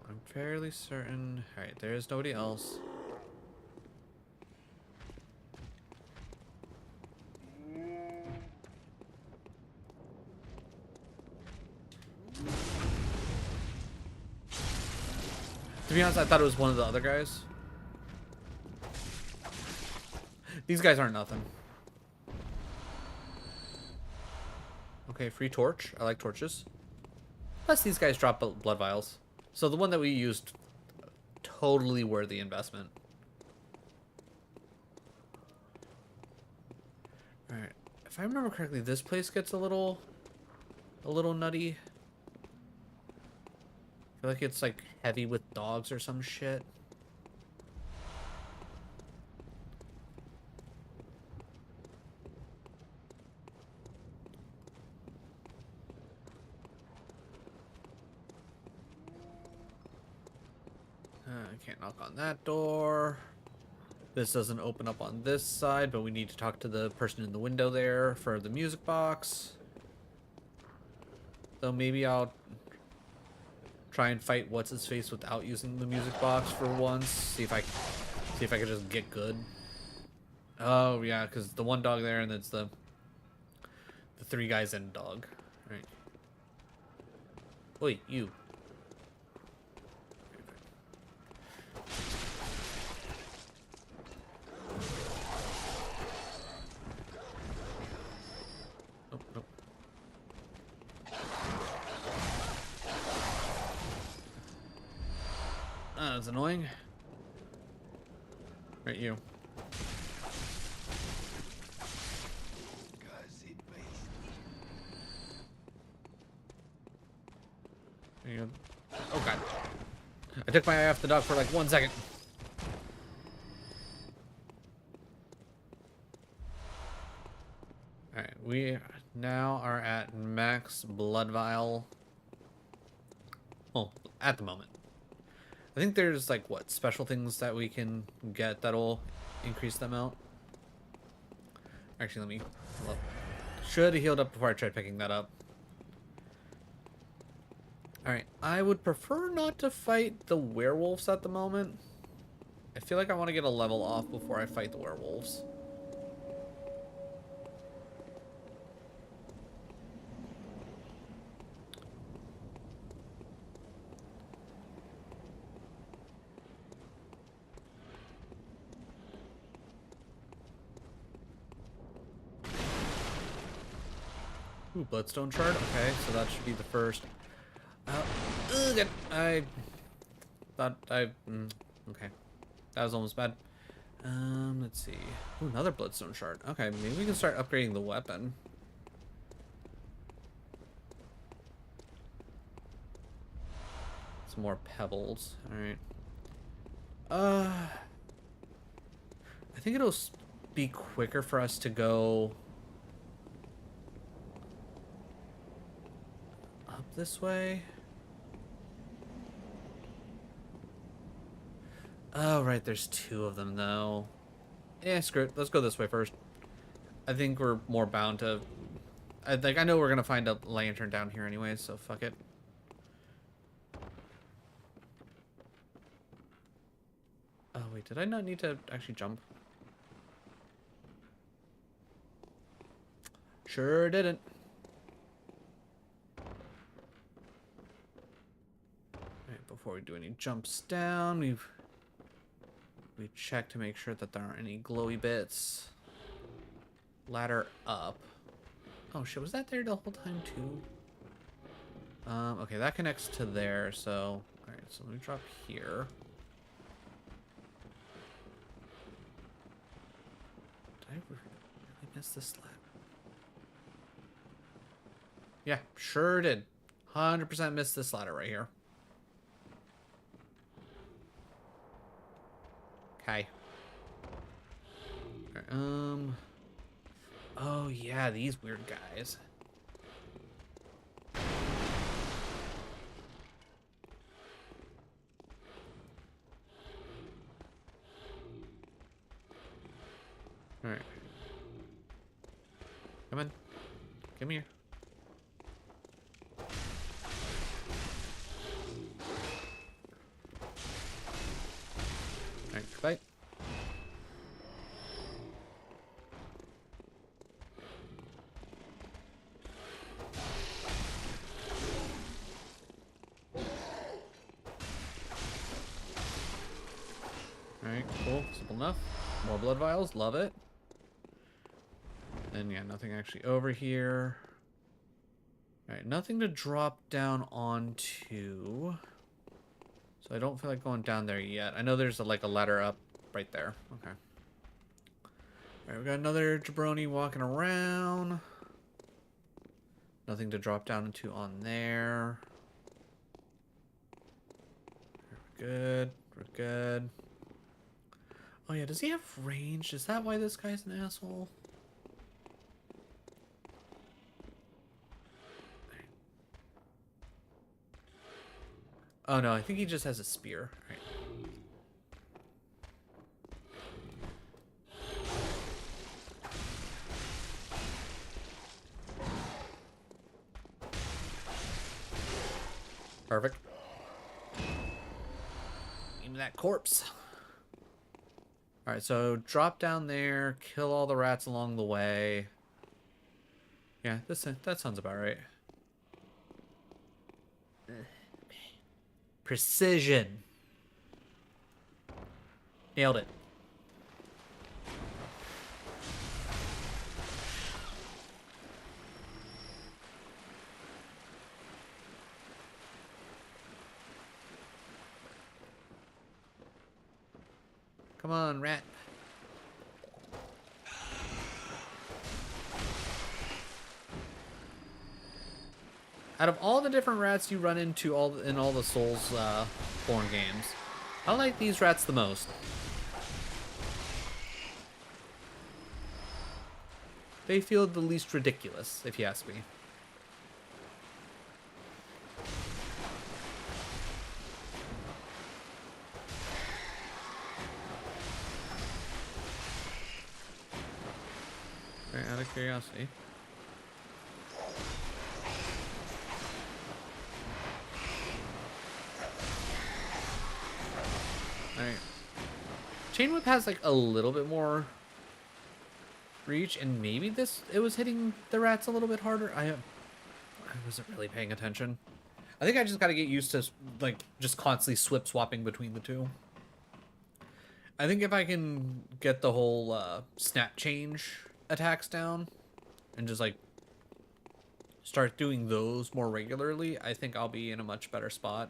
I'm fairly certain. Alright, there's nobody else. To be honest, I thought it was one of the other guys. These guys aren't nothing. Okay, free torch. I like torches. Plus, these guys drop blood vials. So the one that we used, totally worthy investment. Alright. If I remember correctly, this place gets a little nutty. I feel like it's like heavy with dogs or some shit. I can't knock on that door. This doesn't open up on this side, but we need to talk to the person in the window there for the music box. So maybe I'll try and fight what's his face without using the music box for once. See if I can just get good. Oh yeah, because the one dog there, and it's the three guys and dog. Right. Wait, you. Nope, nope. That's annoying. Right, you. There you go. Oh god. I took my eye off the dog for like 1 second. Alright, we now are at max blood vial. Well, at the moment. I think there's like what special things that we can get that'll increase the amount. Actually, let me look. Should have healed up before I tried picking that up. Alright, I would prefer not to fight the werewolves at the moment. I feel like I want to get a level off before I fight the werewolves. Ooh, bloodstone shard. Okay, so that should be the first. Ugh, I thought okay, that was almost bad. Let's see. Ooh, another bloodstone shard. Okay, maybe we can start upgrading the weapon. Some more pebbles. All right. I think it'll be quicker for us to go up this way. Oh, right, there's two of them, though. Yeah, screw it. Let's go this way first. I think we're more bound to... I know we're going to find a lantern down here anyway, so fuck it. Oh, wait, did I not need to actually jump? Sure didn't. Alright, before we do any jumps down, we check to make sure that there aren't any glowy bits. Ladder up. Oh shit, was that there the whole time too? Okay, that connects to there, so... Alright, so let me drop here. Did I really miss this ladder? Yeah, sure did. 100% missed this ladder right here. Okay. Oh yeah, these weird guys. Alright. Come on. Come here. Alright, fight. Alright, cool. Simple enough. More blood vials. Love it. And yeah, nothing actually over here. Alright, nothing to drop down onto. So I don't feel like going down there yet. I know there's like a ladder up right there. Okay. Alright, we got another jabroni walking around. Nothing to drop down into on there. We're good. We're good. Oh yeah, does he have range? Is that why this guy's an asshole? Oh no, I think he just has a spear. All right. Perfect. Into that corpse. Alright, so drop down there, kill all the rats along the way. Yeah, that sounds about right. Precision. Nailed it. Come on, rat. Out of all the different rats you run into in all the Souls born games, I like these rats the most. They feel the least ridiculous, if you ask me. Right, out of curiosity. Alright. Chain Whip has like a little bit more reach, and maybe it was hitting the rats a little bit harder. I wasn't really paying attention. I think I just gotta get used to like just constantly swapping between the two. I think if I can get the whole snap change attacks down and just like start doing those more regularly, I think I'll be in a much better spot.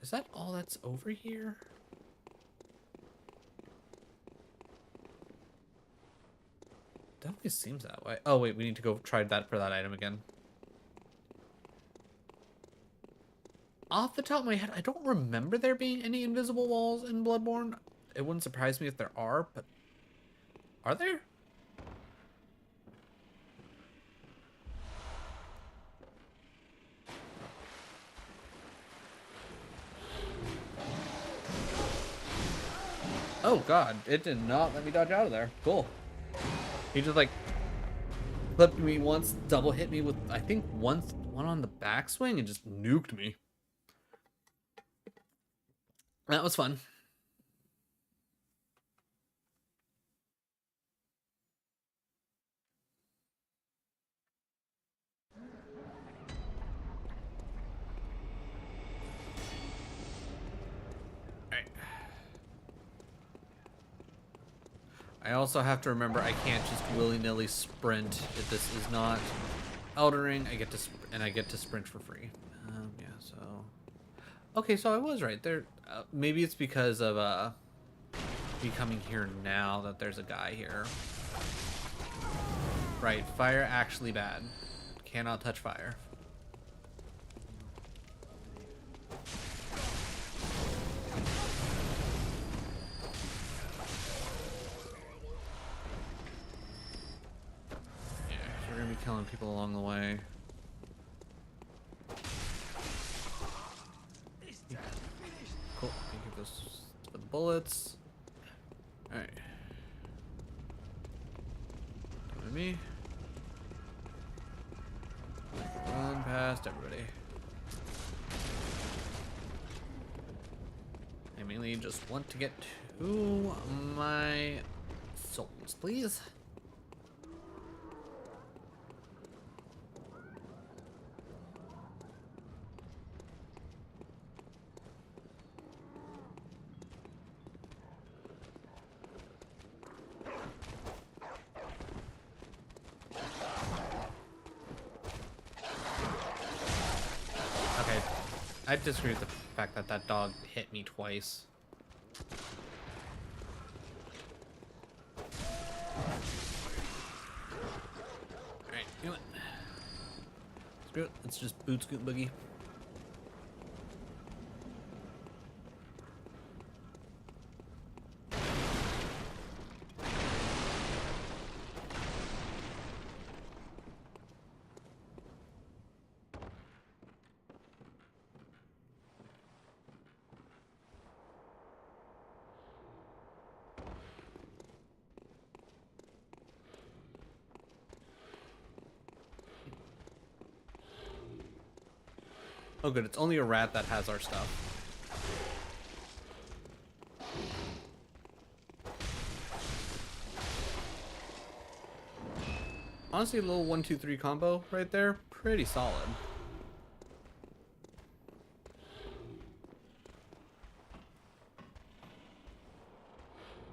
Is that all that's over here? Definitely seems that way. Oh wait, we need to go try that for that item again. Off the top of my head, I don't remember there being any invisible walls in Bloodborne. It wouldn't surprise me if there are, but are there? Oh god, it did not let me dodge out of there. Cool. He just like flipped me once, double hit me with I think one on the backswing and just nuked me. That was fun. I also have to remember I can't just willy-nilly sprint if this is not Elden Ring. I get to sprint for free. Yeah, so okay, so I was right there. Maybe it's because of me coming here now that there's a guy here. Right, fire actually bad. Cannot touch fire. We're gonna be killing people along the way. Cool. Thank you for the bullets. Alright. Me. Run past everybody. I mainly just want to get to my souls, please. I disagree with the fact that that dog hit me twice. Alright, you know what? Screw it. Let's just boot scoot boogie. Oh good, it's only a rat that has our stuff. Honestly, a little 1-2-3 combo right there, pretty solid.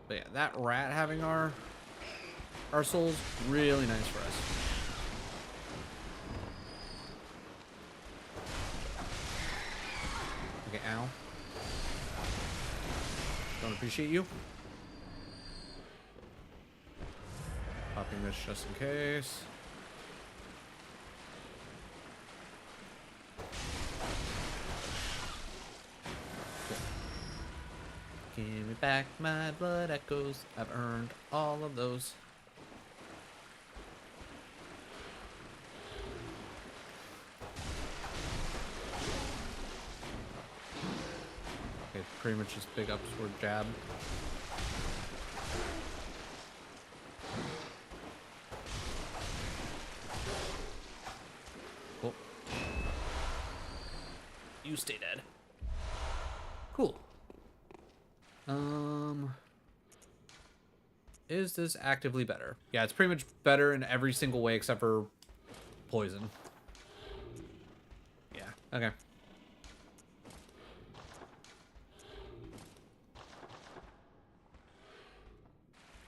But yeah, that rat having our souls, really nice for us. Okay, ow. Don't appreciate you. Popping this just in case. Give me back my blood echoes. I've earned all of those. Okay, pretty much just big upward jab. Cool. You stay dead. Cool. Is this actively better? Yeah, it's pretty much better in every single way except for poison. Yeah, okay.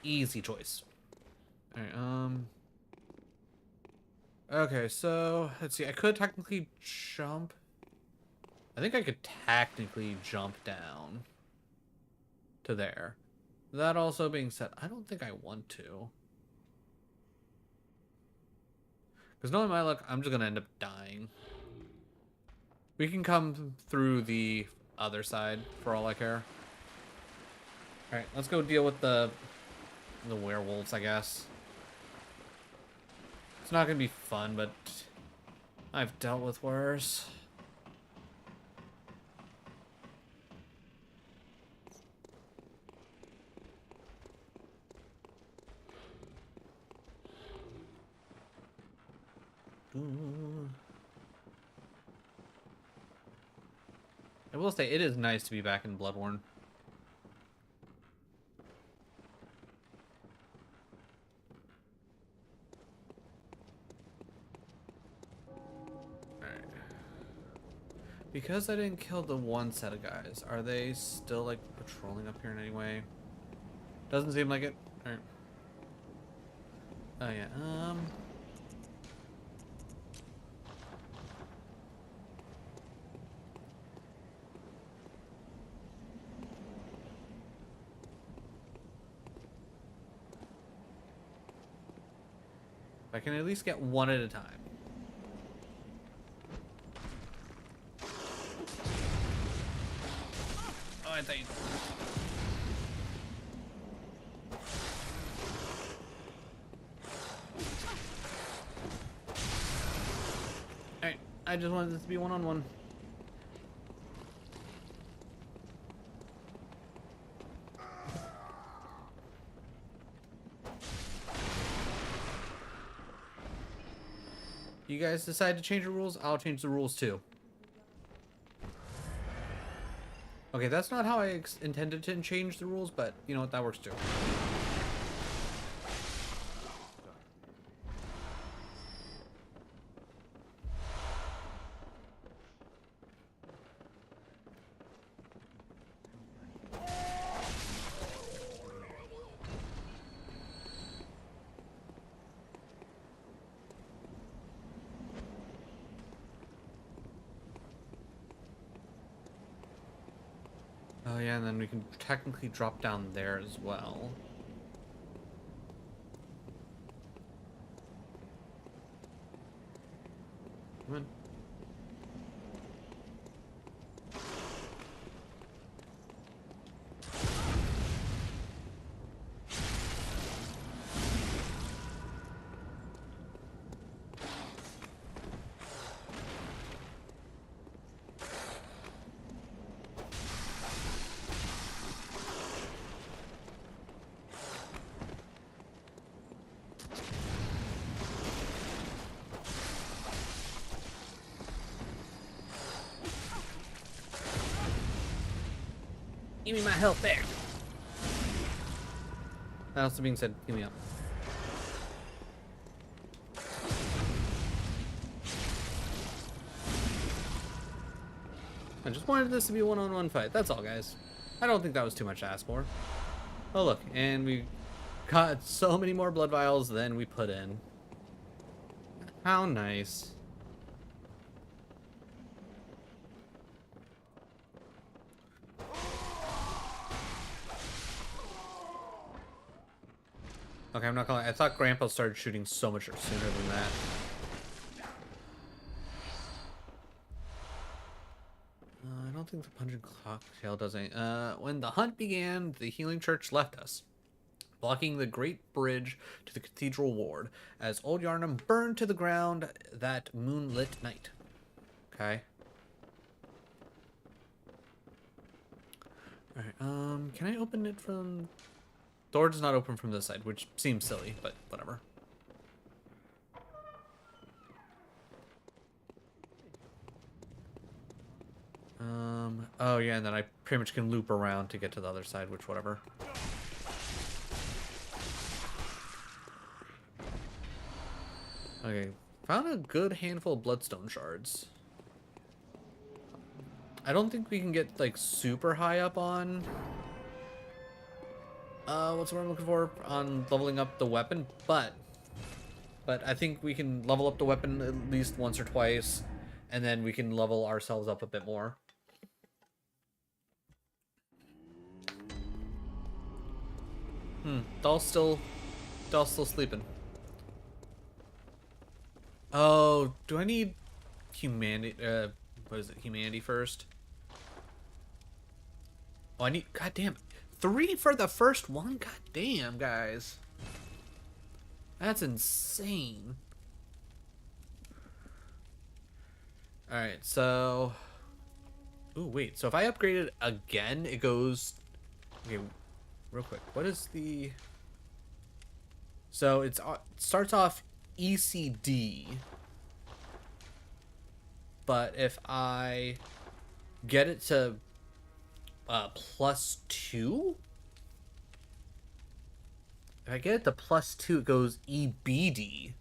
Easy choice. Alright, okay, so let's see. I could technically jump. I think I could technically jump down to there. That also being said, I don't think I want to. Because knowing my luck, I'm just going to end up dying. We can come through the other side for all I care. Alright, let's go deal with the werewolves, I guess. It's not going to be fun, but I've dealt with worse. I will say, it is nice to be back in Bloodborne. Alright. Because I didn't kill the one set of guys, are they still, like, patrolling up here in any way? Doesn't seem like it. Alright. Oh, yeah, I can at least get one at a time. Oh, I thought you... Alright, I just wanted this to be one-on-one. you guys decide to change the rules, I'll change the rules too. Okay, that's not how I intended to change the rules, but you know what, that works too. Oh yeah, and then we can technically drop down there as well. Come on. Give me my health back. That also being said, give me up. I just wanted this to be a one-on-one fight. That's all, guys. I don't think that was too much to ask for. Oh, look. And we got so many more blood vials than we put in. How nice. Okay, I'm not gonna lie. I thought Grandpa started shooting so much sooner than that. I don't think the pungent cocktail does anything. When the hunt began, the healing church left us, blocking the great bridge to the cathedral ward, as old Yarnum burned to the ground that moonlit night. Okay. Alright, can I open it from... Door does not open from this side, which seems silly, but whatever. Oh yeah, and then I pretty much can loop around to get to the other side, which whatever. Okay, found a good handful of bloodstone shards. I don't think we can get like super high up on what's the word I'm looking for, on leveling up the weapon, but I think we can level up the weapon at least once or twice, and then we can level ourselves up a bit more. Doll's still sleeping. Oh, do I need humanity? What is it? Humanity first. Oh, I need. God damn it. 3 for the first one? God damn, guys. That's insane. Alright, so... Ooh, wait. So if I upgrade it again, it goes... Okay, real quick. What is the... So it starts off ECD. But if I get it to... +2? If I get it to +2, it goes EBD.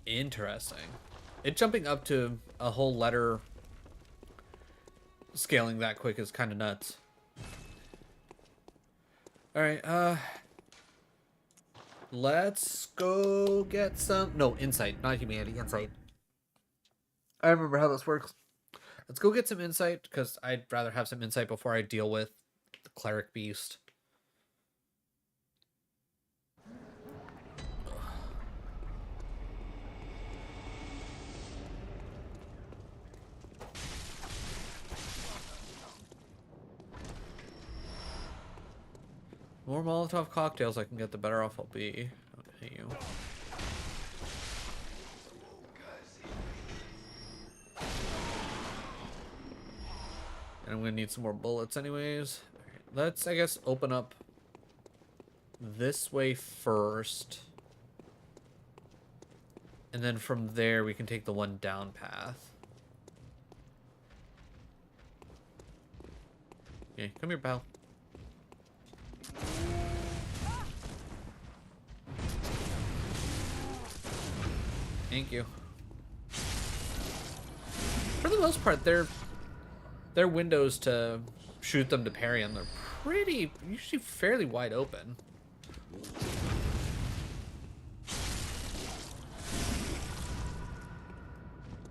Interesting. It jumping up to a whole letter scaling that quick is kind of nuts. Alright, let's go get some... No, insight, not humanity, insight. I remember how this works. Let's go get some insight, because I'd rather have some insight before I deal with the cleric beast. More Molotov cocktails I can get, the better off I'll be. Okay, you. And I'm gonna need some more bullets anyways. Right, let's, I guess, open up this way first. And then from there, we can take the one down path. Okay, come here, pal. Thank you. For the most part, their windows to shoot them to parry them, they're pretty, usually fairly wide open.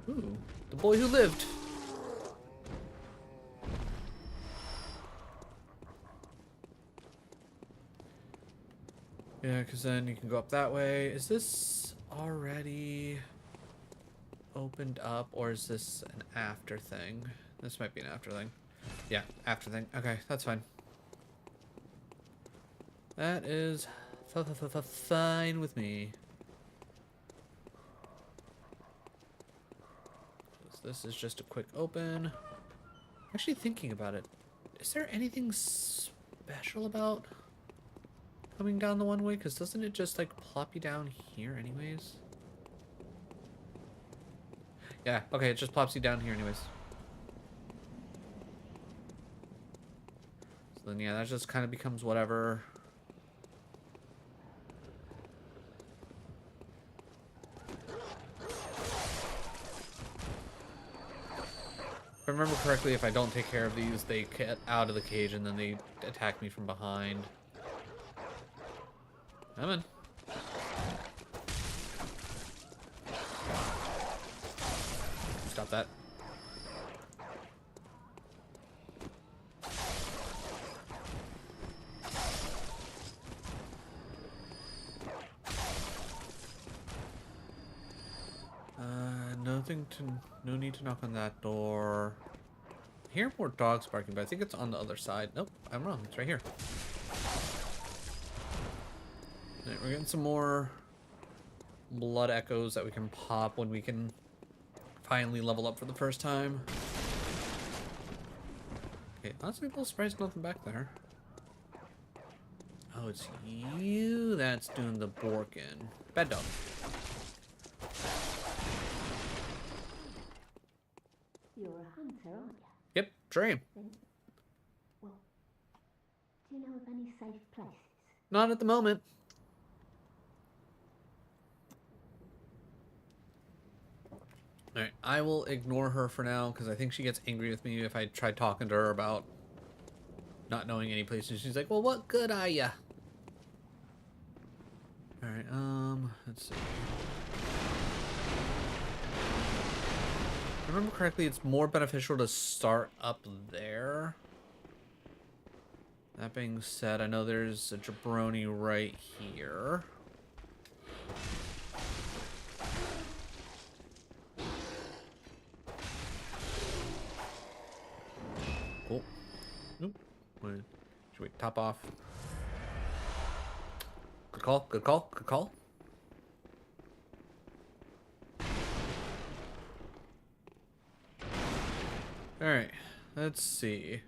Ooh, the boy who lived. Yeah, because then you can go up that way. Is this already opened up, or is this an after thing? This might be an after thing. Yeah, after thing. Okay, that's fine. That is fine with me. This is just a quick open. Actually thinking about it, is there anything special about coming down the one way? Because doesn't it just like plop you down here anyways? Yeah, okay, it just plops you down here anyways. So then yeah, that just kind of becomes whatever. If I remember correctly, if I don't take care of these, they get out of the cage and then they attack me from behind. Come in. Stop that. No need to knock on that door. I hear more dogs barking, but I think it's on the other side. Nope, I'm wrong. It's right here. Alright, we're getting some more blood echoes that we can pop when we can finally level up for the first time. Okay, honestly, a little surprised nothing back there. Oh, it's you that's doing the Borkin. Bad dog. You're a hunter, aren't you? Yep, dream. Well, do you know of any safe places? Not at the moment. Alright, I will ignore her for now, because I think she gets angry with me if I try talking to her about not knowing any places. She's like, well, what good are ya? Alright, let's see. If I remember correctly, it's more beneficial to start up there. That being said, I know there's a jabroni right here. Cool. Oop. Should we top off? Good call, good call, good call. Alright, let's see.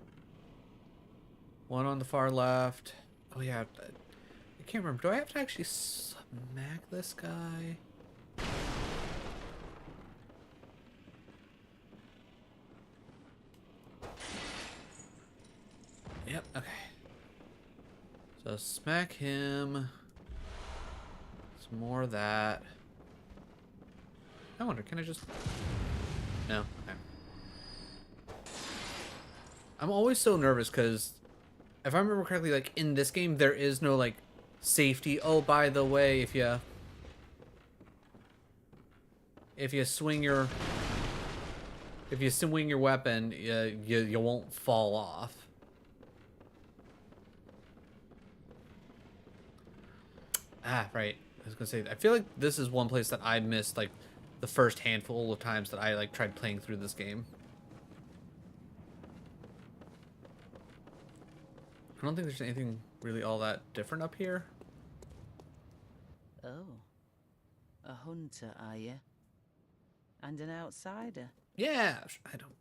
One on the far left. Oh yeah, I can't remember. Do I have to actually smack this guy? Yep, okay. So smack him. Some more of that. I wonder, can I just... No, okay. I'm always so nervous because if I remember correctly, like in this game, there is no like safety. Oh, by the way, if you swing your weapon, you won't fall off. Ah, right. I was gonna say, I feel like this is one place that I missed like the first handful of times that I like tried playing through this game. I don't think there's anything really all that different up here. Oh, a hunter, are you? And an outsider? Yeah, I don't...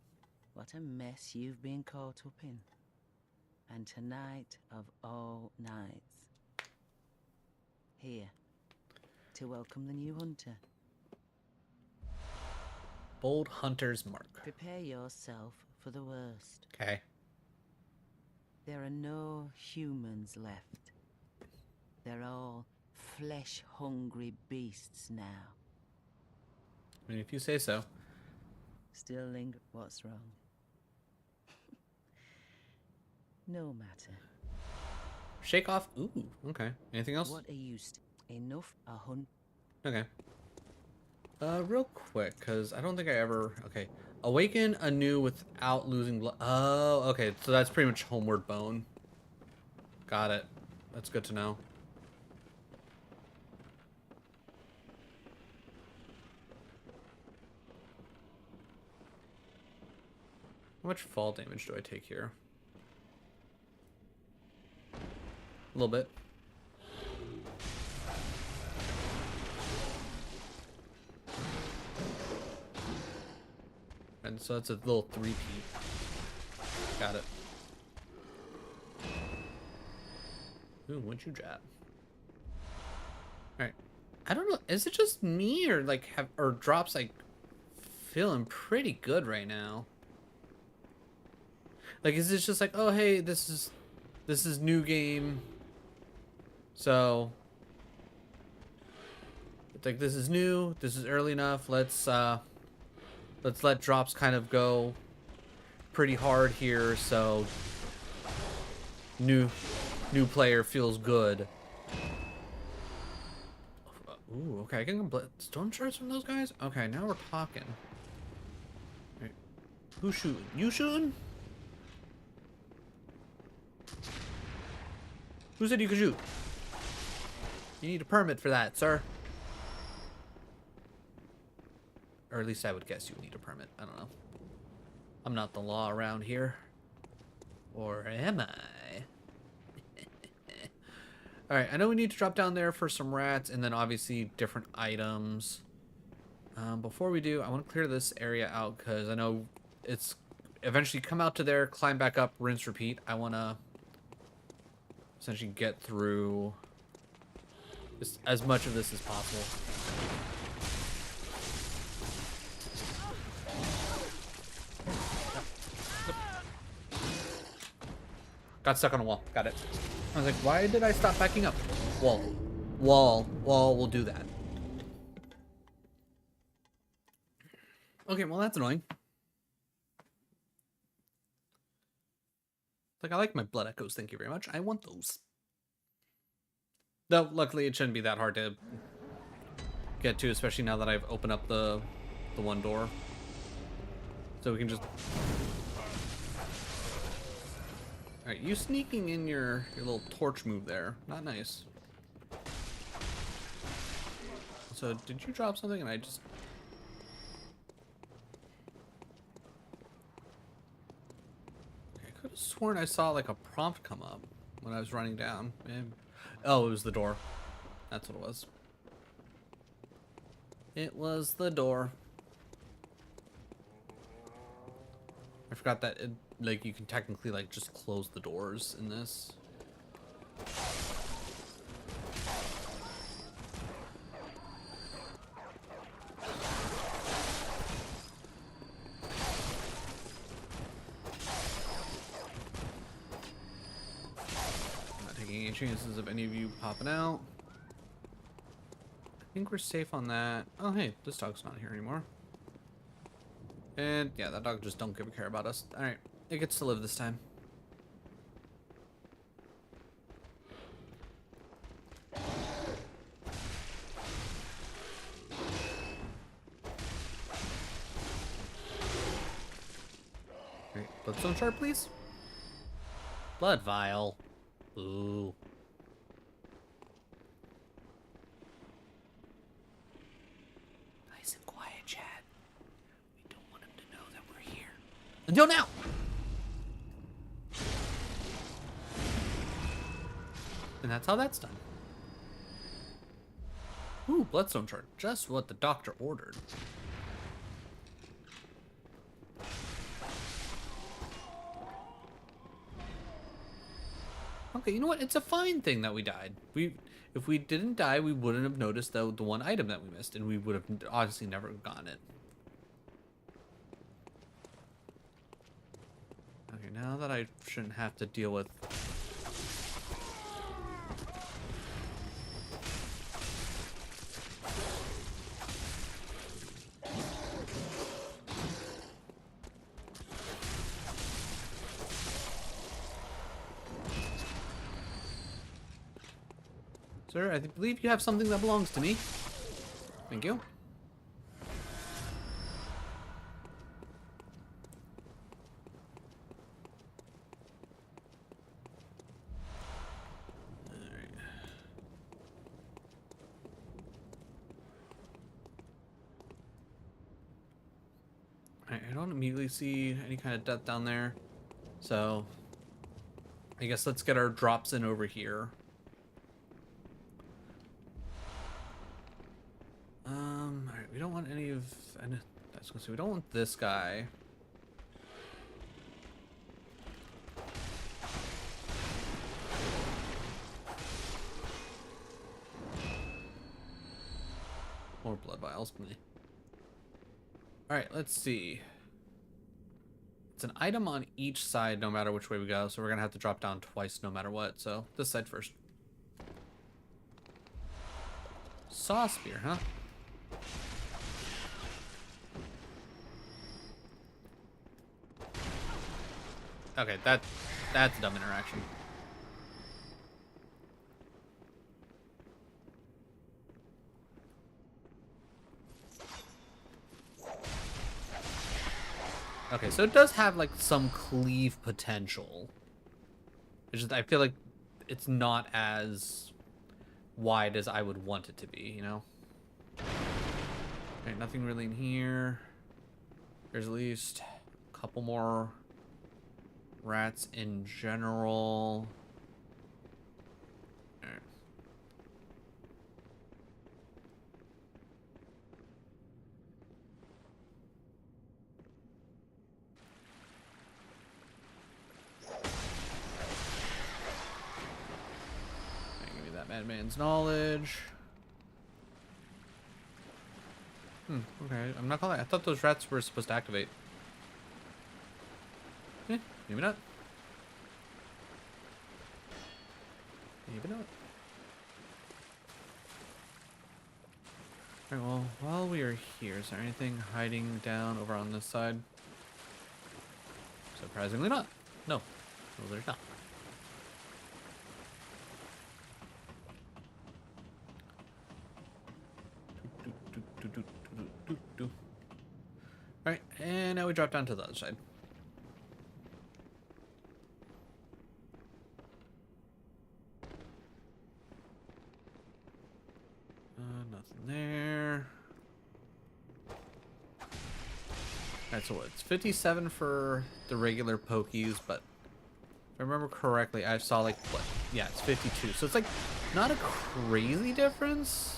What a mess you've been caught up in. And tonight of all nights. Here, to welcome the new hunter. Bold Hunter's Mark. Prepare yourself for the worst. Okay. There are no humans left. They're all flesh-hungry beasts now. I mean, if you say so. Still linger. What's wrong? No matter. Shake off. Ooh, okay. Anything else? What are you enough a hunt? Okay. Real quick, because I don't think I ever... Okay. Awaken anew without losing blood. Oh, okay. So that's pretty much Homeward Bone. Got it. That's good to know. How much fall damage do I take here? A little bit. And so it's a little 3P. Got it. Ooh, what'd you jab? Alright. I don't know, is it just me or like or drops like feeling pretty good right now? Like is it just like, oh hey, this is new game. So it's like this is new, this is early enough, let's let drops kind of go pretty hard here so new player feels good. Ooh, okay, I can complete stone shards from those guys? Okay, now we're talking. Right. Who's shooting? You shooting? Who said you could shoot? You need a permit for that, sir. Or at least I would guess you would need a permit. I don't know. I'm not the law around here. Or am I? Alright, I know we need to drop down there for some rats and then obviously different items. Before we do, I want to clear this area out because I know it's eventually come out to there, climb back up, rinse, repeat. I want to essentially get through as much of this as possible. Got stuck on a wall. Got it. I was like, why did I stop backing up? Wall will do that. Okay, well that's annoying. Like, I like my blood echoes, thank you very much. I want those. Though, luckily it shouldn't be that hard to get to, especially now that I've opened up the one door. So we can just... Alright, you sneaking in your little torch move there. Not nice. So, did you drop something and I just... Okay, I could have sworn I saw like a prompt come up when I was running down. Oh, it was the door. That's what it was. It was the door. I forgot that it, like, you can technically like just close the doors in this. I'm not taking any chances of any of you popping out. I think we're safe on that. Oh hey, this dog's not here anymore. And yeah, that dog just don't give a care about us. Alright, it gets to live this time. Alright, bloodstone shard, please. Blood vial. Ooh. Nice and quiet, Chad. We don't want him to know that we're here. Until now! And that's how that's done. Ooh, bloodstone shard. Just what the doctor ordered. Okay, you know what? It's a fine thing that we died. If we didn't die, we wouldn't have noticed the one item that we missed, and we would have obviously never gotten it. now that I shouldn't have to deal with... Sir, I believe you have something that belongs to me. Thank you. Alright, I don't immediately see any kind of death down there. So, I guess let's get our drops in over here. Alright, we don't want any of... I was gonna say, we don't want this guy. More blood vials. Alright, let's see. It's an item on each side no matter which way we go, so we're gonna have to drop down twice no matter what, so this side first. Saw spear, huh? Okay, that's a dumb interaction. Okay, so it does have like some cleave potential. It's just I feel like it's not as wide as I would want it to be, you know? Okay, nothing really in here. There's at least a couple more rats in general. Alright. Give me that madman's knowledge. Okay. I'm not calling. I thought those rats were supposed to activate. Maybe not. Maybe not. Alright, well, while we are here, is there anything hiding down over on this side? Surprisingly not. No. No, there's not. Alright, and now we drop down to the other side. Nothing there. Alright, so it's 57 for the regular pokies, but if I remember correctly, I saw like, what? Yeah, it's 52. So it's like not a crazy difference,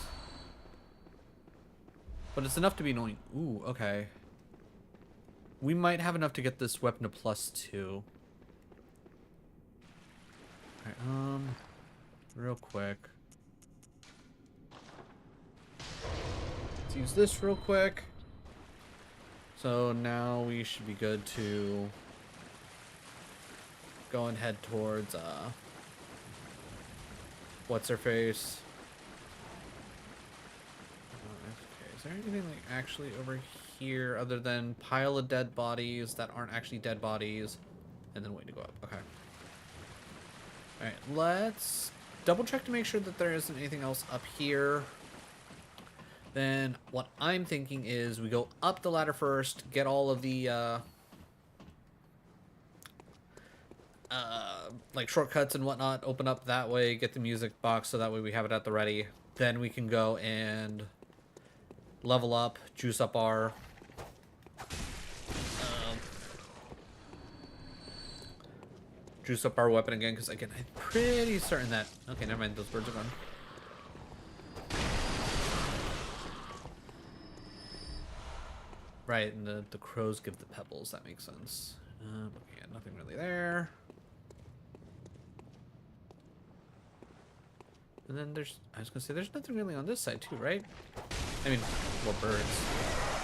but it's enough to be annoying. Ooh, okay. We might have enough to get this weapon to +2. Alright, real quick. Let's use this real quick. So now we should be good to go and head towards, what's her face? Okay, is there anything like actually over here other than pile of dead bodies that aren't actually dead bodies, and then wait to go up? Okay. Alright, let's double check to make sure that there isn't anything else up here. Then what I'm thinking is we go up the ladder first, get all of the like shortcuts and whatnot, open up that way, get the music box so that way we have it at the ready. Then we can go and level up, juice up our weapon again, because again, I'm pretty certain that... Okay, never mind, those birds are gone. Right, and the crows give the pebbles, that makes sense. Okay, nothing really there. And then there's... I was gonna say, there's nothing really on this side too, right? I mean, more birds.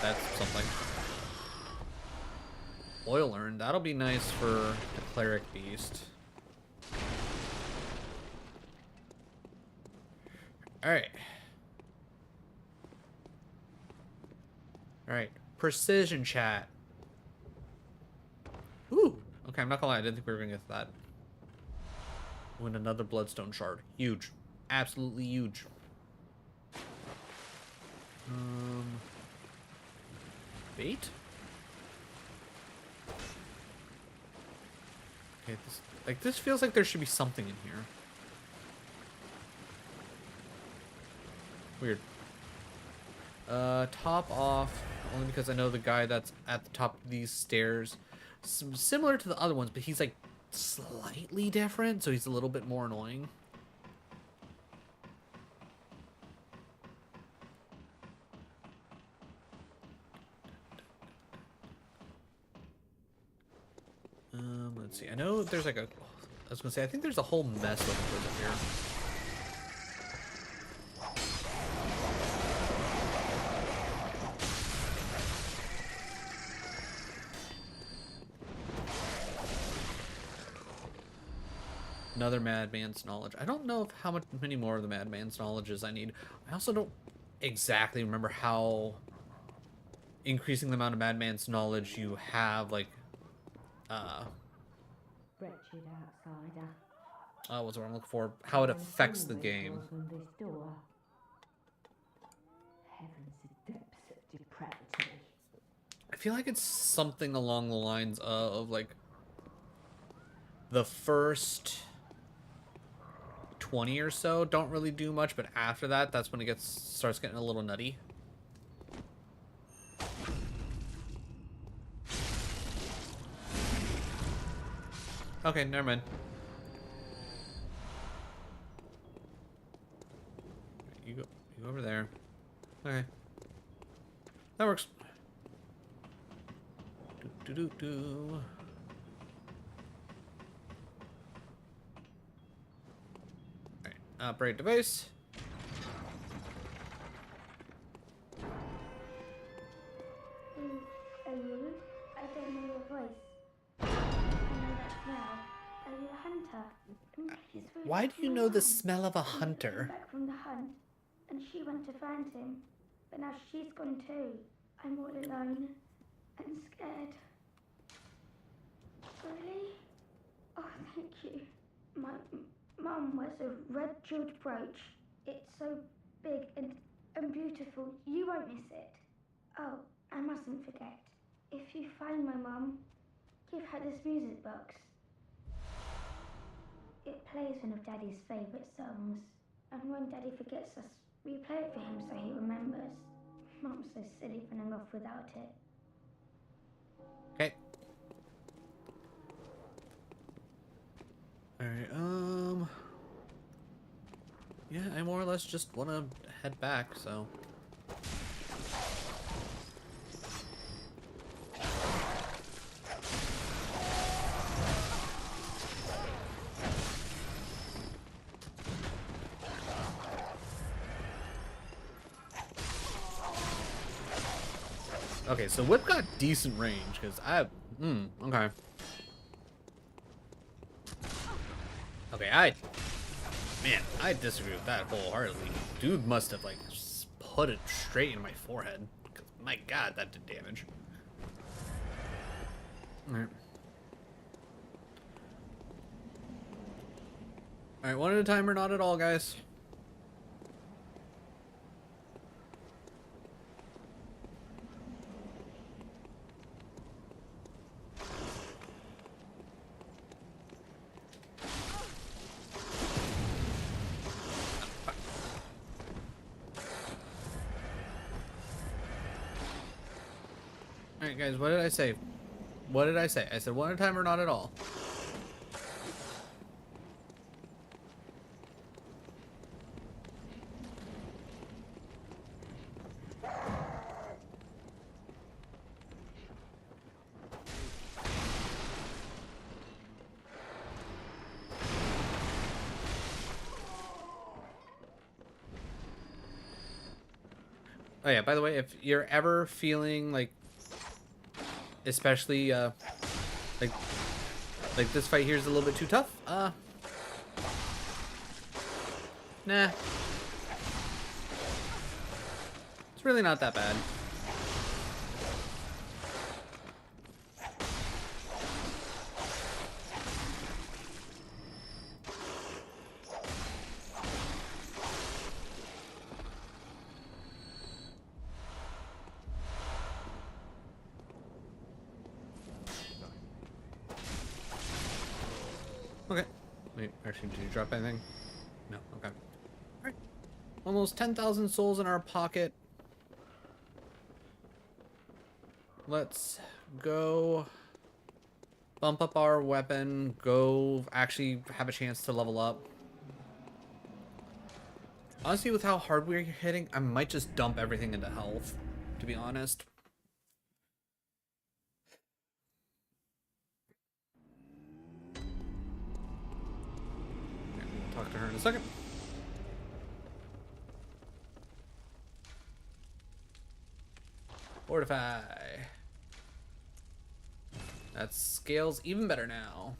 That's something. oil urn. That'll be nice for the cleric beast. Alright. Alright. Precision chat. Ooh. Okay, I'm not gonna lie. I didn't think we were gonna get that. Win another bloodstone shard. Huge. Absolutely huge. Bait? Okay, this feels like there should be something in here. Weird. Top off, only because I know the guy that's at the top of these stairs, similar to the other ones, but he's like slightly different, so he's a little bit more annoying. Let's see. I know there's like a. I was gonna say I think there's a whole mess of them up here. Another madman's knowledge. I don't know how many more of the madman's knowledges I need. I also don't exactly remember how increasing the amount of madman's knowledge you have, like, Wretched outsider. what's what I'm looking for? How it affects the game. Heavens, the depths of depravity. I feel like it's something along the lines of, like, the first 20 or so don't really do much, but after that, that's when it starts getting a little nutty. Okay, never mind. You go over there. Okay. That works. Do. Alright, operate device. Are you? I don't know your voice. I know that smell. Are you a hunter? Why do you know the smell of a hunter? Back from the hunt, and she went to find him, but now she's gone too. I'm all alone and scared. Really? Oh, thank you. My mum wears a red jeweled brooch. It's so big and beautiful. You won't miss it. Oh, I mustn't forget. If you find my mum, give her this music box. It plays one of Daddy's favourite songs. And when Daddy forgets us, we play it for him so he remembers. Mum's so silly running off without it. Okay. Alright, yeah, I more or less just want to head back, so. Okay, so Whip got decent range, because okay. Okay, I disagree with that wholeheartedly. Dude must have, like, put it straight in my forehead. 'Cause, my god, that did damage. Alright. Alright, one at a time or not at all, guys. Alright guys, what did I say? What did I say? I said one at a time or not at all. Oh yeah, by the way, if you're ever feeling like, especially Like this fight here is a little bit too tough. Nah. It's really not that bad. Okay. Wait, actually, did you drop anything? No, okay. Alright. Almost 10,000 souls in our pocket. Let's go bump up our weapon, go actually have a chance to level up. Honestly, with how hard we're hitting, I might just dump everything into health, to be honest. Talk to her in a second. Fortify. That scales even better now.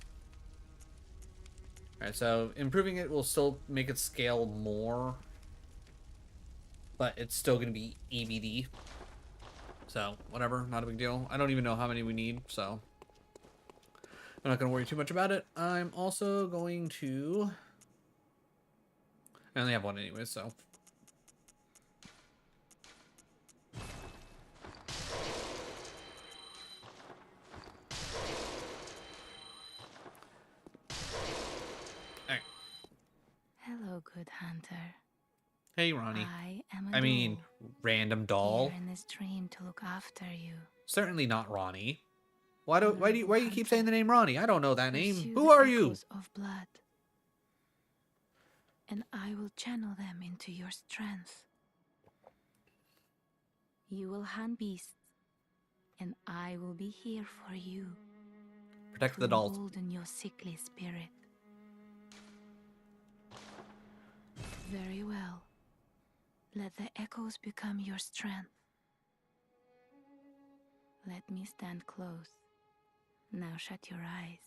Alright, so improving it will still make it scale more, but it's still going to be EBD. So, whatever, not a big deal. I don't even know how many we need, so I'm not going to worry too much about it. I'm also going to... I only have one anyway, so... Alright. Hello, good hunter. Hey, Ronnie. I mean, random doll. Here in this dream to look after you. Certainly not Ronnie. Why do you keep saying the name Ronnie? I don't know that name. Who are you? Of blood, and I will channel them into your strength. You will hunt beasts, and I will be here for you. Protect the dolls. Embolden your sickly spirit. Very well. Let the echoes become your strength. Let me stand close. Now shut your eyes.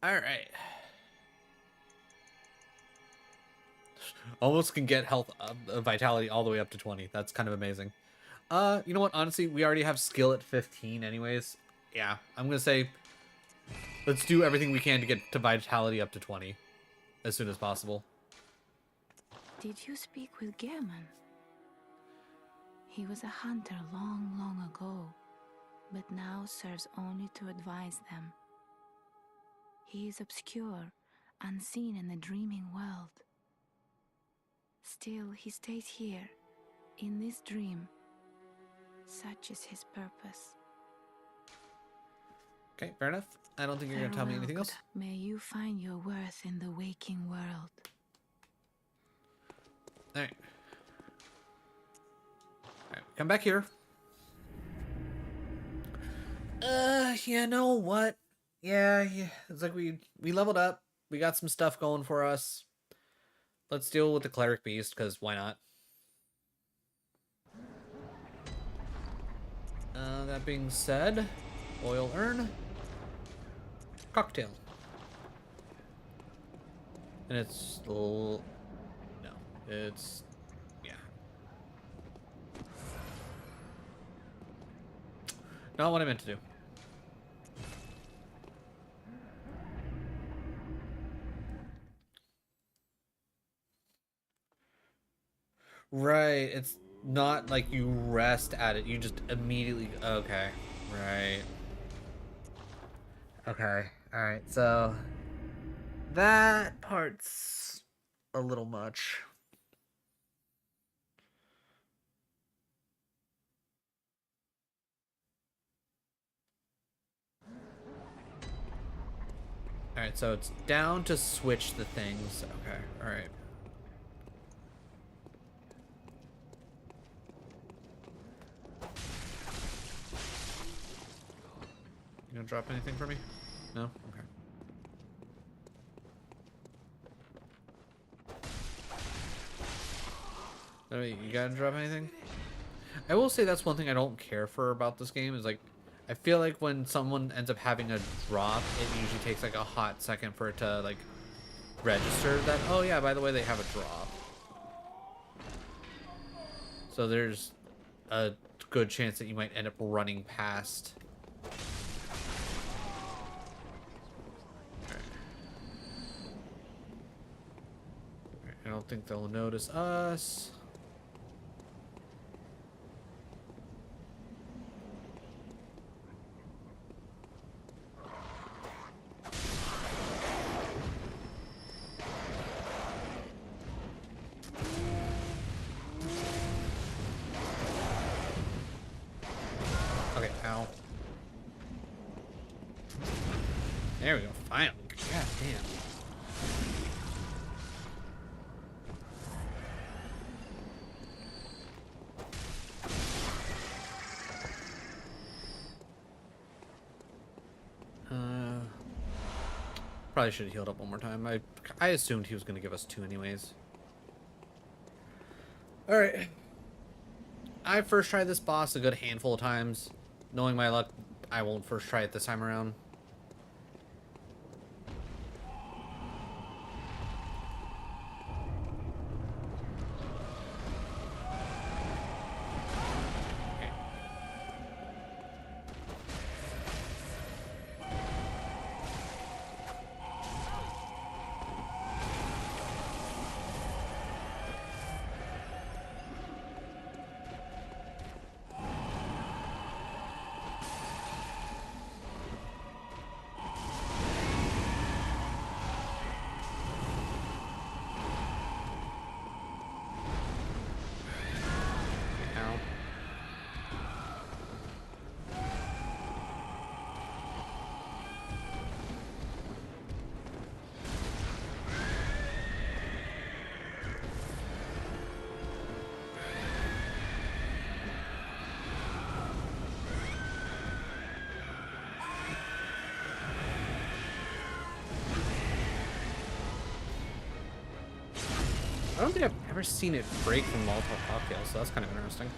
Alright. Almost can get health vitality all the way up to 20. That's kind of amazing. You know what? Honestly, we already have skill at 15 anyways. Yeah, I'm going to say let's do everything we can to get to vitality up to 20 as soon as possible. Did you speak with Gehrman? He was a hunter long, long ago, but now serves only to advise them. He is obscure, unseen in the dreaming world. Still, he stays here, in this dream. Such is his purpose. Okay, fair enough. I don't think you're going to tell me anything else. May you find your worth in the waking world. Alright. Alright, come back here. You know what? Yeah, it's like we leveled up. We got some stuff going for us. Let's deal with the cleric beast, because why not? That being said, oil urn, cocktail. And it's no, it's yeah. Not what I meant to do. Right, it's not like you rest at it, you just immediately... Okay, right. Okay, alright, so... that part's a little much. Alright, so it's down to switch the things. Okay, alright. You gonna drop anything for me? No? Okay. Oh, wait, you gotta drop anything? I will say that's one thing I don't care for about this game is like, I feel like when someone ends up having a drop, it usually takes like a hot second for it to like register that, oh yeah, by the way, they have a drop. So there's a good chance that you might end up running past. I don't think they'll notice us. Okay, ow. There we go, finally. God damn. Probably should have healed up one more time. I assumed he was going to give us 2 anyways. Alright. I first tried this boss a good handful of times. Knowing my luck, I won't first try it this time around. I don't think I've ever seen it break from Molotov cocktails, so that's kind of interesting.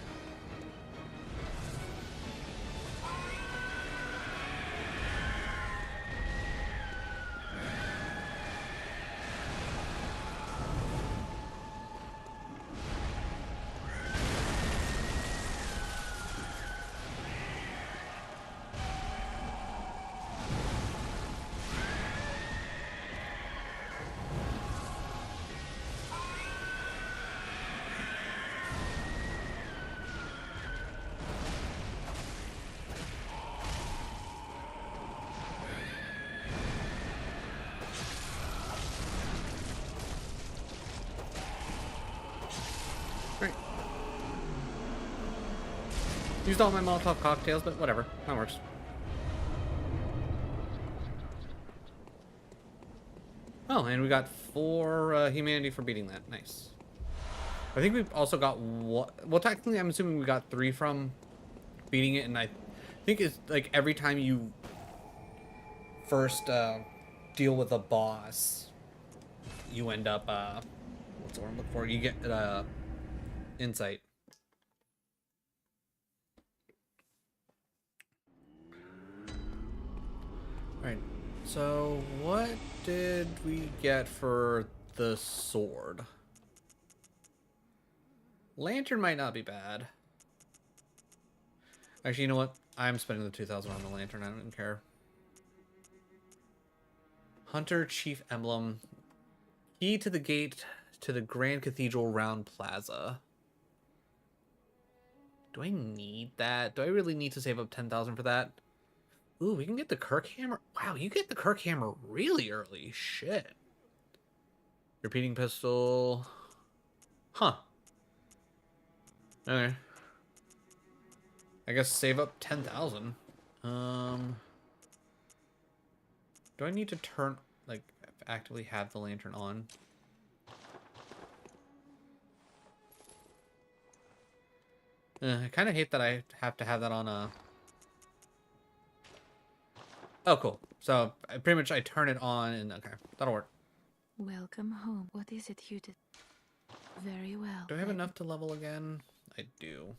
Great. Used all my Molotov cocktails, but whatever. That works. Oh, and we got 4 humanity for beating that. Nice. I think we've also got one. Well, technically, I'm assuming we got 3 from beating it, and I think it's like every time you first deal with a boss, you end up what's the word I'm looking for? You get insight. Alright, so what did we get for the sword? Lantern might not be bad. Actually, you know what? I'm spending the 2,000 on the lantern. I don't even care. Hunter Chief Emblem. Key to the gate to the Grand Cathedral Round Plaza. Do I need that? Do I really need to save up 10,000 for that? Ooh, we can get the Kirk Hammer. Wow, you get the Kirk Hammer really early. Shit. Repeating pistol. Huh. Okay. I guess save up 10,000. Do I need to turn, like, actively have the lantern on? I kind of hate that I have to have that on a... Oh, cool. So, pretty much I turn it on and... Okay, that'll work. Welcome home. What is it you did? Very well. Do I have enough to level again? I do.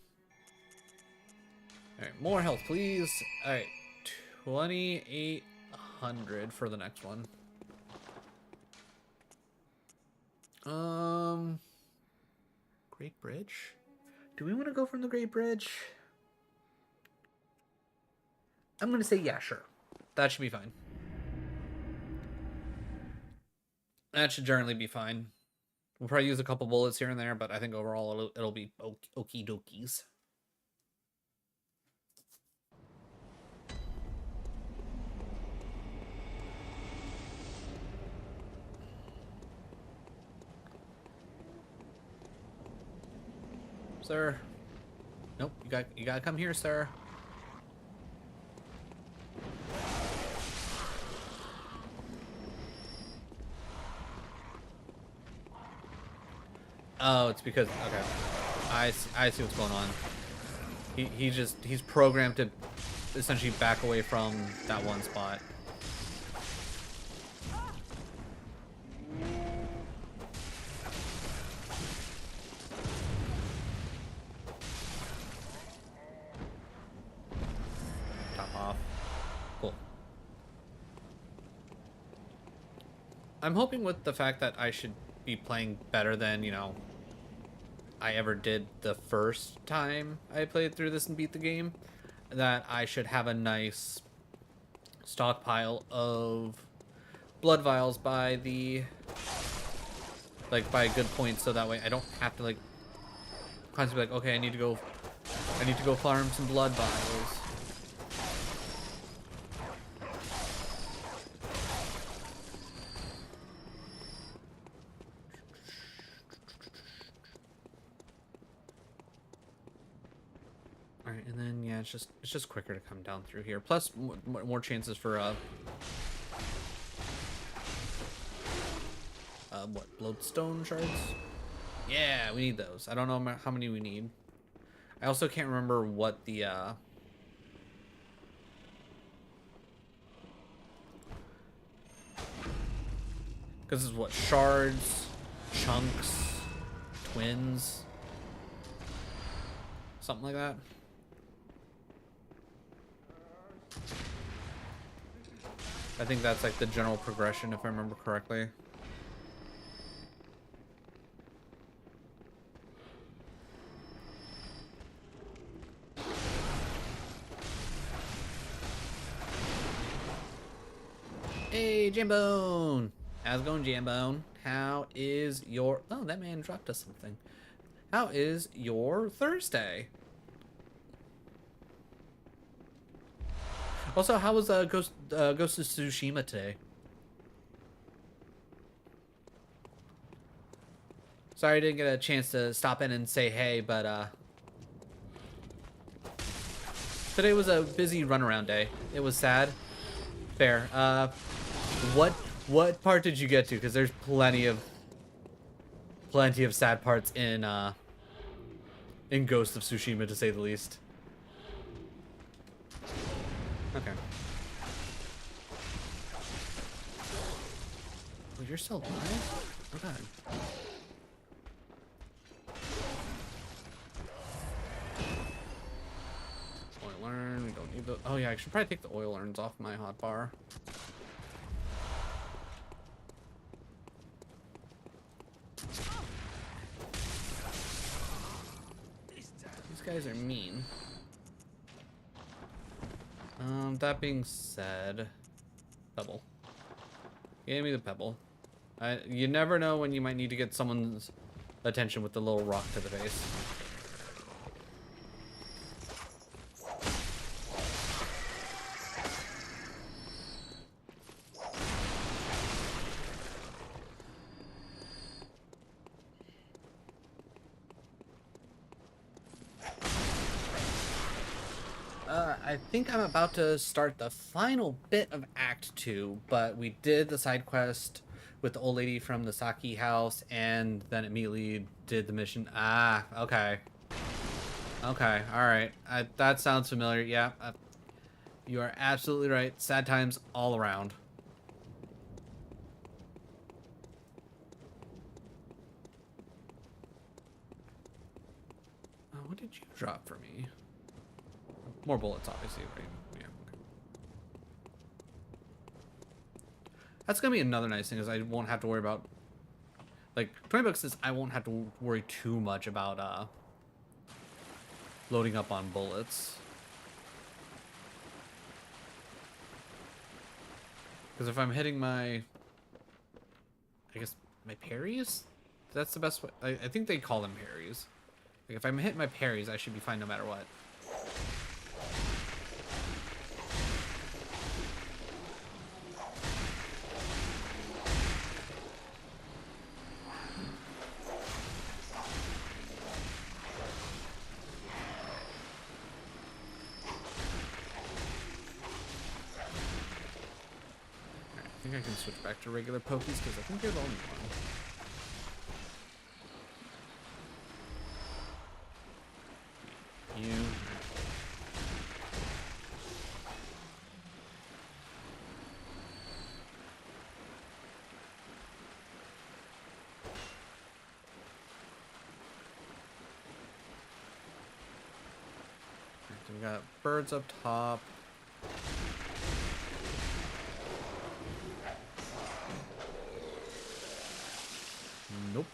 Alright, more health, please. Alright, 2,800 for the next one. Great Bridge? Do we want to go from the Great Bridge? I'm gonna say yeah, sure. That should be fine. That should generally be fine. We'll probably use a couple bullets here and there, but I think overall it'll be okie dokies. Sir. Nope, you gotta come here, sir. Oh, it's because okay. I see what's going on. He's programmed to essentially back away from that one spot. I'm hoping with the fact that I should be playing better than, you know, I ever did the first time I played through this and beat the game, that I should have a nice stockpile of blood vials by the, like, by a good point, so that way I don't have to, like, constantly be like, okay, I need to go farm some blood vials. Alright, and then, yeah, it's just quicker to come down through here. Plus, more chances for, what, bloodstone shards? Yeah, we need those. I don't know how many we need. I also can't remember what the, because this is what, shards, chunks, twins, something like that. I think that's like the general progression, if I remember correctly. Hey, Jambone! How's it going, Jambone? How is your... Oh, that man dropped us something. How is your Thursday? Also, how was Ghost of Tsushima today? Sorry I didn't get a chance to stop in and say hey, but today was a busy runaround day. It was sad. Fair. What part did you get to? Because there's plenty of sad parts in Ghost of Tsushima, to say the least. Okay. Oh, you're still alive? Oh god. Oil urn, we don't need the... Oh yeah, I should probably take the oil urns off my hotbar. These guys are mean. That being said, pebble. Give me the pebble. You never know when you might need to get someone's attention with the little rock to the face. I think I'm about to start the final bit of Act 2, but we did the side quest with the old lady from the Saki house, and then immediately did the mission. Ah, okay. Okay, alright. That sounds familiar, yeah. You are absolutely right. Sad times all around. What did you drop for me? More bullets, obviously, right? Yeah. Okay. That's gonna be another nice thing, is I won't have to worry about, like, 20 bucks is I won't have to worry too much about loading up on bullets. Because if I'm hitting my, I guess my parries, that's the best way. I think they call them parries. Like if I'm hitting my parries, I should be fine no matter what. I think I can switch back to regular pokies because I think they're the only one. You. We got birds up top. Nope.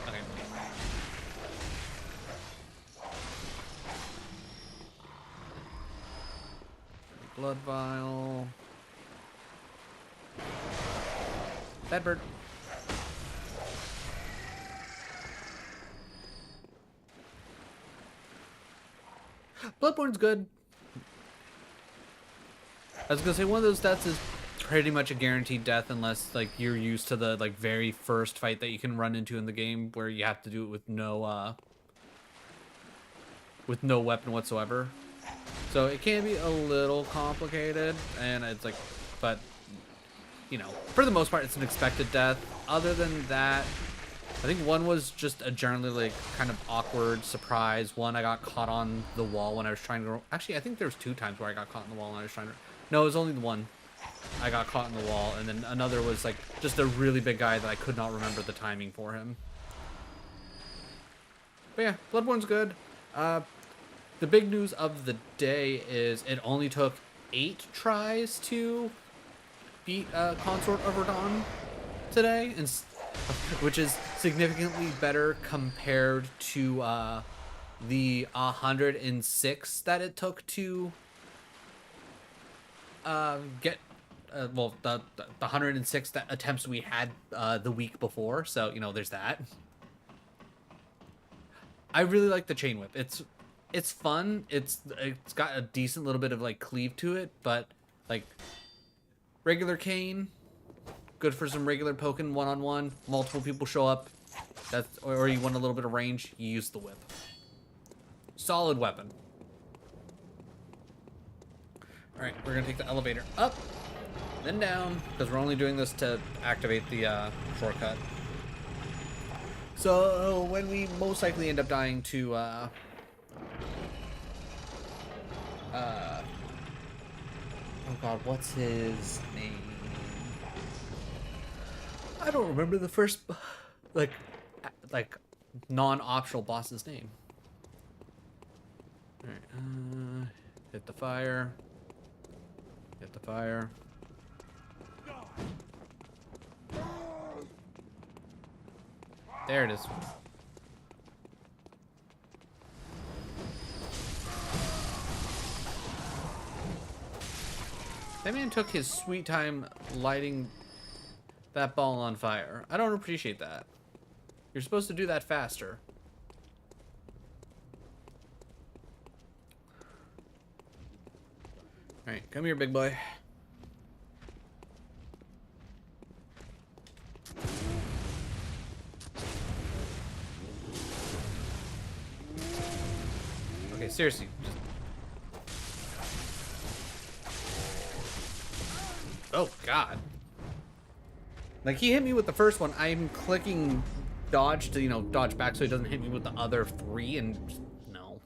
Okay. Blood vial. Bad bird. Bloodborne's good. I was gonna say one of those deaths is pretty much a guaranteed death unless like you're used to the like very first fight that you can run into in the game where you have to do it with no weapon whatsoever. So it can be a little complicated, and it's like, but you know, for the most part it's an expected death. Other than that, I think one was just a generally like kind of awkward surprise. One, I got caught on the wall when I was trying to, actually I think there was 2 times where I got caught on the wall when I was trying to, no, it was only the one. I got caught in the wall, and then another was like just a really big guy that I could not remember the timing for him. But yeah, Bloodborne's good. The big news of the day is it only took 8 tries to beat Consort of Radahn today, and which is significantly better compared to the 106 that it took to get well, the 106 attempts we had the week before. So you know, there's that. I really like the chain whip. It's fun. It's got a decent little bit of like cleave to it, but like regular cane, good for some regular poking one-on-one. Multiple people show up, that's, or you want a little bit of range, you use the whip. Solid weapon. All right, we're gonna take the elevator up, then down, because we're only doing this to activate the shortcut. So when we most likely end up dying to oh god, what's his name? I don't remember the first like non-optional boss's name. All right, hit the fire. Hit the fire. There it is. That man took his sweet time lighting that ball on fire. I don't appreciate that. You're supposed to do that faster. Alright, come here, big boy. Okay, seriously. Just... Oh, God. Like, he hit me with the first one. I'm clicking dodge to, you know, dodge back so he doesn't hit me with the other 3, and just, no.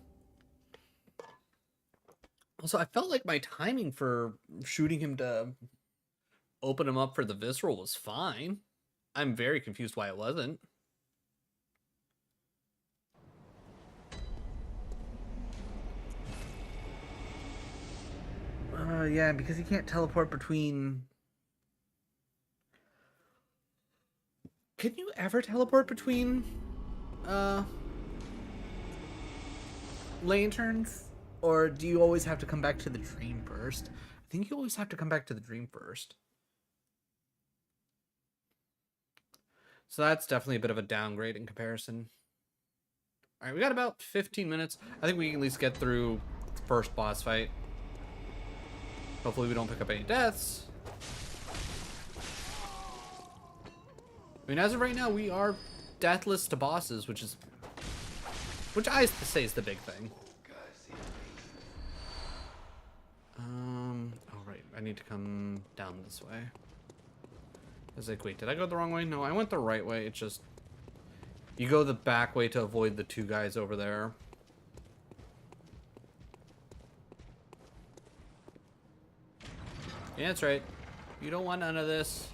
Also, I felt like my timing for shooting him to open him up for the visceral was fine. I'm very confused why it wasn't. Yeah, because you can't teleport between... Can you ever teleport between, lanterns? Or do you always have to come back to the dream first? I think you always have to come back to the dream first. So that's definitely a bit of a downgrade in comparison. Alright, we got about 15 minutes. I think we can at least get through the first boss fight. Hopefully we don't pick up any deaths. I mean, as of right now, we are deathless to bosses, which I say is the big thing. Oh right, I need to come down this way. I was like, wait, did I go the wrong way? No, I went the right way. It's just, you go the back way to avoid the two guys over there. Yeah, that's right. You don't want none of this.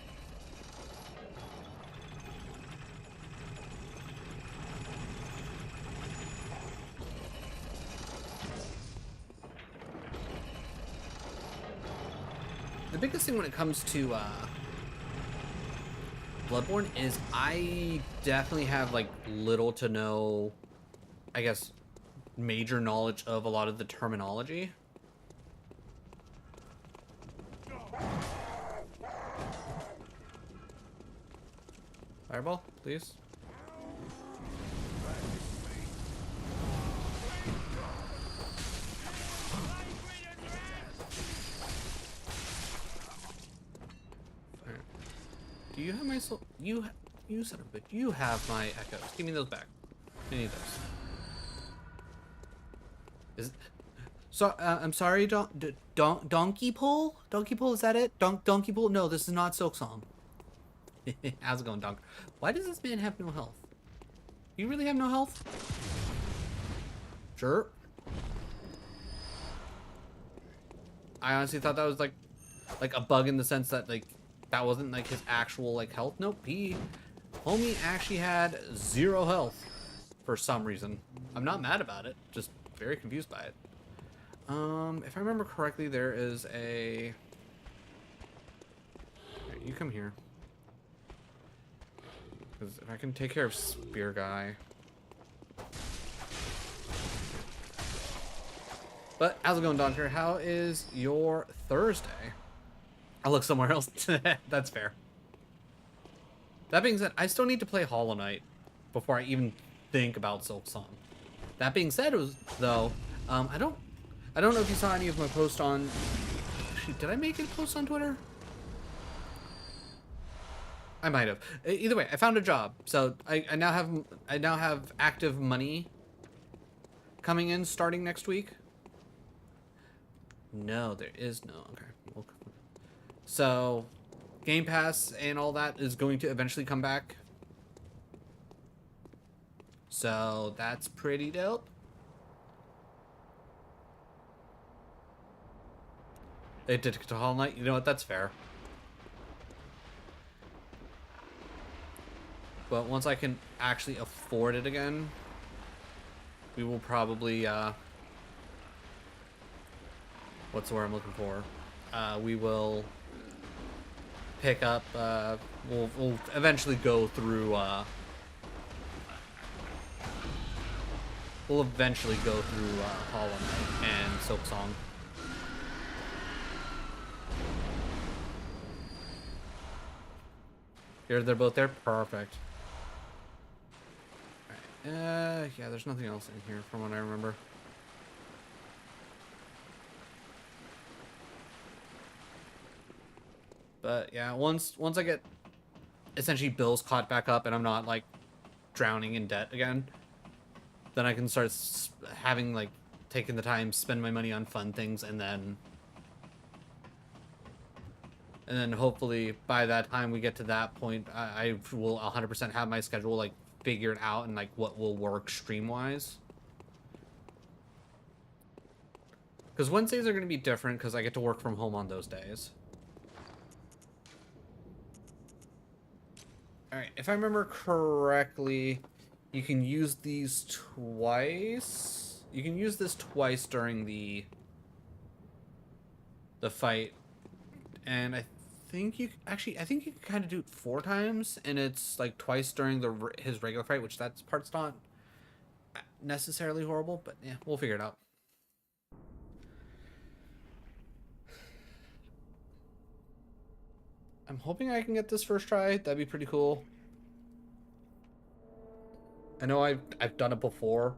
The biggest thing when it comes to Bloodborne is I definitely have like little to no, I guess, major knowledge of a lot of the terminology. Fireball, please. Do you have my soul? You son of a bitch. You have my echoes. Give me those back. I need those. Is so? I'm sorry. Donkey pull. Donkey pull. Is that it? Donkey pull. No, this is not Silk Song. How's it going, Donk? Why does this man have no health? You really have no health? Sure. I honestly thought that was like a bug in the sense that like that wasn't like his actual like health. Nope, homie actually had 0 health for some reason. I'm not mad about it, just very confused by it. If I remember correctly, there is a... Right, you come here. Because if I can take care of Spear Guy... But how's it going, Donker? How is your Thursday? I'll look somewhere else. That's fair. That being said, I still need to play Hollow Knight before I even think about Silk Song. That being said, though, I don't know if you saw any of my posts on... Actually, did I make a post on Twitter? I might have. Either way, I found a job, so I now have active money coming in starting next week. No, there is no. Okay. So, Game Pass and all that is going to eventually come back. So, that's pretty dope. It did to Hollow Knight. You know what? That's fair. But once I can actually afford it again, we will probably, what's the word I'm looking for? We will pick up, we'll eventually go through, Hollow Knight and Silk Song. Here, they're both there? Perfect. Alright, yeah, there's nothing else in here from what I remember. But yeah, once I get essentially bills caught back up and I'm not like drowning in debt again, then I can start having like taking the time, spend my money on fun things, and then hopefully by that time we get to that point, I will 100% have my schedule like figured out and like what will work stream wise. Because Wednesdays are going to be different because I get to work from home on those days. Alright, if I remember correctly, you can use these twice. You can use this twice during the the fight, and I think you can kind of do it 4 times, and it's like twice during his regular fight, which that part's not necessarily horrible, but yeah, we'll figure it out. I'm hoping I can get this first try. That'd be pretty cool. I know I've done it before,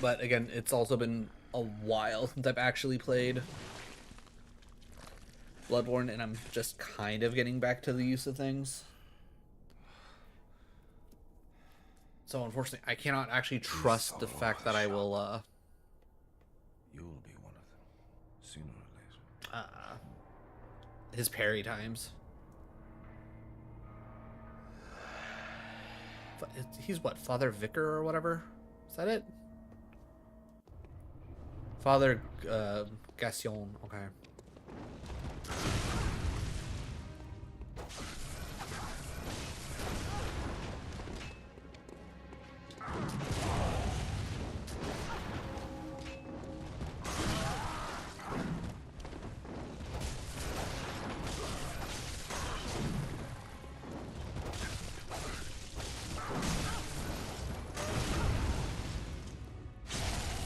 but again, it's also been a while since I've actually played Bloodborne, and I'm just kind of getting back to the use of things. So unfortunately, I cannot actually trust the fact that I will, You'll be one of them, sooner or later. His parry times. He's what, Father Vicar or whatever? Is that it? Father, Gassion, okay.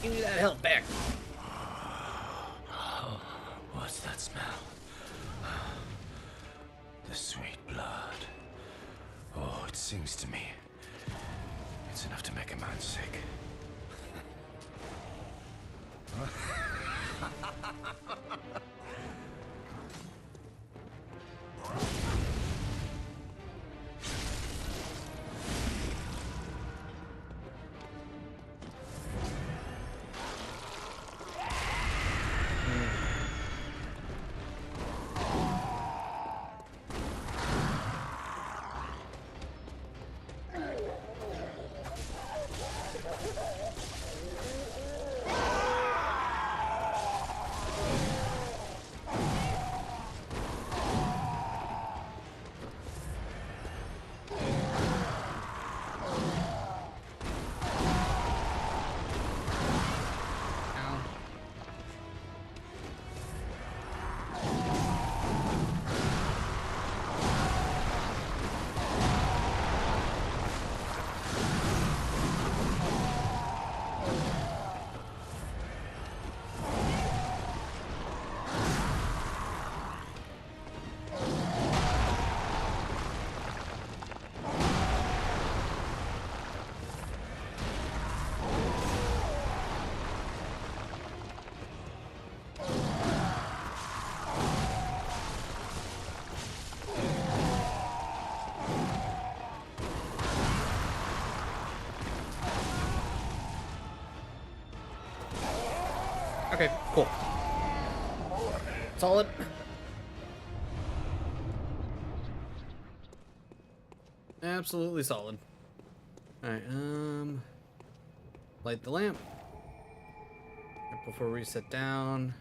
Give me that health back. What's that smell? The sweet blood. Oh, it sings to me. It's enough to make a man sick. Okay, cool. Solid. Absolutely solid. Alright, light the lamp. Right before we sit down.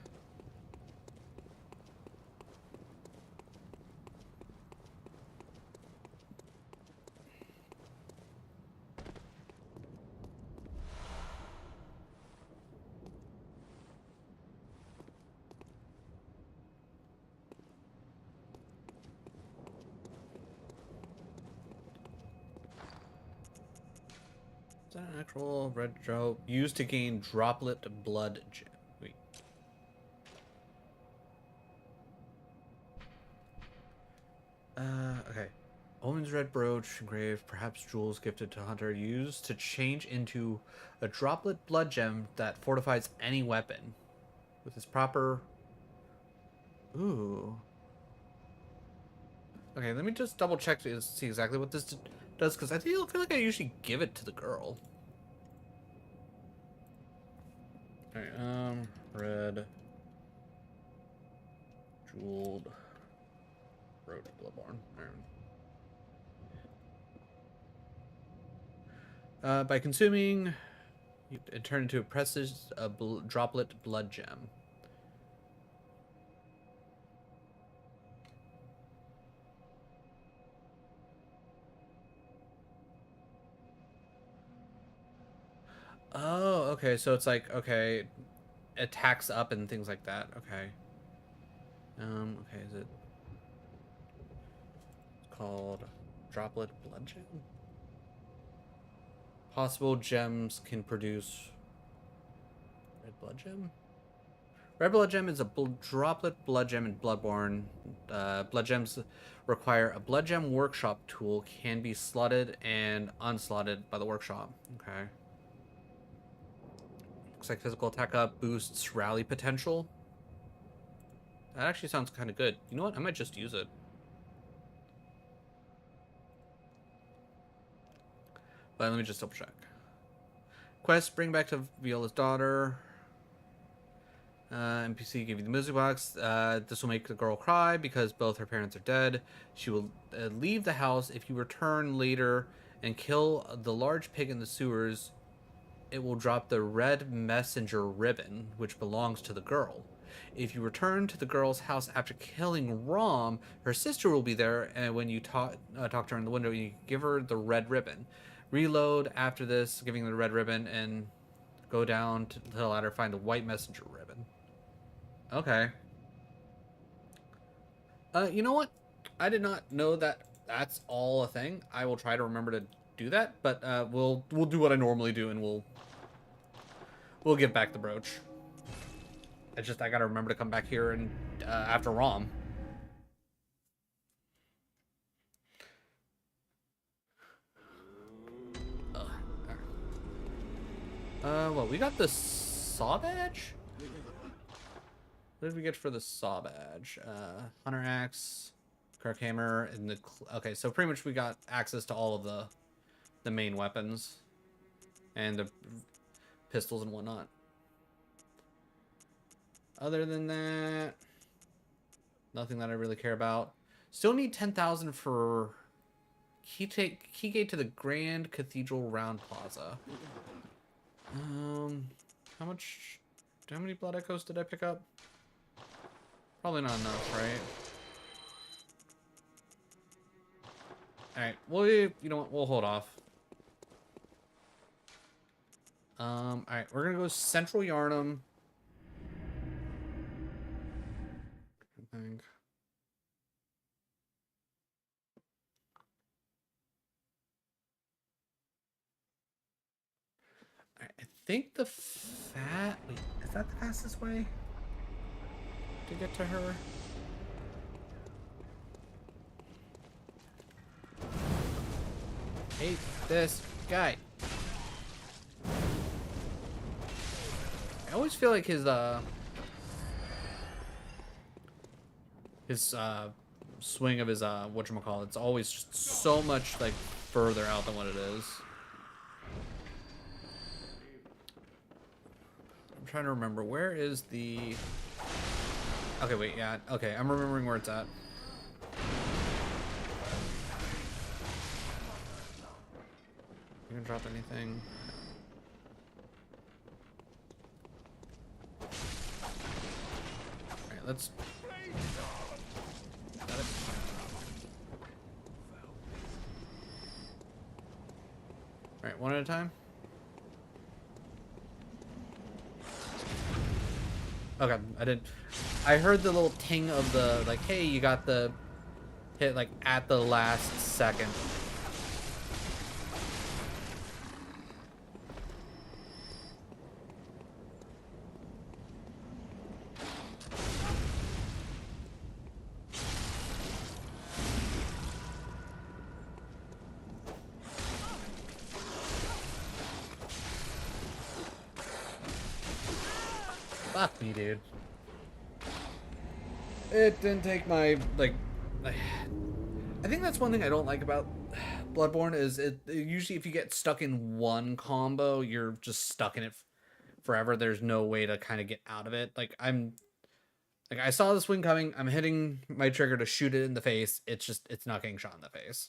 Is that an actual red drop used to gain droplet blood gem? Wait. Okay. Omen's red brooch engraved, perhaps jewels gifted to hunter, used to change into a droplet blood gem that fortifies any weapon with its proper. Ooh. Okay, let me just double check to see exactly what this does, because I feel like I usually give it to the girl. Alright, red jeweled road to Bloodborne. By consuming, it turned into a precious droplet blood gem. Oh, okay. So it's like, okay, attacks up and things like that. Okay. Okay, is it called Droplet Blood Gem? Possible gems can produce Red Blood Gem? Red Blood Gem is a droplet blood gem in Bloodborne. Blood gems require a blood gem workshop tool, can be slotted and unslotted by the workshop. Okay. Looks like physical attack up boosts rally potential. That actually sounds kind of good. You know what? I might just use it. But let me just double check. Quest, bring back to Viola's daughter. NPC give you the music box. This will make the girl cry because both her parents are dead. She will leave the house. If you return later and kill the large pig in the sewers, it will drop the red messenger ribbon, which belongs to the girl. If you return to the girl's house after killing Rom, her sister will be there, and when you talk to her in the window, you give her the red ribbon. Reload after this, giving her the red ribbon, and go down to the ladder, find the white messenger ribbon. Okay. You know what? I did not know that that's all a thing. I will try to remember to do that, but we'll do what I normally do, and we'll give back the brooch. It's just I gotta remember to come back here and after Rom. Well, we got the saw badge. What did we get for the saw badge? Hunter axe, Kirk hammer, and the okay. So pretty much we got access to all of the main weapons and the pistols and whatnot. Other than that, nothing that I really care about. Still need 10,000 for key gate to the Grand Cathedral Round Plaza. How many blood echoes did I pick up? Probably not enough, right? Alright, well, you know what, we'll hold off. Alright, we're gonna go Central Yarnum. I think. I think the wait, is that the fastest way to get to her? Hate this guy. I always feel like his swing of his whatchamacallit, it's always just so much like further out than what it is. I'm trying to remember, where is the... Okay, wait, yeah, okay, I'm remembering where it's at. You gonna drop anything? Alright, let's... Got it. Alright, one at a time. Okay, I heard the little ting of the, like, hey, you got the hit, like, at the last second. Fuck me, dude. It didn't take my, like... I think that's one thing I don't like about Bloodborne is usually if you get stuck in one combo, you're just stuck in it forever. There's no way to kind of get out of it. Like, I saw the swing coming. I'm hitting my trigger to shoot it in the face. It's not getting shot in the face.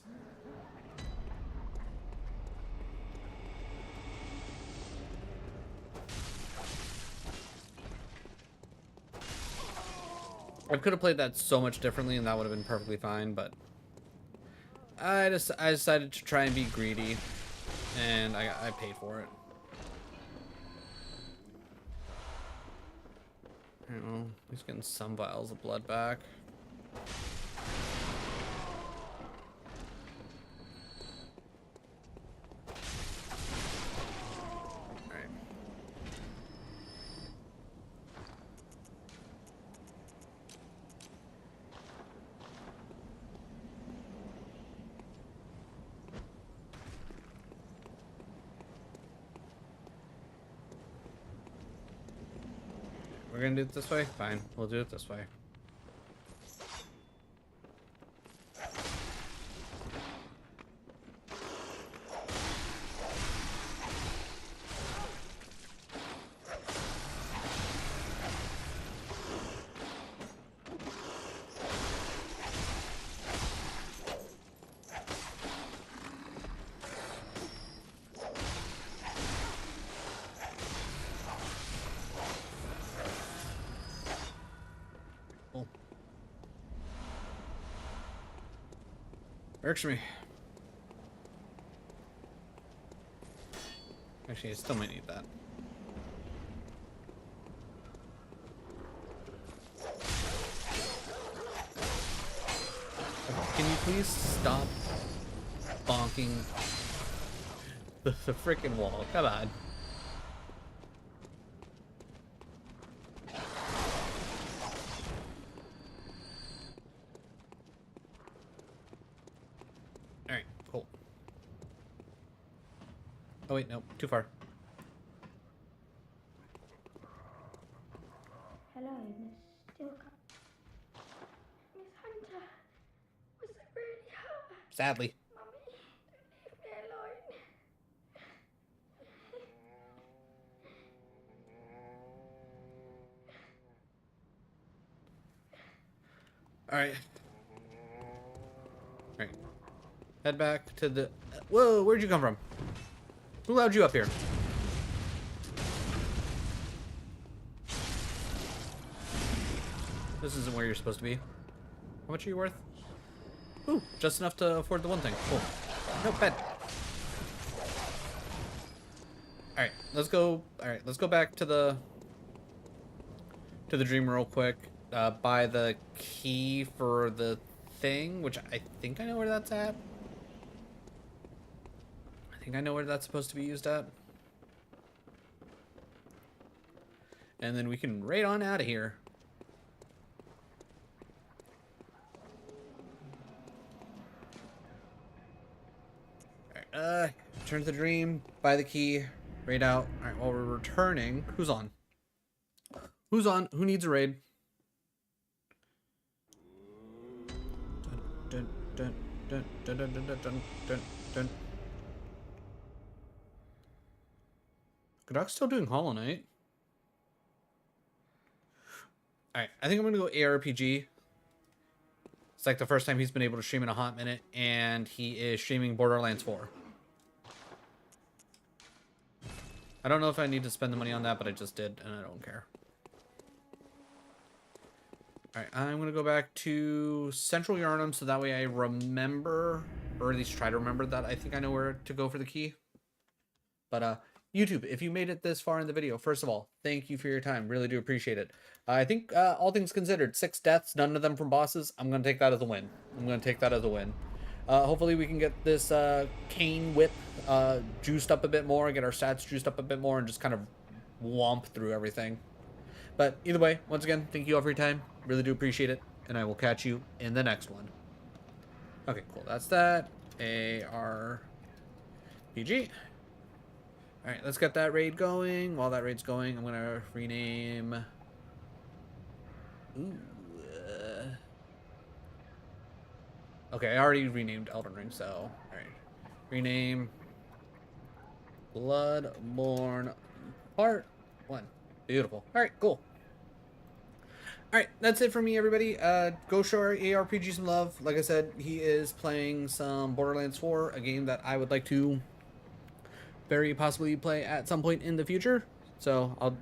I could have played that so much differently and that would have been perfectly fine, but I decided to try and be greedy, and I paid for it. Alright, well, he's getting some vials of blood back. Alright. We're gonna do it this way? Fine, we'll do it this way. Works for me. Actually, I still might need that. Okay, can you please stop bonking the freaking wall? Come on. Alright, cool. Oh wait, no, too far. Hello, Miss Steelcup. Miss Hunter, was it really hard? Sadly. Mummy, don't leave me alone. Alright. Alright. Head back to the... Whoa, where'd you come from? Who allowed you up here? This isn't where you're supposed to be. How much are you worth? Ooh, just enough to afford the one thing. Cool. Nope, bad. Alright, let's go. Alright, let's go back to the dream real quick. Buy the key for the thing, which I think I know where that's at. I think I know where that's supposed to be used at. And then we can raid on out of here. Alright, turn to the dream, buy the key, raid out. Alright, while we're returning, who's on? Who's on? Who needs a raid? Dun, dun, dun, dun, dun, dun, dun, dun, dun, dun. Godoc's still doing Hollow Knight. Alright, I think I'm gonna go ARPG. It's like the first time he's been able to stream in a hot minute, and he is streaming Borderlands 4. I don't know if I need to spend the money on that, but I just did, and I don't care. Alright, I'm gonna go back to Central Yarnum, so that way I remember, or at least try to remember that I think I know where to go for the key. But, YouTube, if you made it this far in the video, first of all, thank you for your time. Really do appreciate it. I think, all things considered, 6 deaths, none of them from bosses. I'm going to take that as a win. Hopefully we can get this cane whip juiced up a bit more, get our stats juiced up a bit more, and just kind of womp through everything. But either way, once again, thank you all for your time. Really do appreciate it. And I will catch you in the next one. Okay, cool. That's that. ARPG. Alright, let's get that raid going. While that raid's going, I'm going to rename... Okay, I already renamed Elden Ring, so... Alright. Rename... Bloodborne Part 1. Beautiful. Alright, cool. Alright, that's it for me, everybody. Go show our ARPG some love. Like I said, he is playing some Borderlands 4, a game that I would like to very possibly play at some point in the future. So I'll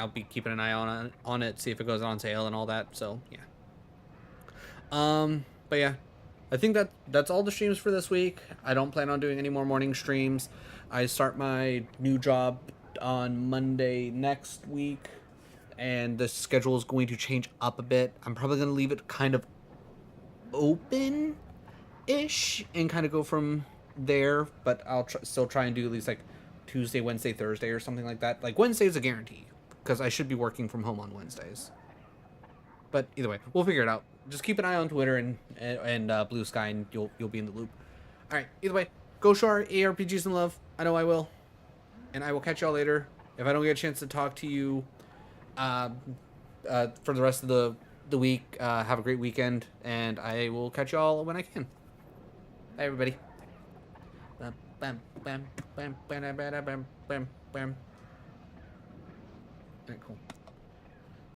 be keeping an eye on it, see if it goes on sale and all that. So yeah. But yeah, I think that's all the streams for this week. I don't plan on doing any more morning streams. I start my new job on Monday next week, and the schedule is going to change up a bit. I'm probably going to leave it kind of open-ish and kind of go from there, but I'll still try and do at least like Tuesday, Wednesday, Thursday or something like that. Like Wednesday is a guarantee because I should be working from home on Wednesdays. But either way, we'll figure it out. Just keep an eye on Twitter and Blue Sky, and you'll be in the loop. All right. Either way, go show our ARPGs some love. I know I will, and I will catch y'all later. If I don't get a chance to talk to you for the rest of the week, have a great weekend, and I will catch y'all when I can. Bye, everybody. Bam, bam, bam, bam, bam, bam, bam, bam, bam. All right, cool.